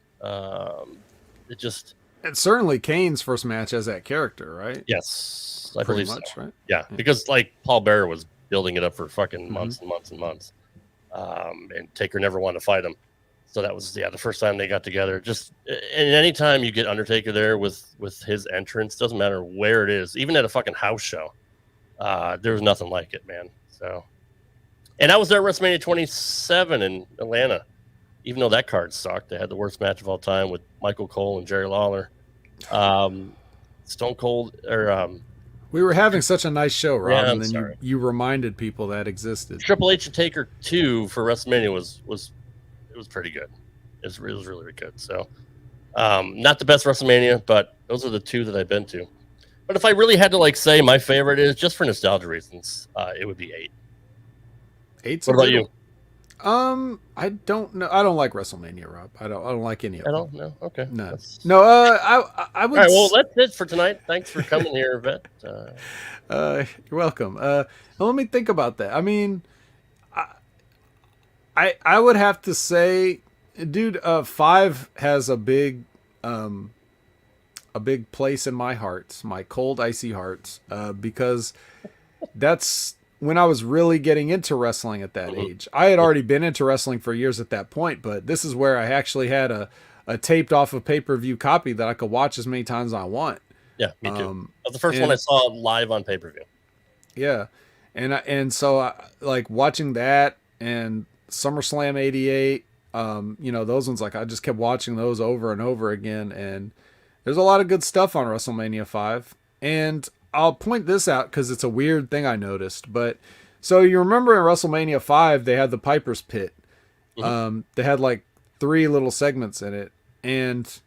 It's certainly Kane's first match as that character, right? Yes, I Pretty believe much, so. Right? Yeah, because like Paul Bearer was building it up for fucking months and months and months, and Taker never wanted to fight him. So that was the first time they got together. Just and anytime you get Undertaker there with his entrance, doesn't matter where it is, even at a fucking house show, there was nothing like it, man. So, and I was there at WrestleMania 27 in Atlanta, even though that card sucked. They had the worst match of all time with Michael Cole and Jerry Lawler. Stone Cold we were having such a nice show, Rob, Yeah, and then you reminded people that existed. Triple H and Taker 2 for WrestleMania was pretty good. It was really, really good. So, not the best WrestleMania, but those are the two that I've been to. But if I really had to say my favorite is just for nostalgia reasons, it would be 8. What about you? I don't know. I don't like WrestleMania, Rob. I don't like any of them. I don't know. Okay. No. I would. All right. Well, that's it for tonight. Thanks for coming here, Vet. You're welcome. Let me think about that. I mean, I would have to say, dude, 5 has a big place in my heart, my cold, icy heart, because that's when I was really getting into wrestling at that age. I had already been into wrestling for years at that point, but this is where I actually had a taped off of pay-per-view copy that I could watch as many times as I want. Yeah, me too. That was the first one I saw live on pay-per-view. Yeah. And so I like watching that and SummerSlam 88, those ones, I just kept watching those over and over again. And there's a lot of good stuff on WrestleMania 5. And I'll point this out because it's a weird thing I noticed. But so you remember in WrestleMania 5, they had the Piper's Pit. They had 3 little segments in it. And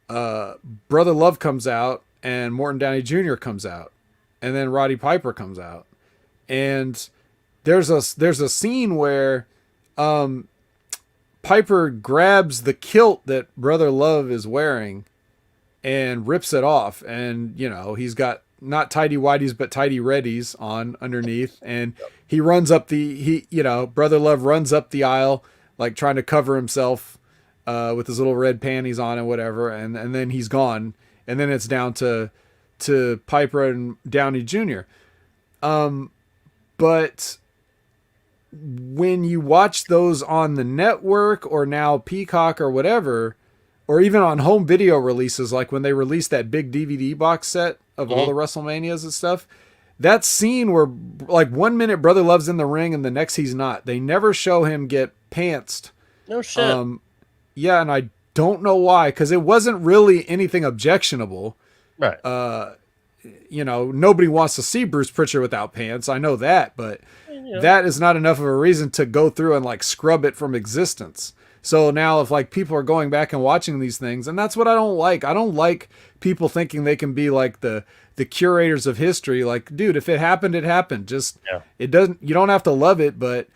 Brother Love comes out and Morton Downey Jr. comes out. And then Roddy Piper comes out. And there's a scene where Piper grabs the kilt that Brother Love is wearing and rips it off. And, he's got not tidy whities, but tidy reddies on underneath. And he runs up Brother Love runs up the aisle, trying to cover himself with his little red panties on and whatever. And then he's gone. And then it's down to Piper and Downey Jr. But when you watch those on the network or now Peacock or whatever, or even on home video releases, like when they released that big DVD box set of all the WrestleManias and stuff. That scene where like 1 minute Brother Love's in the ring and the next he's not. They never show him get pantsed. No shit. Yeah, and I don't know why, because it wasn't really anything objectionable. Right. Nobody wants to see Bruce Pritchard without pants. I know that, but that is not enough of a reason to go through and like scrub it from existence. So now if like people are going back and watching these things, and that's what I don't like. I don't like people thinking they can be like the curators of history. Like, dude, if it happened, it happened. Just you don't have to love it, but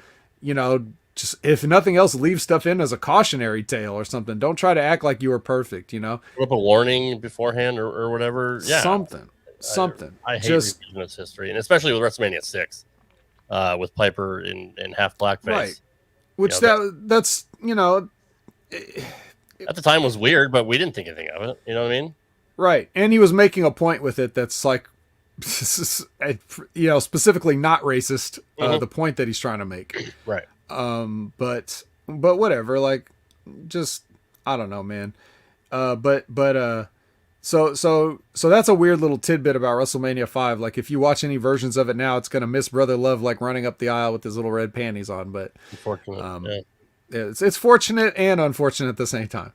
just if nothing else, leave stuff in as a cautionary tale or something. Don't try to act like you were perfect, Put up a warning beforehand or whatever. Yeah. Something. I hate revisionist history, and especially with WrestleMania 6, with Piper in half blackface. Right. Which that's at the time was weird, but we didn't think anything of it. You know what I mean? Right. And he was making a point with it that's like, specifically not racist. The point that he's trying to make. Right. But whatever. Like, just I don't know, man. So that's a weird little tidbit about WrestleMania 5. Like, if you watch any versions of it now, it's gonna miss Brother Love like running up the aisle with his little red panties on. But unfortunately, it's fortunate and unfortunate at the same time.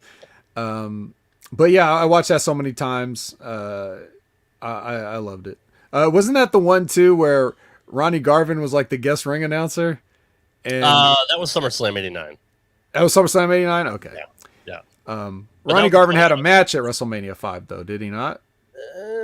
But yeah, I watched that so many times. I loved it. Wasn't that the one too where Ronnie Garvin was like the guest ring announcer? And that was SummerSlam '89. That was SummerSlam '89. Okay. Yeah. Ronnie Garvin had a match at WrestleMania 5, though, did he not?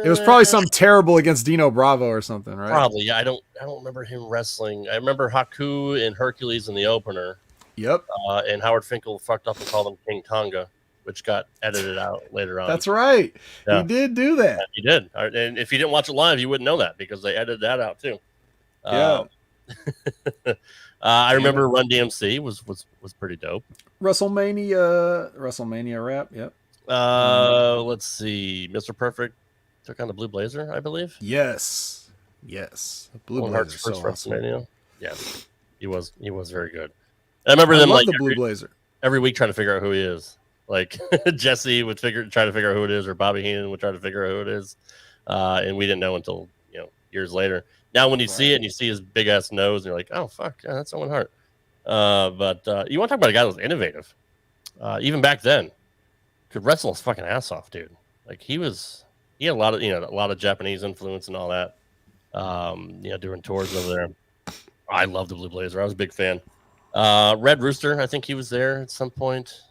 It was probably something terrible against Dino Bravo or something, right? Probably. Yeah, I don't remember him wrestling. I remember Haku and Hercules in the opener. Yep. And Howard Finkel fucked up and called him King Tonga, which got edited out later on. That's right. Yeah. He did do that. Yeah, he did. And if you didn't watch it live, you wouldn't know that because they edited that out too. Yeah. I remember Run DMC was pretty dope. WrestleMania rap. Yep. Let's see. Mr. Perfect took on the Blue Blazer, I believe. Yes. Blue Blazer. First WrestleMania. Yeah, he was very good. I remember them like the Blue Blazer every week trying to figure out who he is. Like Jesse would try to figure out who it is, or Bobby Heenan would try to figure out who it is, and we didn't know until years later. Now when you see it and you see his big ass nose, and you're like, oh fuck, yeah, that's Owen Hart. But you want to talk about a guy that was innovative, even back then, could wrestle his fucking ass off, dude. Like he had a lot of Japanese influence and all that. Doing tours over there. I love the Blue Blazer. I was a big fan. Red Rooster, I think he was there at some point.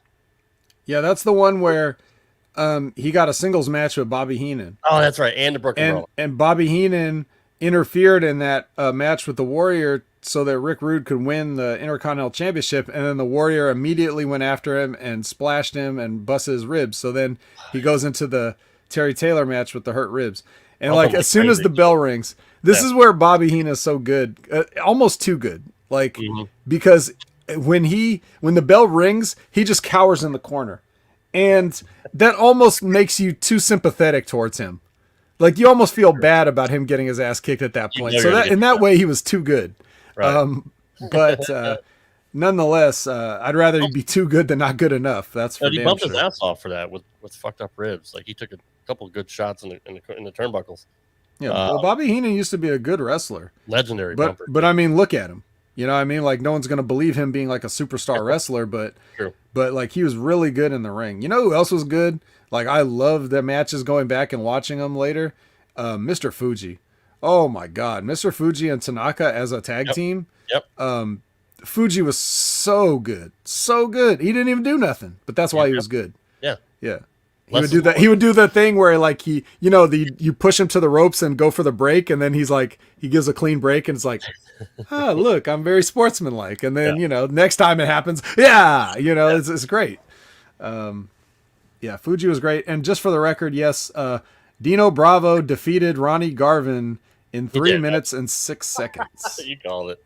Yeah, that's the one where he got a singles match with Bobby Heenan. Oh, that's right, and the Brooklyn Roll. And Bobby Heenan interfered in that match with the Warrior so that Rick Rude could win the Intercontinental Championship, and then the Warrior immediately went after him and splashed him and busted his ribs. So then he goes into the Terry Taylor match with the hurt ribs. And as soon as the bell rings, this is where Bobby Heenan is so good, almost too good. Like because when the bell rings, he just cowers in the corner, and that almost makes you too sympathetic towards him. Like you almost feel bad about him getting his ass kicked at that point. So that in that way, he was too good. Right. But nonetheless, I'd rather he be too good than not good enough. That's for damn sure. He bumped his ass off for that with fucked up ribs. Like he took a couple of good shots in the turnbuckles. Yeah, well, Bobby Heenan used to be a good wrestler, legendary. But I mean, look at him. You know what I mean? Like no one's gonna believe him being like a superstar wrestler, but like he was really good in the ring. You know who else was good? Like I love the matches going back and watching them later. Mr. Fuji. Oh my God, Mr. Fuji and Tanaka as a tag team. Yep. Fuji was so good, so good. He didn't even do nothing, but that's why he was good. Yeah. Yeah. He would do that. He would do the thing where like you push him to the ropes and go for the break, and then he gives a clean break, and it's like, look, I'm very sportsmanlike. And then next time it happens, it's great. Fuji was great. And just for the record, yes, Dino Bravo defeated Ronnie Garvin in 3 minutes and 6 seconds. You called it.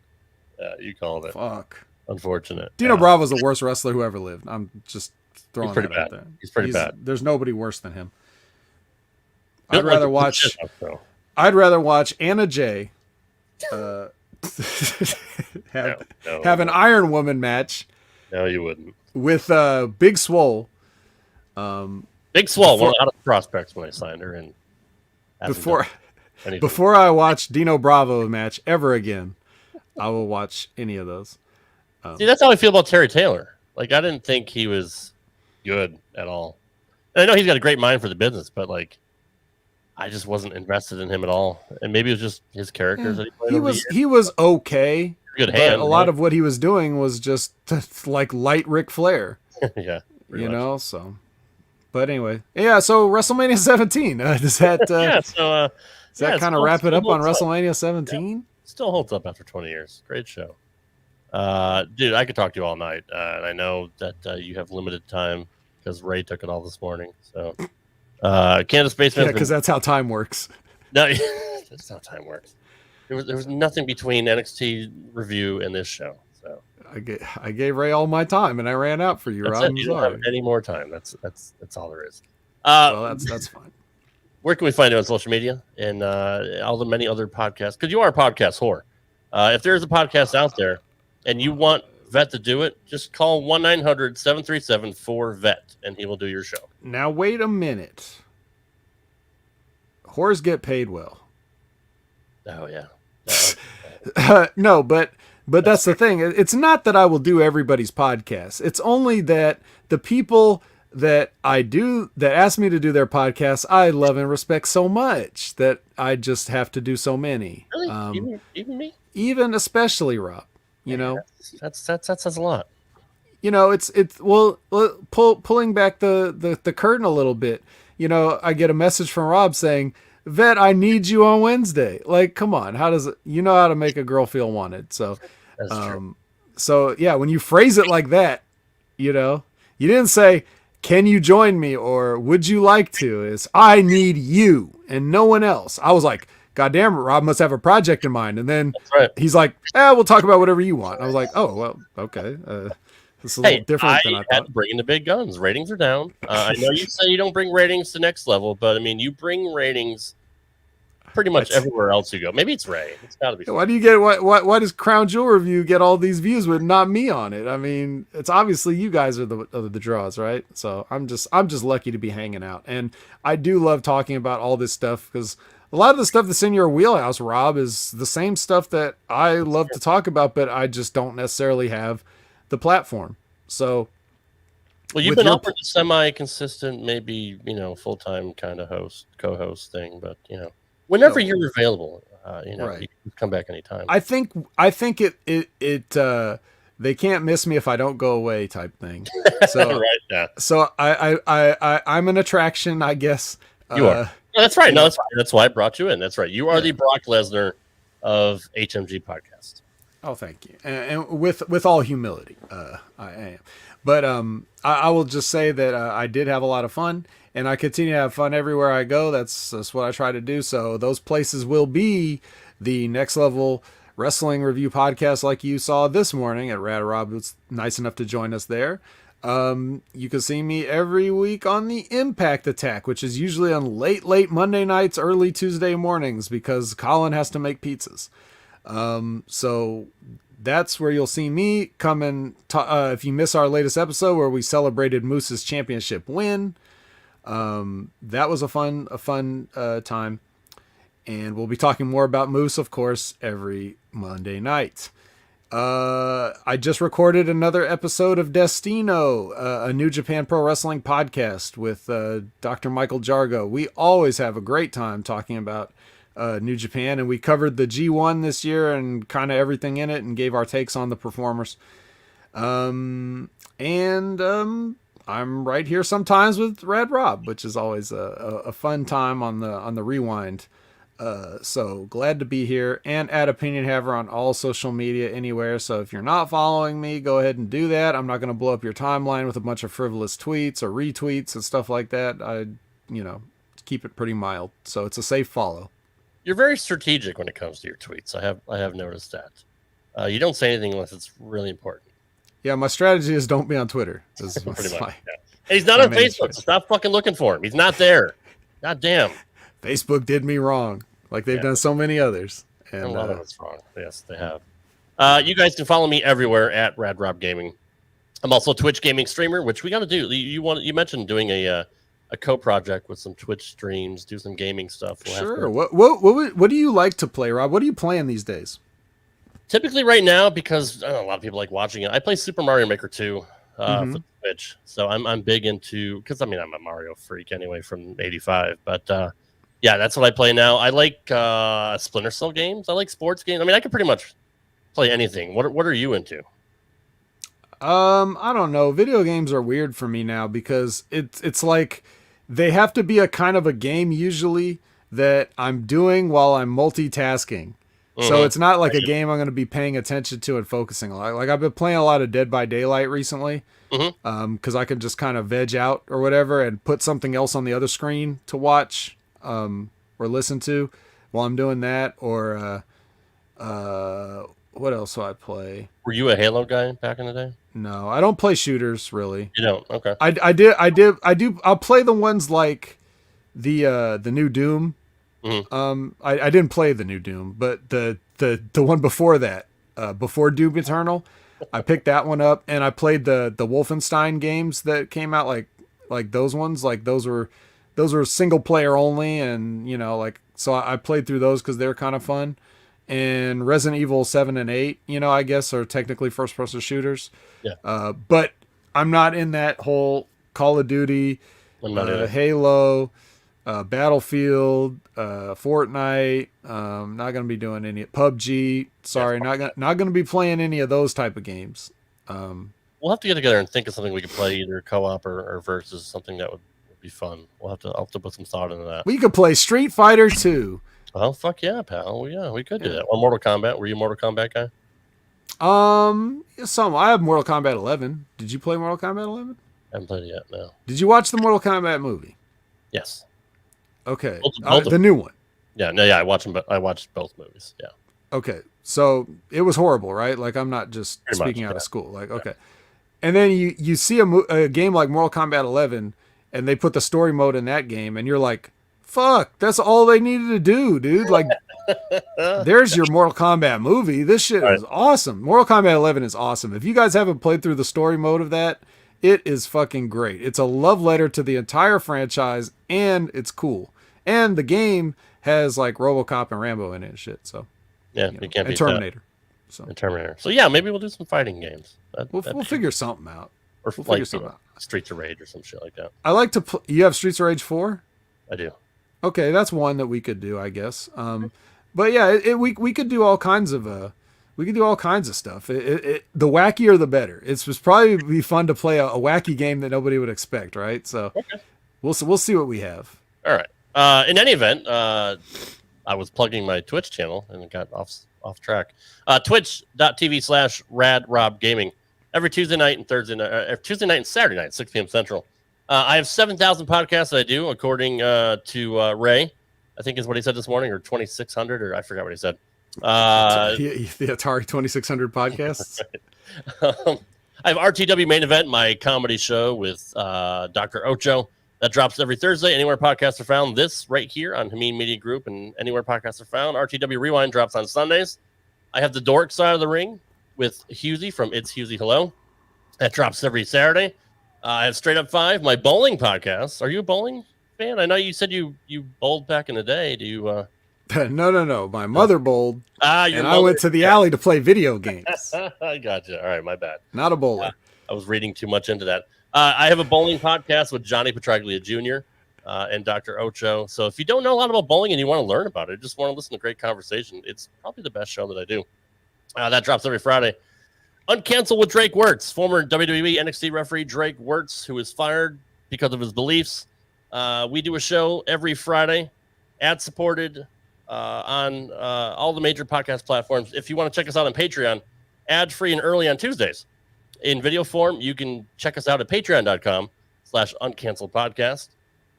Yeah, you called it. Fuck. Unfortunate. Dino Bravo's the worst wrestler who ever lived. I'm just throwing that out there. He's pretty bad. There's nobody worse than him. I'd rather watch Anna Jay have an Iron Woman match. No, you wouldn't. With Big Swole. Big Swole, one of the prospects when I signed her, and Before I watch Dino Bravo match ever again, I will watch any of those. See, that's how I feel about Terry Taylor. Like, I didn't think he was good at all. And I know he's got a great mind for the business, but like, I just wasn't invested in him at all. And maybe it was just his characters that he played. He was okay. Good hand. A lot of what he was doing was just like light Ric Flair. Yeah, you know. So, but anyway, yeah. So WrestleMania 17. Does that? Does that kind of wrap it up on WrestleMania 17? Yeah. Still holds up after 20 years. Great show. Dude, I could talk to you all night. And I know that you have limited time because Ray took it all this morning. So, Canada Spaceman. Yeah, because that's how time works. No, that's how time works. There was nothing between NXT review and this show. So I gave Ray all my time and I ran out for you, Rob. You don't have any more time. That's all there is. Well, that's fine. Where can we find you on social media and all the many other podcasts? Because you are a podcast whore. If there's a podcast out there and you want Vet to do it, just call 1-900-737-4VET and he will do your show. Now, wait a minute. Whores get paid well. Oh, yeah. No, but that's the thing. It's not that I will do everybody's podcast. It's only that the people that ask me to do their podcasts, I love and respect so much that I just have to do so many. Really? Even me? Even especially Rob. You know, that says a lot. You know, it's pulling back the curtain a little bit. You know, I get a message from Rob saying, Vet, I need you on Wednesday. Like, come on. How does it, you know how to make a girl feel wanted. So, that's true. So yeah, when you phrase it like that, you know, you didn't say, can you join me? Or would you like to? It's, I need you and no one else. I was like, God damn it, Rob must have a project in mind. And then he's like, we'll talk about whatever you want. I was like, oh, well, okay. It's a little different than I thought. Bringing the big guns. Ratings are down. I know you say you don't bring ratings to next level, but I mean, you bring ratings pretty much everywhere else you go. Maybe it's Ray. It's got to be. Why do you get why does Crown Jewel Review get all these views with not me on it? I mean, it's obviously you guys are the draws, right? So I'm just lucky to be hanging out, and I do love talking about all this stuff because a lot of the stuff that's in your wheelhouse, Rob, is the same stuff that I love to talk about, but I just don't necessarily have the platform. So, well, you've been offered a semi-consistent, maybe, you know, full-time kind of co-host thing, but you know, whenever you're available, you know, you can come back anytime. I think it they can't miss me if I don't go away type thing. So right, yeah. So I'm an attraction, I guess. You are. No, that's right. No, that's why I brought you in. That's right. You are the Brock Lesnar of HMG podcast. Oh, thank you. And with all humility, I am. But I will just say that I did have a lot of fun, and I continue to have fun everywhere I go. That's what I try to do. So those places will be the Next Level Wrestling Review podcast, like you saw this morning at Rad Rob, who's nice enough to join us there. You can see me every week on the Impact Attack, which is usually on late Monday nights, early Tuesday mornings, because Colin has to make pizzas. So that's where you'll see me come and if you miss our latest episode where we celebrated Moose's championship win, that was a fun time. And we'll be talking more about Moose, of course, every Monday night. I just recorded another episode of Destino, a New Japan Pro Wrestling podcast with Dr. Michael Jargo. We always have a great time talking about New Japan, and we covered the G1 this year and kind of everything in it and gave our takes on the performers. I'm right here sometimes with Rad Rob, which is always a fun time on the Rewind. So glad to be here, and at Opinion Haver on all social media anywhere. So if you're not following me, go ahead and do that. I'm not going to blow up your timeline with a bunch of frivolous tweets or retweets and stuff like that. I keep it pretty mild. So it's a safe follow. You're very strategic when it comes to your tweets. I have noticed that. You don't say anything unless it's really important. Yeah, my strategy is don't be on Twitter. Pretty much, yeah. And he's not on Facebook. So stop fucking looking for him. He's not there. God damn. Facebook did me wrong, like they've done so many others. And a lot of it's wrong. Yes, they have. You guys can follow me everywhere at RadRob Gaming. I'm also a Twitch gaming streamer, which we got to do. You mentioned doing a a co-project with some Twitch streams, do some gaming stuff. Sure. What do you like to play, Rob? What are you playing these days? Typically right now, because I don't know, a lot of people like watching it, I play Super Mario Maker 2 for Twitch. So I'm big into, because I mean, I'm a Mario freak anyway from 85. But yeah, that's what I play now. I like Splinter Cell games. I like sports games. I mean, I can pretty much play anything. What are you into? I don't know. Video games are weird for me now because it's like they have to be a kind of a game usually that I'm doing while I'm multitasking. So it's not like a game I'm going to be paying attention to and focusing a lot. Like I've been playing a lot of Dead by Daylight recently because I can just kind of veg out or whatever and put something else on the other screen to watch or listen to while I'm doing that. Or what else do I play? Were you a Halo guy back in the day? No, I don't play shooters really. You don't? Okay. I do. I'll play the ones like the new Doom. I didn't play the new Doom, but the one before that, before Doom Eternal, I picked that one up and I played the Wolfenstein games that came out like those ones. Like those were single player only, and you know, like, so I played through those because they're kind of fun. And Resident Evil 7 and 8, you know, I guess are technically first person shooters. Yeah. But I'm not in that whole Call of Duty, Halo, Battlefield, Fortnite. Not going to be doing any PUBG. Sorry, not going to be playing any of those type of games. We'll have to get together and think of something we could play, either co-op or versus, something that would be fun. I'll have to put some thought into that. We could play Street Fighter 2. Oh, fuck yeah, pal. Yeah, we could do that. Or Mortal Kombat. Were you a Mortal Kombat guy? I have Mortal Kombat 11. Did you play Mortal Kombat 11? I haven't played it yet, no. Did you watch the Mortal Kombat movie? Yes. Okay. Both the new one. Yeah, I watched them, but I watched both movies. Yeah. Okay. So it was horrible, right? Like, I'm not just Pretty speaking much, out of school. Like, okay. And then you see a game like Mortal Kombat 11, and they put the story mode in that game, and you're like, fuck, that's all they needed to do, dude. Like, there's your Mortal Kombat movie. This shit is awesome. Mortal Kombat 11 is awesome. If you guys haven't played through the story mode of that, it is fucking great. It's a love letter to the entire franchise, and it's cool. And the game has like RoboCop and Rambo in it and shit. So yeah, you can't beat and Terminator. That. So and Terminator. So yeah, maybe we'll do some fighting games. We'll figure something out. Or we'll like, figure something out. Streets of Rage or some shit like that. I like to. You have Streets of Rage 4? I do. Okay, that's one that we could do, I guess. But yeah, we could do all kinds of stuff. The wackier the better. It was probably be fun to play a wacky game that nobody would expect, right? So we'll see what we have. All right. In any event, I was plugging my Twitch channel and it got off track. Twitch.tv/RadRobGaming. Every Tuesday night and Tuesday night and Saturday night, 6 p.m. Central. I have 7,000 podcasts that I do, according to Ray, I think is what he said this morning, or 2,600, or I forgot what he said. The Atari 2600 podcasts. I have RTW Main Event, my comedy show with Dr. Ocho. That drops every Thursday, anywhere podcasts are found. This right here on Hameen Media Group and anywhere podcasts are found. RTW Rewind drops on Sundays. I have the Dork Side of the Ring with Husey from It's Husey Hello. That drops every Saturday. I have Straight Up 5, my bowling podcast. Are you a bowling fan? I know you said you bowled back in the day. Do you? No. My mother bowled, and I went to the alley to play video games. I gotcha. All right, my bad. Not a bowler. I was reading too much into that. I have a bowling podcast with Johnny Petraglia Jr. And Dr. Ocho. So if you don't know a lot about bowling and you want to learn about it, just want to listen to great conversation, it's probably the best show that I do. That drops every Friday. Uncancel with Drake Wirtz, former WWE NXT referee Drake Wirtz, who was fired because of his beliefs. We do a show every Friday, ad-supported on all the major podcast platforms. If you want to check us out on Patreon, ad-free and early on Tuesdays. In video form, you can check us out at patreon.com/uncanceledpodcast.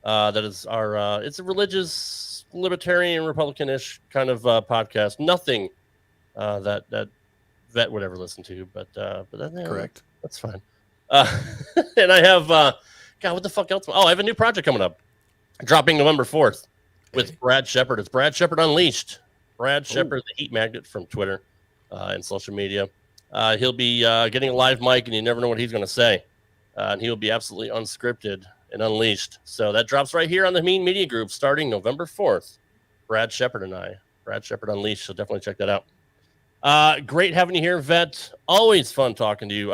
That is our, it's a religious, libertarian, Republican-ish kind of podcast. Nothing that Vet would ever listen to, but correct. That's fine. And I have, God, what the fuck else? Oh, I have a new project coming up, dropping November 4th with Brad Shepard. It's Brad Shepard Unleashed. Brad Shepard, the heat magnet from Twitter and social media. He'll be getting a live mic, and you never know what he's going to say. And he'll be absolutely unscripted and Unleashed. So that drops right here on the Mean Media Group starting November 4th. Brad Shepard and I. Brad Shepard Unleashed, so definitely check that out. Great having you here, Vet. Always fun talking to you.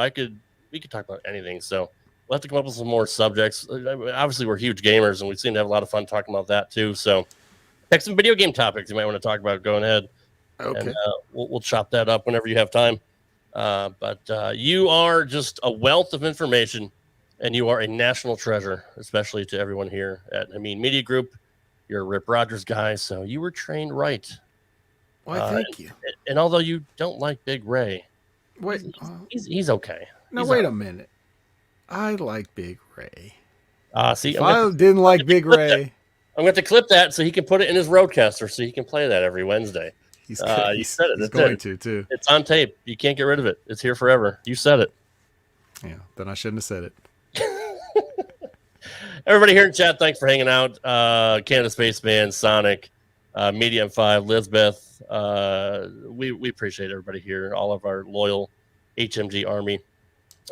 We could talk about anything, so we'll have to come up with some more subjects. Obviously, we're huge gamers, and we seem to have a lot of fun talking about that, too. So pick some video game topics you might want to talk about. Go ahead. Okay. And we'll chop that up whenever you have time. But you are just a wealth of information, and you are a national treasure, especially to everyone here at Media Group. You're a Rip Rogers guy, so you were trained right. Why, thank you. And although you don't like Big Ray, Wait, he's okay. Now, wait a minute. I like Big Ray. See, If I didn't like Big Ray, I'm going to clip that so he can put it in his Roadcaster so he can play that every Wednesday. you said it. He's That's going it. to, too. It's on tape. You can't get rid of it. It's here forever. You said it. Yeah, then I shouldn't have said it. Everybody here in chat, thanks for hanging out. Canada Spaceman, Sonic, Medium 5, Lisbeth. We appreciate everybody here, all of our loyal HMG army.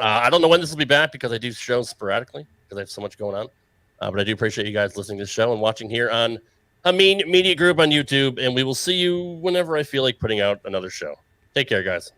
I don't know when this will be back because I do shows sporadically because I have so much going on. But I do appreciate you guys listening to the show and watching here on Media Group on YouTube. And we will see you whenever I feel like putting out another show. Take care, guys.